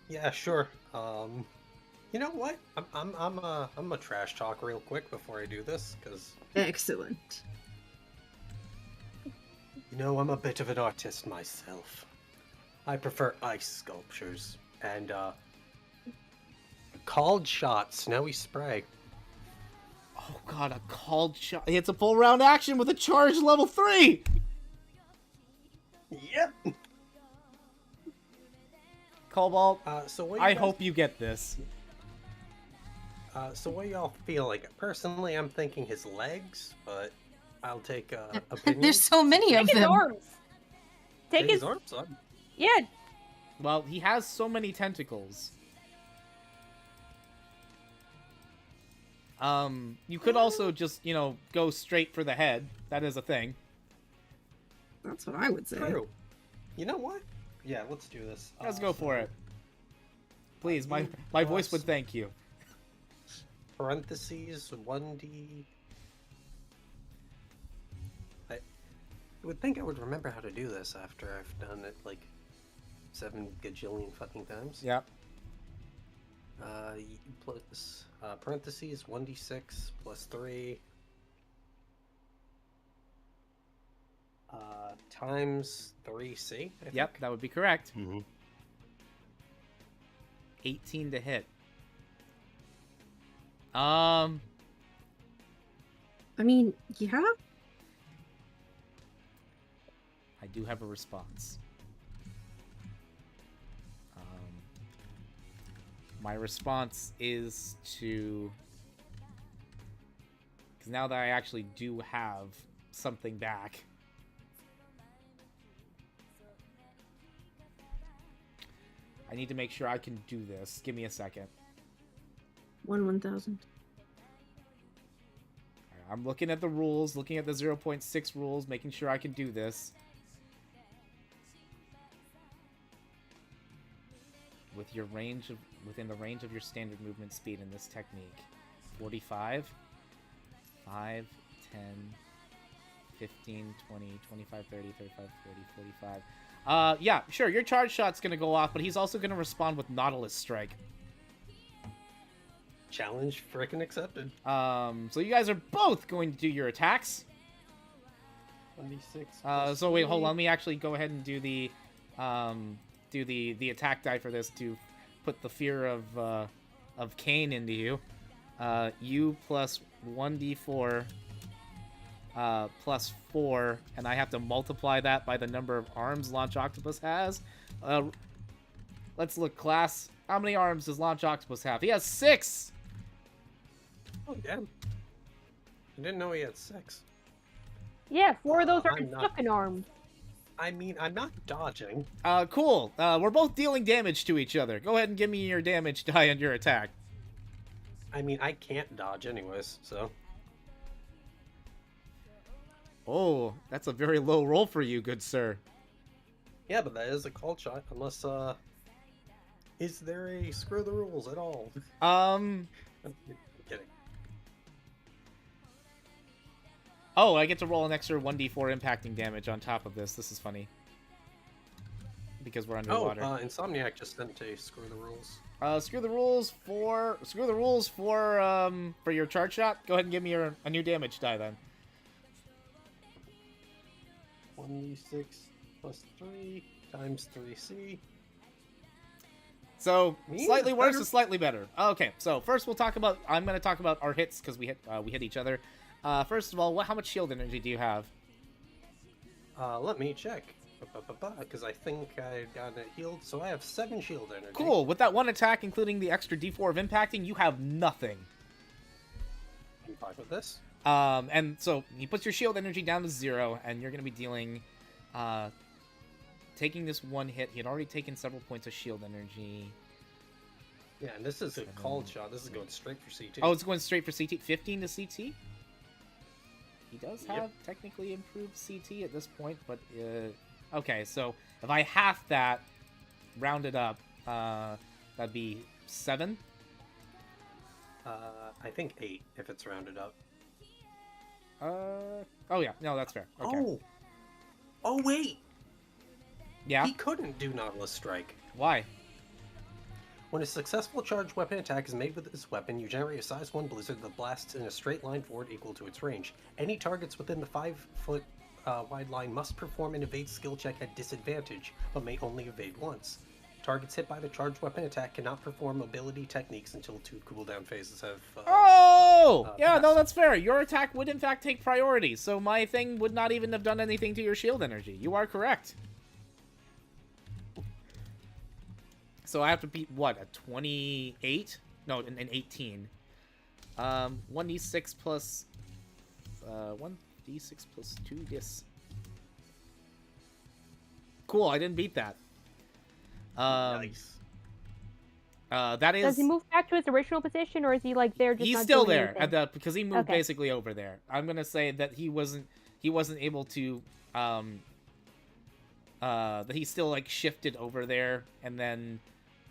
Yeah, sure. You know what? I'm a trash talk real quick before I do this, because Excellent. you know I'm a bit of an artist myself. I prefer ice sculptures and called shot, snowy spray. Oh god, a called shot. It's a full round action with a charge level 3! Yep. Cobalt, So what? I hope you get this. So what y'all feel like? Personally, I'm thinking his legs, but I'll take opinion. There's so many of Take his them. arms. Take his. arms. Up. Yeah. Well, he has so many tentacles. You could also just, go straight for the head. That is a thing. That's what I would say. True. You know what? Yeah, let's do this. Let's go for it. Please, my plus- voice would thank you. Parentheses 1d. I would think I would remember how to do this after I've done it like 7 gajillion fucking times. Yep. Plus parentheses 1d6 plus 3 times 3c. I think. Yep, that would be correct. Mm-hmm. 18 to hit. I mean, yeah? do have a response. My response is to... Because now that I actually do have something back... I need to make sure I can do this. Give me a second. 1,000. I'm looking at the rules, looking at the 0.6 rules, making sure I can do this. With your range of, within the range of your standard movement speed in this technique. 45, 5, 10, 15, 20, 25, 30, 35, 40, 45. Yeah, sure, your charge shot's gonna go off, but he's also gonna respond with Nautilus Strike. Challenge frickin' accepted. So you guys are both going to do your attacks. 1d6. So wait, hold on. Let me actually go ahead and do the attack die for this to put the fear of Cain into you. You plus 1d4 plus 4, and I have to multiply that by the number of arms Launch Octopus has. Let's look, class. How many arms does Launch Octopus have? He has 6! Oh, damn. I didn't know he had 6. Yeah, 4 of those are I'm not- stuck arms. I mean, I'm not dodging. Cool. We're both dealing damage to each other. Go ahead and give me your damage die on your attack. I mean, I can't dodge anyways, so... Oh, that's a very low roll for you, good sir. Yeah, but that is a call shot, unless, is there a screw the rules at all? I'm kidding. Oh, I get to roll an extra 1d4 impacting damage on top of this. This is funny. Because we're underwater. Insomniac just sent a screw the rules. Screw the rules for your charge shot. Go ahead and give me a new damage die then. 1d6 plus 3 times 3c. So Me? slightly That's worse better. is slightly better. Okay, so first we'll talk about. I'm going to talk about our hits because we hit each other. First of all, how much shield energy do you have? Let me check. Because I think I got it healed, so I have 7 shield energy. Cool. With that one attack, including the extra d4 of impacting, you have nothing. I'm fine with this. And so he puts your shield energy down to 0, and you're going to be dealing, taking this one hit. He had already taken several points of shield energy. Yeah, and this is a called shot. This is going straight for CT. Oh, it's going straight for CT. 15 to CT? He does have Yep. technically improved CT at this point, but, okay, so if I half that, rounded up, that'd be 7? I think 8 if it's rounded up. Oh yeah, no, that's fair. Okay. Oh wait! Yeah? He couldn't do Nautilus Strike. Why? When a successful charged weapon attack is made with this weapon, you generate a size 1 blizzard that blasts in a straight line forward equal to its range. Any targets within the 5-foot wide line must perform an evade skill check at disadvantage, but may only evade once. Targets hit by the charged weapon attack cannot perform mobility techniques until 2 cooldown phases have... Yeah, no, passed. that's fair. Your attack would in fact take priority, so my thing would not even have done anything to your shield energy. You are correct. So I have to beat, what, a 28? No, an 18. 1d6 plus... 1d6 plus 2 dis. Cool, I didn't beat that. nice. That is... Does he move back to his original position, or is he like there? Just He's not still doing there anything? at the because he moved Okay. basically over there. I'm gonna say that he wasn't able to that he still like shifted over there and then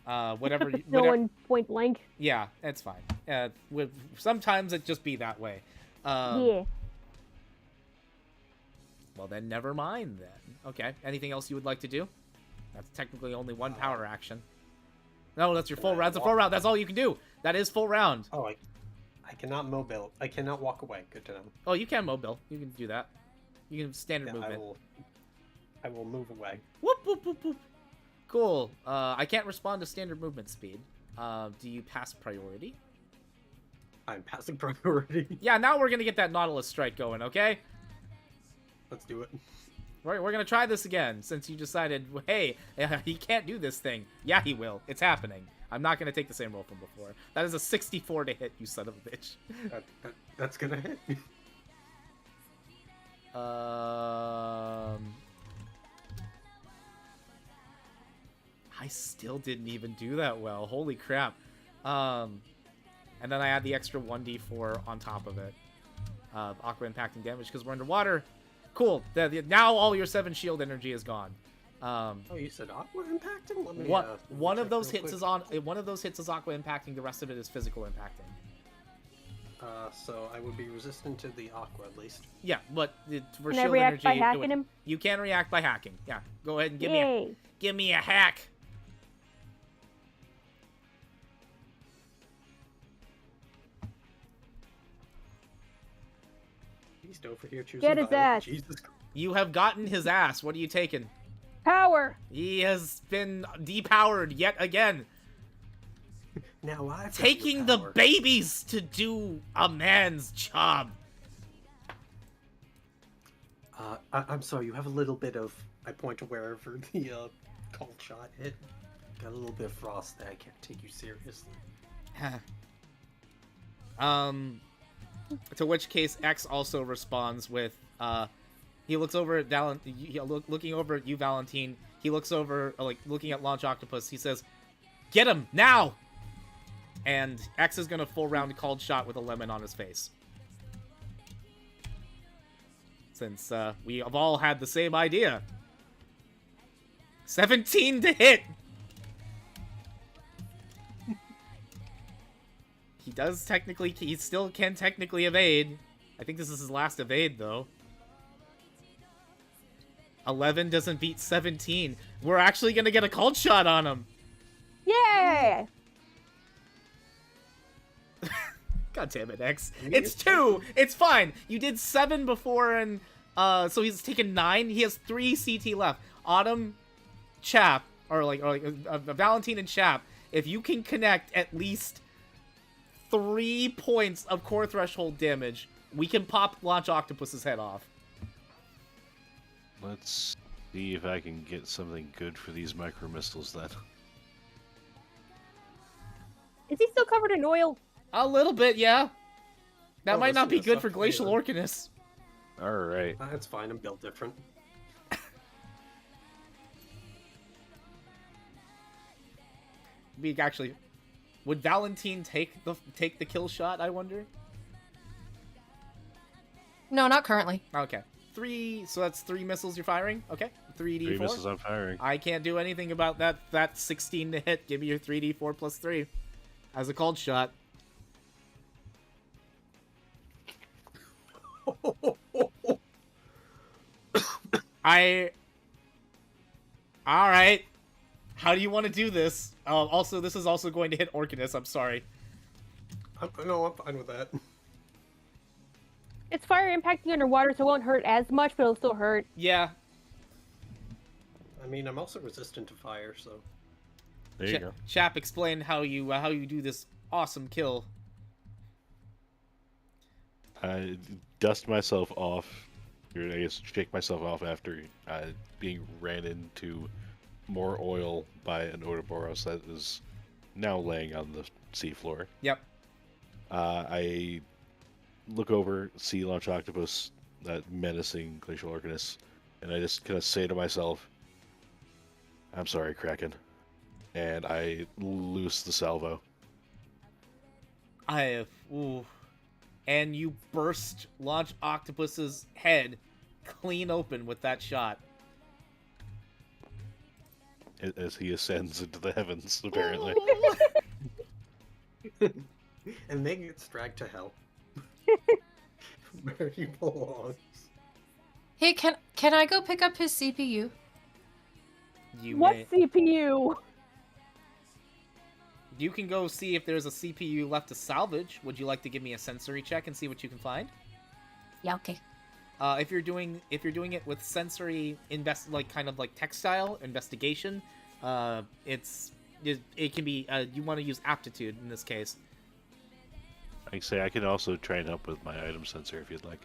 whatever Except it's whatever still in point blank. yeah, that's fine. Sometimes it just be that way. Yeah. Well then, never mind then. Okay. Anything else you would like to do? That's technically only one power action. No, that's your full round. That's a full round. That's all you can do. That is full round. Oh, I cannot mobile. I cannot walk away. Good to know. Oh, you can mobile. You can do that. You can standard Yeah, movement. I will move away. Whoop, whoop, whoop, whoop. Cool. I can't respond to standard movement speed. Do you pass priority? I'm passing priority. Yeah, now we're gonna get that Nautilus strike going, okay? Let's do it. We're gonna try this again, since you decided, hey, he can't do this thing. Yeah, he will. It's happening. I'm not gonna take the same roll from before. That is a 64 to hit, you son of a bitch. That's gonna hit. I still didn't even do that well. Holy crap. And then I add the extra 1d4 on top of it. Aqua impacting damage because we're underwater. Cool. Now all your 7 shield energy is gone. Oh, you said aqua impacting? Let me, One of check those real hits quick. is on. One of those hits is aqua impacting. The rest of it is physical impacting. So I would be resistant to the aqua at least. Yeah, but for Can I shield react energy, by hacking him? You can react by hacking. Yeah, go ahead and give Yay. me a hack. Beast over here choosing Get his violence. ass. Jesus Christ. You have gotten his ass. What are you taking? Power. He has been depowered yet again. Now I've got Taking your the power. babies to do a man's job. I'm sorry, you have a little bit of... I point to wherever the cold shot hit. Got a little bit of frost there. I can't take you seriously. To which case X also responds with, he looks over at looking over at you, Valentine. He looks over, like, looking at Launch Octopus. He says, "Get him, now!" And X is gonna full round cold shot with a lemon on his face. Since, we have all had the same idea. 17 to hit! He still can technically evade. I think this is his last evade, though. 11 doesn't beat 17. We're actually gonna get a cold shot on him! Yeah! God damn it, X. It's 2! It's fine! You did 7 before, and, so he's taken 9. He has 3 CT left. Autumn, CHAP, or Valentine and CHAP, if you can connect at least 3 points of core threshold damage, we can pop Launch Octopus's head off. Let's see if I can get something good for these micro missiles then. Is he still covered in oil? A little bit, yeah. That might not be that's good not for Glacial flavor. Orcanus. Alright. That's fine, I'm built different. Would Valentine take the kill shot, I wonder? No, not currently. Okay. 3, so that's 3 missiles you're firing? Okay. 3d4. 3 missiles I'm firing. I can't do anything about that. That's 16 to hit. Give me your 3d4 plus 3 as a cold shot. Alright. How do you want to do this? Also, this is also going to hit Orcanus. I'm sorry. No, I'm fine with that. It's fire impacting underwater, so it won't hurt as much, but it'll still hurt. Yeah. I mean, I'm also resistant to fire, so... There you go. Chap, explain how you do this awesome kill. I dust myself off, or I guess shake myself off after being ran into more oil by an Ouroboros that is now laying on the seafloor. Yep. I look over, see Launch Octopus, that menacing Glacial Orcanus, and I just kind of say to myself, "I'm sorry, Kraken," and I loose the salvo. And you burst Launch Octopus's head clean open with that shot. As he ascends into the heavens, apparently. And then gets dragged to hell. Where he belongs. Hey, can I go pick up his CPU? What CPU? You can go see if there's a CPU left to salvage. Would you like to give me a sensory check and see what you can find? Yeah, okay. If you're doing it with sensory kind of textile investigation, it can be you want to use aptitude in this case. I say I can also train up with my item sensor if you'd like.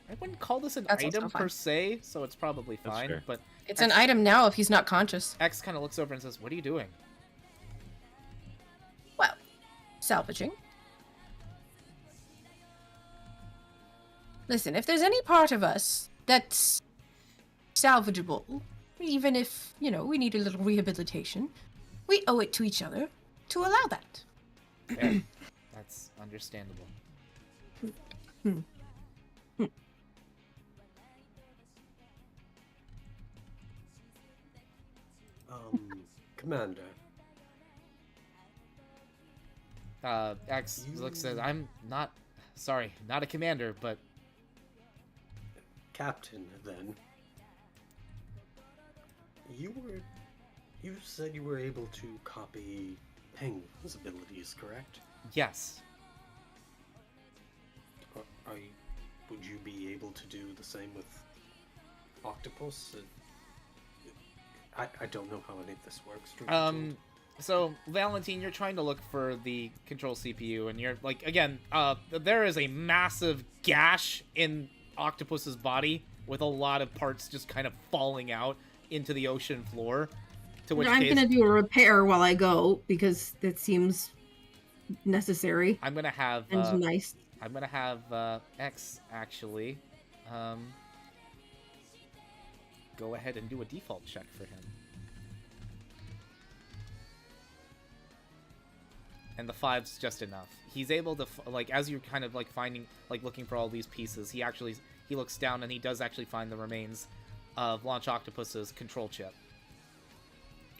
I wouldn't call this an That's item also fine. per se, so it's probably That's fine. fair. But It's an item now if he's not conscious. X kind of looks over and says, "What are you doing?" Well, salvaging. Listen, if there's any part of us that's salvageable, even if, we need a little rehabilitation, we owe it to each other to allow that. Fair. That's understandable. Commander. X says, "I'm not a commander, but Captain, then. You said you were able to copy Penguin's abilities, correct? yes." Would you be able to do the same with Octopus? I don't know how any of this works. truth be told. So, Valentine, you're trying to look for the control CPU, and you're, again, there is a massive gash in octopus's body with a lot of parts just kind of falling out into the ocean floor. To which I'm case, gonna do a repair while I go because that seems necessary I'm gonna have and nice. I'm gonna have X actually go ahead and do a default check for him. And the 5's just enough. He's able to, like, as you're kind of, like, finding, like, looking for all these pieces, he looks down and he does actually find the remains of Launch Octopus's control chip.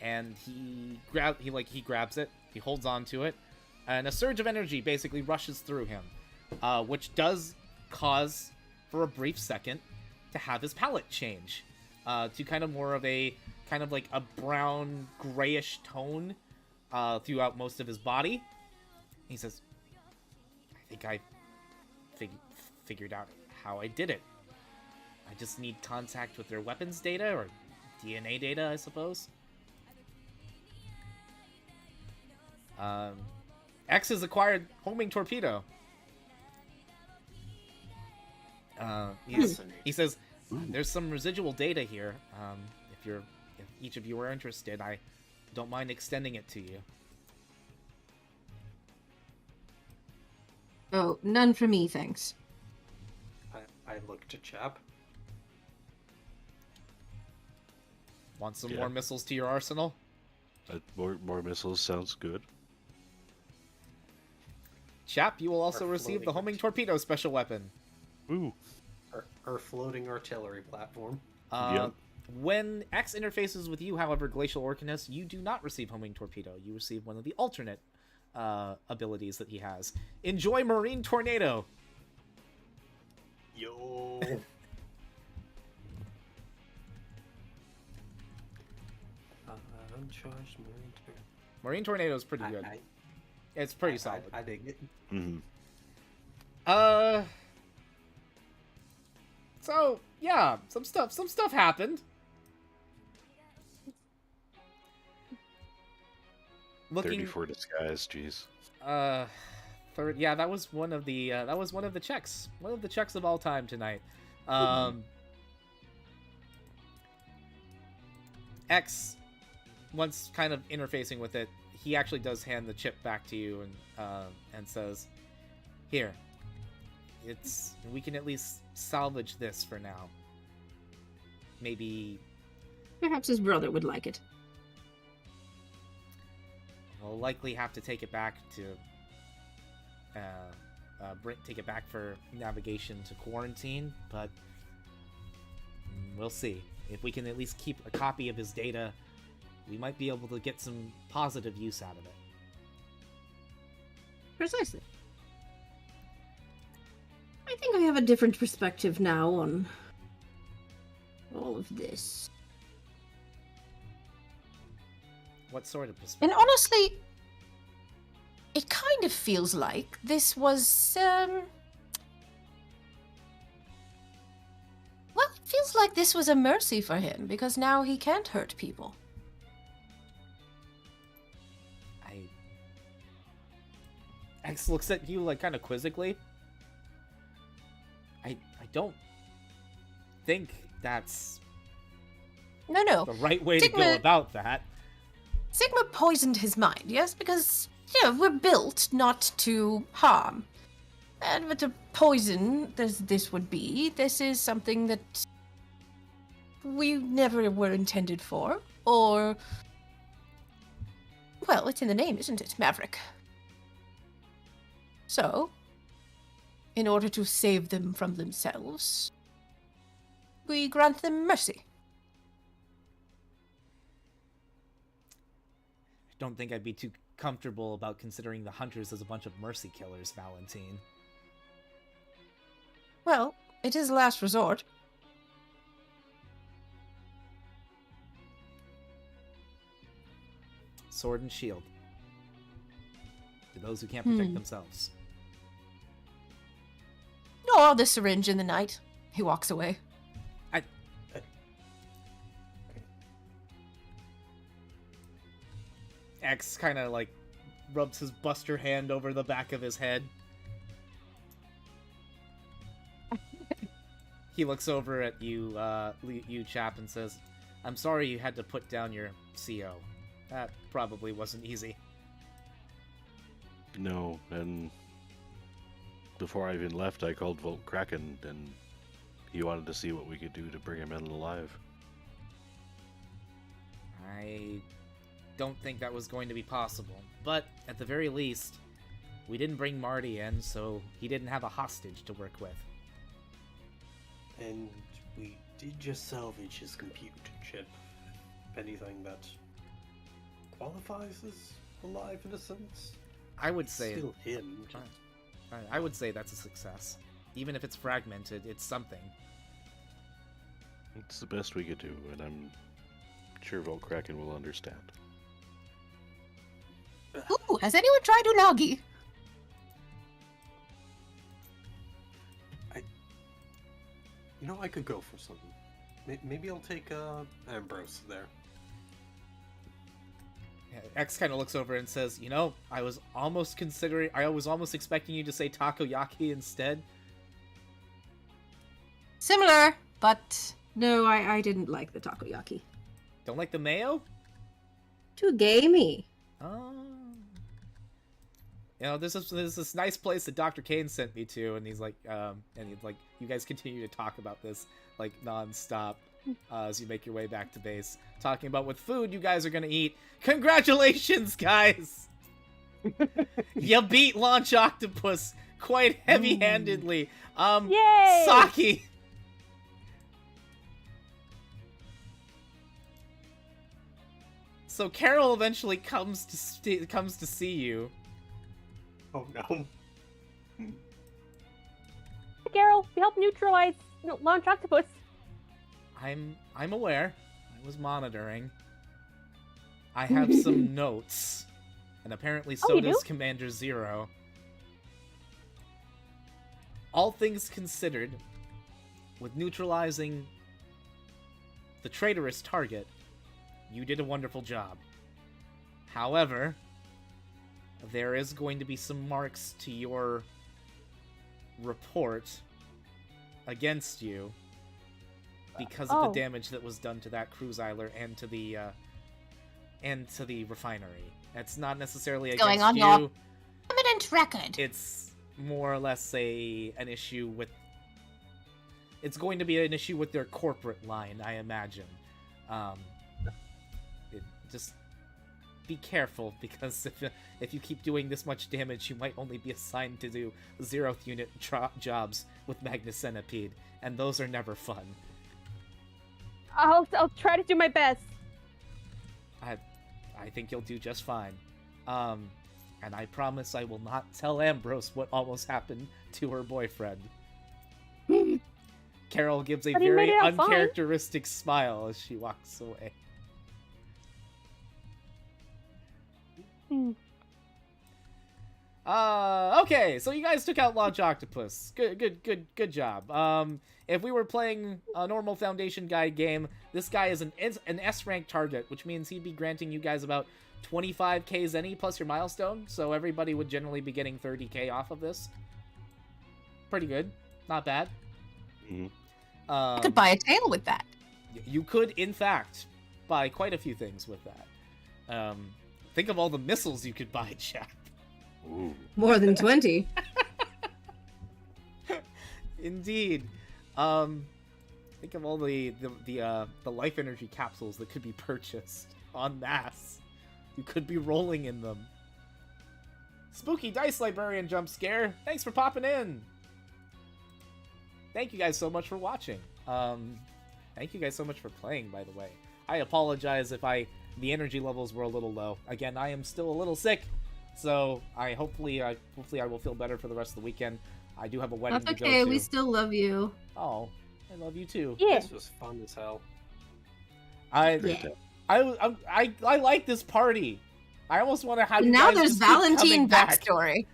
And he grabs it, he holds on to it, and a surge of energy basically rushes through him, which does cause, for a brief second, to have his palette change to kind of more of a, kind of like a brown, grayish tone throughout most of his body. He says, I think I figured out how I did it. I just need contact with their weapons data, or DNA data, I suppose. X has acquired homing torpedo. He says, there's some residual data here. If each of you are interested, I don't mind extending it to you. Oh, none for me, thanks. I look to Chap. Want some more missiles to your arsenal? More missiles sounds good. Chap, you will also Our receive the floating homing torpedo special weapon. Ooh. Our floating artillery platform. Yep. When X interfaces with you, however, Glacial Orcanus, you do not receive homing torpedo. You receive one of the alternate abilities that he has. Enjoy Marine Tornado. Yo. Uncharged Marine Tornado. Marine Tornado is pretty good. It's pretty solid. I dig it. Mm-hmm. So yeah, some stuff happened. Looking 30 for disguise, jeez. Third, yeah, that was one of the checks. One of the checks of all time tonight. X, once kind of interfacing with it, he actually does hand the chip back to you and says, "Here, we can at least salvage this for now. Maybe Perhaps his brother would like it. we'll likely have to take it back to take it back for navigation to quarantine, but we'll see. If we can at least keep a copy of his data, we might be able to get some positive use out of it." Precisely. I think I have a different perspective now on all of this. What sort of perspective? And honestly, it kind of feels like this was, well, it feels like this was a mercy for him, because now he can't hurt people. X looks at you, like, kind of quizzically. I don't think that's No. the right way to Sigma- go about that. Sigma poisoned his mind, yes? Because, we're built not to harm. And with a poison, as this would be, this is something that we never were intended for. Or, well, it's in the name, isn't it? Maverick. So, in order to save them from themselves, we grant them mercy. I don't think I'd be too comfortable about considering the hunters as a bunch of mercy killers, Valentine. Well, it is last resort. Sword and shield. To those who can't protect themselves. Oh, the syringe in the night. He walks away. X kind of, like, rubs his buster hand over the back of his head. He looks over at you, you chap, and says, "I'm sorry you had to put down your CO. That probably wasn't easy." No, and before I even left, I called Volt Kraken, and he wanted to see what we could do to bring him in alive. I don't think that was going to be possible, but at the very least, we didn't bring Marty in, so he didn't have a hostage to work with. And we did just salvage his computer chip. If anything, that qualifies as alive in a sense. I would say Still him. I would say that's a success. Even if it's fragmented, it's something. It's the best we could do, and I'm sure Volt Kraken will understand. Ooh, has anyone tried unagi? You know, I could go for something. Maybe I'll take Ambrose there. Yeah, X kind of looks over and says, "You know, I was almost expecting you to say takoyaki instead." Similar, but No, I didn't like the takoyaki. Don't like the mayo? Too gamey. Oh. You know, there's this nice place that Dr. Kane sent me to, and he's like, you guys continue to talk about this, like, non-stop, as you make your way back to base, talking about what food you guys are gonna eat. Congratulations, guys! You beat Launch Octopus quite heavy-handedly. Yay! Saki! So Carol eventually comes to see you. Oh no. Carol, we help neutralize Launch Octopus. I'm aware. I was monitoring. I have some notes. And apparently so you does do? Commander Zero. All things considered, with neutralizing the traitorous target, you did a wonderful job. However, there is going to be some marks to your report against you because of the damage that was done to that cruiser and to the refinery. It's not necessarily against going on you. your permanent record. It's more or less an issue with. It's going to be an issue with their corporate line, I imagine. Just be careful, because if you keep doing this much damage, you might only be assigned to do 0th unit jobs with Magnus Centipede, and those are never fun. I'll try to do my best. I think you'll do just fine. And I promise I will not tell Ambrose what almost happened to her boyfriend. Carol gives a But he made very it out fine. uncharacteristic smile as she walks away. Okay, so you guys took out Launch Octopus. Good job. If we were playing a normal Foundation Guide game, this guy is an S-rank target, which means he'd be granting you guys about 25k Zenny plus your milestone, so everybody would generally be getting 30k off of this. Pretty good. Not bad. Mm-hmm. I could buy a tail with that. You could, in fact, buy quite a few things with that. Think of all the missiles you could buy, chat. Ooh. More than 20. Indeed. Think of all the life energy capsules that could be purchased en masse. You could be rolling in them. Spooky Dice Librarian jump scare. Thanks for popping in. Thank you guys so much for watching. Thank you guys so much for playing, by the way. I apologize if the energy levels were a little low. Again, I am still a little sick, so hopefully I will feel better for the rrest of the weekend. I do have a wedding That's to okay, go to. we still love you. Oh, I love you too. Yeah. This was fun as hell. I like this party. I almost want to have you Now guys there's just keep coming Valentine back. backstory.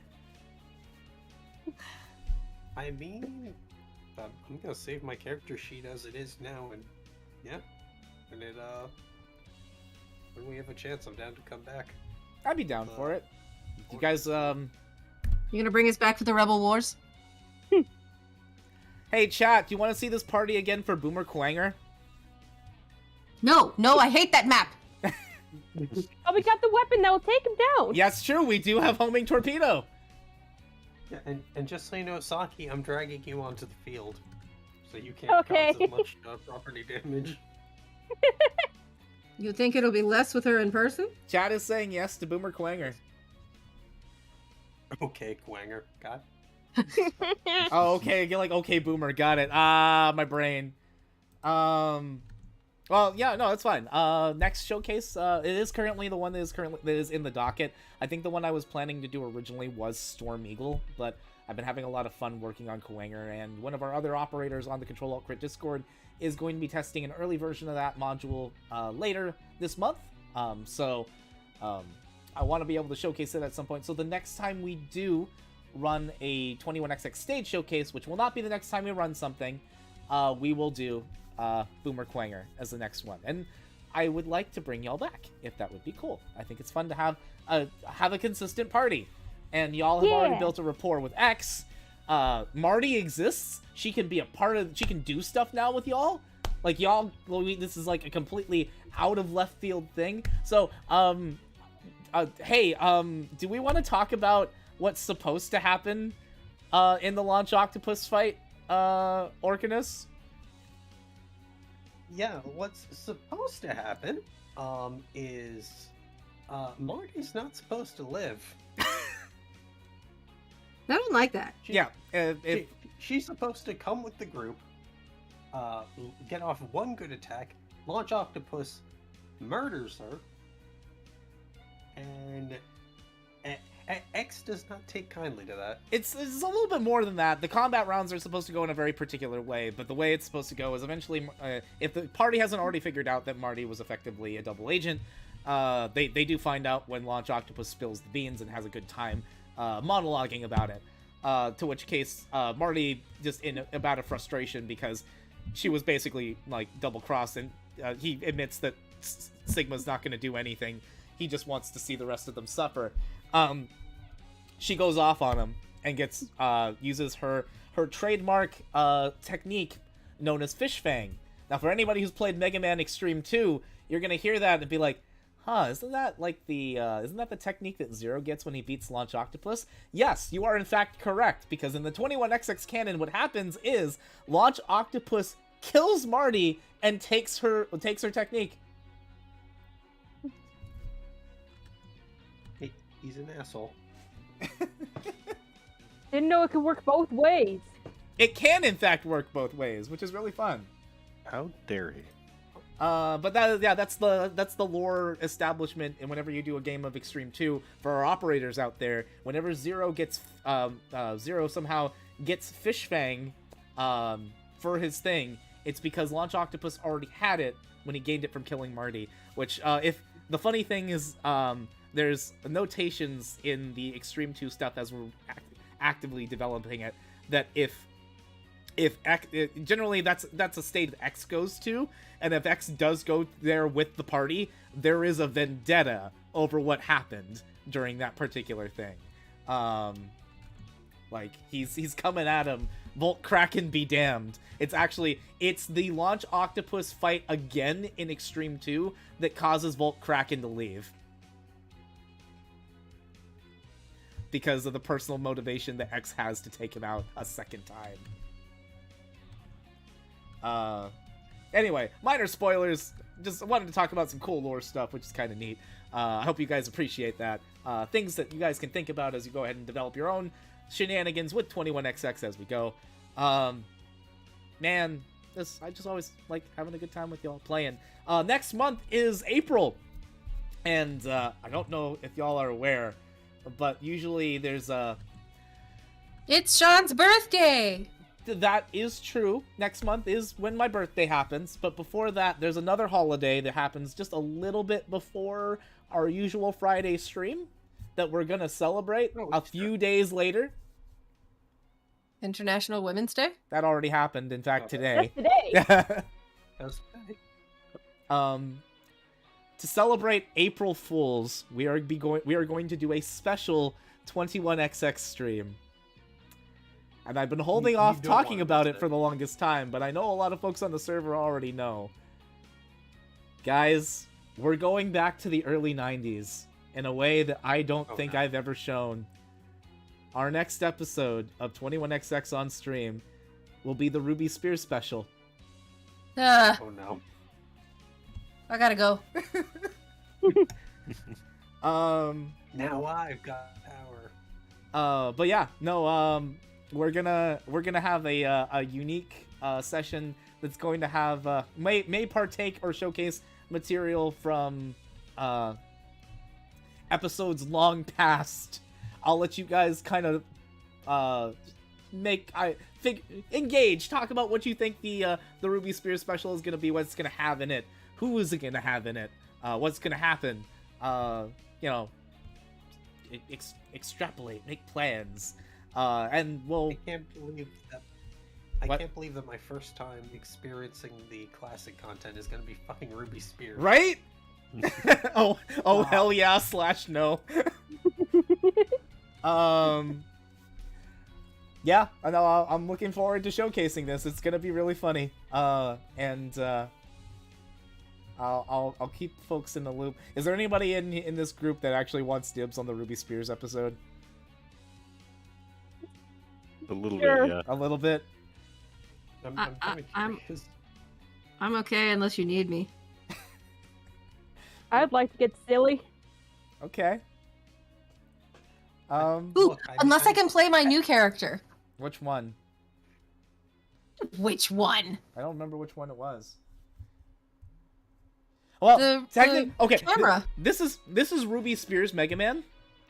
I mean, I'm gonna save my character sheet as it is now, and yeah, and then when we have a chance, I'm down to come back. I'd be down for it. You guys, You gonna bring us back for the Rebel Wars? Hey, Hey, chat, do you want to see this party again for Boomer Quanger? No. No, I hate that map. Oh, we got the weapon that will take him down. Yes, true, we do have homing torpedo. Yeah, and just so you know, Saki, I'm dragging you onto the field, so you can't Okay. cause as much property damage. You think it'll be less with her in person? Chat is saying yes to Boomer Quanger. Okay, Quanger, got. Oh, okay, you're like, okay, Boomer, got it. Ah, my brain. Well, yeah, no, it's fine. Next showcase, it is currently the one that is in the docket. I think the one I was planning to do originally was Storm Eagle, but I've been having a lot of fun working on Quanger, and one of our other operators on the CtrlAltCrit Discord is going to be testing an early version of that module later this month. So I want to be able to showcase it at some point. So the next time we do run a 21XX stage showcase, which will not be the next time we run something, we will do Boomer Quanger as the next one. And I would like to bring y'all back, if that would be cool. I think it's fun to have a consistent party. And y'all have already built a rapport with X. Marty exists. She can be a part of... She can do stuff now with y'all. Like, y'all... This is, like, a completely out of left field thing. So, hey, do we want to talk about what's supposed to happen in the Launch Octopus fight, Orcanus? Yeah, what's supposed to happen is Marty's not supposed to live. I don't like that. She's supposed to come with the group, get off one good attack, Launch Octopus murders her, and X does not take kindly to that. It's a little bit more than that. The combat rounds are supposed to go in a very particular way, but the way it's supposed to go is eventually, if the party hasn't already figured out that Marty was effectively a double agent, they do find out when Launch Octopus spills the beans and has a good time monologuing about it. To which case, Marty just about a frustration because she was basically like double-crossed, and he admits that Sigma's not going to do anything. He just wants to see the rest of them suffer. She goes off on him and gets uses her trademark technique known as Fish Fang. Now, for anybody who's played Mega Man Extreme 2, you're gonna hear that and be like, "Huh, isn't that the technique that Zero gets when he beats Launch Octopus?" Yes, you are in fact correct, because in the 21XX canon, what happens is Launch Octopus kills Marty and takes her technique. He's an asshole. Didn't know it could work both ways. It can, in fact, work both ways, which is really fun. How dare he? But that's the lore establishment. And whenever you do a game of Extreme 2, for our operators out there, whenever Zero somehow gets Fish Fang for his thing, it's because Launch Octopus already had it when he gained it from killing Marty. Which, if the funny thing is, there's notations in the Extreme 2 stuff as we're actively developing it, that if X, generally that's a state that X goes to, and if X does go there with the party, there is a vendetta over what happened during that particular thing. Like he's coming at him, Volt Kraken be damned. It's the Launch Octopus fight again in Extreme 2 that causes Volt Kraken to leave. Because of the personal motivation that X has to take him out a second time. Anyway, minor spoilers. Just wanted to talk about some cool lore stuff, which is kind of neat. I hope you guys appreciate that. Things that you guys can think about as you go ahead and develop your own shenanigans with 21XX as we go. Man, I just always like having a good time with y'all playing. Next month is April. And I don't know if y'all are aware, but usually there's It's Sean's birthday! That is true. Next month is when my birthday happens, but before that, there's another holiday that happens just a little bit before our usual Friday stream that we're gonna celebrate a few days later. International Women's Day? That already happened, in fact, today. That's today. That's To celebrate April Fools, we are going to do a special 21XX stream. And I've been holding You off don't talking wanna about miss it for the longest time, but I know a lot of folks on the server already know. Guys, we're going back to the early 90s in a way that I don't think no. I've ever shown. Our next episode of 21XX on stream will be the Ruby Spears special. Uh, Oh no. I gotta go. Now I've got power. But yeah, no, we're gonna have a unique session that's going to have may partake or showcase material from episodes long past. I'll let you guys kind of engage, talk about what you think the Ruby Spears special is gonna be, what it's gonna have in it, who is it gonna have in it, what's gonna happen, you know, extrapolate, make plans, and we'll. I can't believe that. What? I can't believe that my first time experiencing the classic content is going to be fucking Ruby Spears. Right? oh, Wow. hell yeah, / no. Yeah, I know. I'm looking forward to showcasing this. It's gonna be really funny. And I'll keep folks in the loop. Is there anybody in this group that actually wants dibs on the Ruby Spears episode? A little Sure. bit, yeah. A little bit. I'm kind of I'm- curious. I'm okay unless you need me. I'd like to get silly. Okay. Ooh, Look, unless I can play my new character. Which one? Which one? I don't remember which one it was. Well, The technically, okay. camera. This is Ruby Spears Mega Man,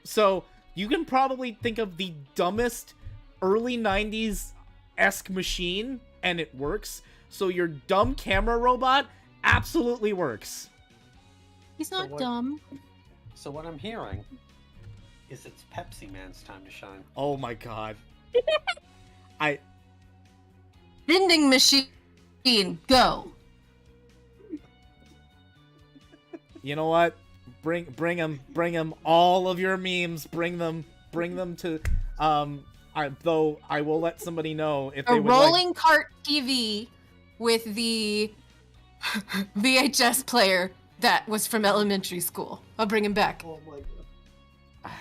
so you can probably think of the dumbest early '90s-esque machine, and it works. So your dumb camera robot absolutely works. He's So not what- dumb. So what I'm hearing is it's Pepsi Man's time to shine. Oh my god. Vending machine, go. You know what? Bring him all of your memes. Bring them to though I will let somebody know if A they would rolling cart TV with the VHS player that was from elementary school. I'll bring him back. Oh my god.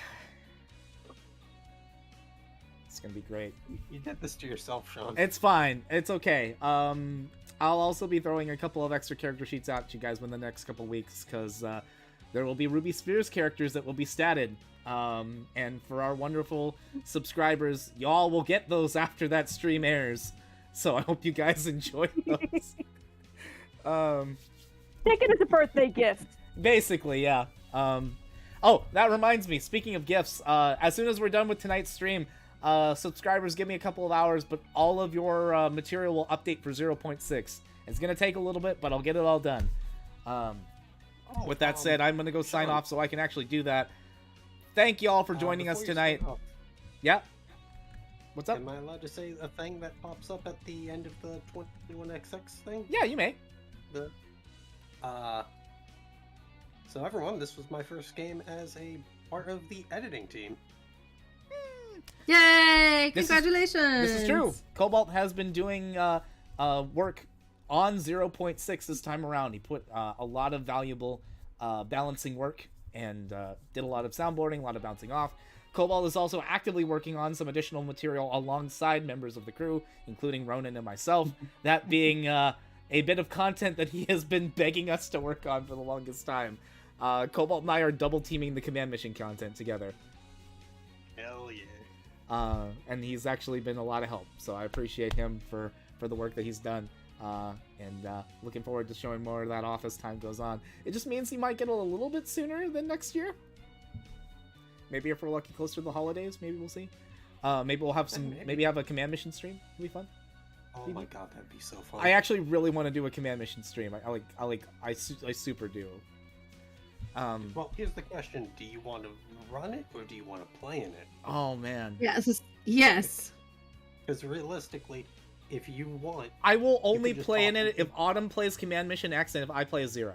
It's gonna be great. You did this to yourself, Sean. It's fine. It's okay. I'll also be throwing a couple of extra character sheets out to you guys within the next couple weeks, because there will be Ruby Spears characters that will be statted. And for our wonderful subscribers, y'all will get those after that stream airs. So I hope you guys enjoy those. Take it as a birthday gift. Basically, yeah. Oh, that reminds me. Speaking of gifts, as soon as we're done with tonight's stream, subscribers, give me a couple of hours, but all of your material will update for 0.6. It's gonna take a little bit, but I'll get it all done. With that said, I'm gonna go sign Sean. off so I can actually do that. Thank you all for joining us Before you tonight. sign off, Yeah. What's up? Am I allowed to say a thing that pops up at the end of the 21XX thing? Yeah, you may. The So everyone, this was my first game as a part of the editing team. Yay! This is- Congratulations! This is true. Cobalt has been doing work on 0.6 this time around. He put a lot of valuable balancing work and did a lot of soundboarding, a lot of bouncing off. Cobalt is also actively working on some additional material alongside members of the crew, including Ronan and myself. That being a bit of content that he has been begging us to work on for the longest time. Cobalt and I are double teaming the command mission content together. Hell yeah. And he's actually been a lot of help, so I appreciate him for the work that he's done, and looking forward to showing more of that off as time goes on. It just means he might get a little bit sooner than next year. Maybe if we're lucky closer to the holidays, maybe we'll see. Maybe we'll have some, Maybe. maybe have a command mission stream. It'll be fun. Oh my god, that'd be so fun. I actually really want to do a command mission stream. I super do. Well, here's the question: do you want to run it or do you want to play in it? Oh man, Yes. Yes. Because realistically, if you want, I will only can just play in talk it with if Autumn plays command mission X and if I play a 0.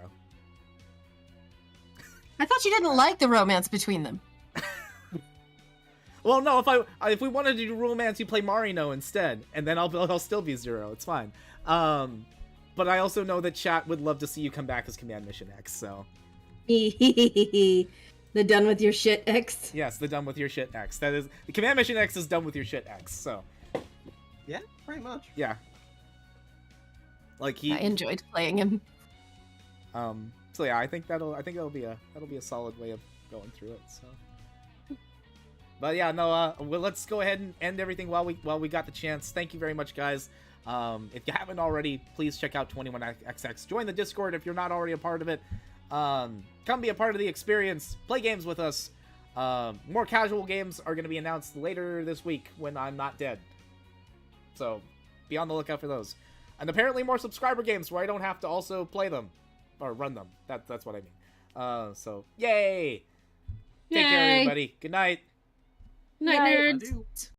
I thought you didn't like the romance between them. Well, no, if we wanted to do romance, you play Marino instead, and then I'll still be 0. It's fine. But I also know that chat would love to see you come back as Command Mission X. So. The done with your shit X. Yes, the done with your shit X. That is the Command Mission X is done with your shit X. So. Yeah, pretty much. Yeah. Like I enjoyed playing him. So yeah, I think that'll be a solid way of going through it. So. But yeah, no. Well, let's go ahead and end everything while we got the chance. Thank you very much, guys. If you haven't already, please check out 21XX. Join the Discord if you're not already a part of it. Come be a part of the experience. Play games with us. More casual games are going to be announced later this week when I'm not dead. So be on the lookout for those. And apparently more subscriber games where I don't have to also play them or run them. That's what I mean. So yay! Take care, everybody. Good night. Night, Night. nerds.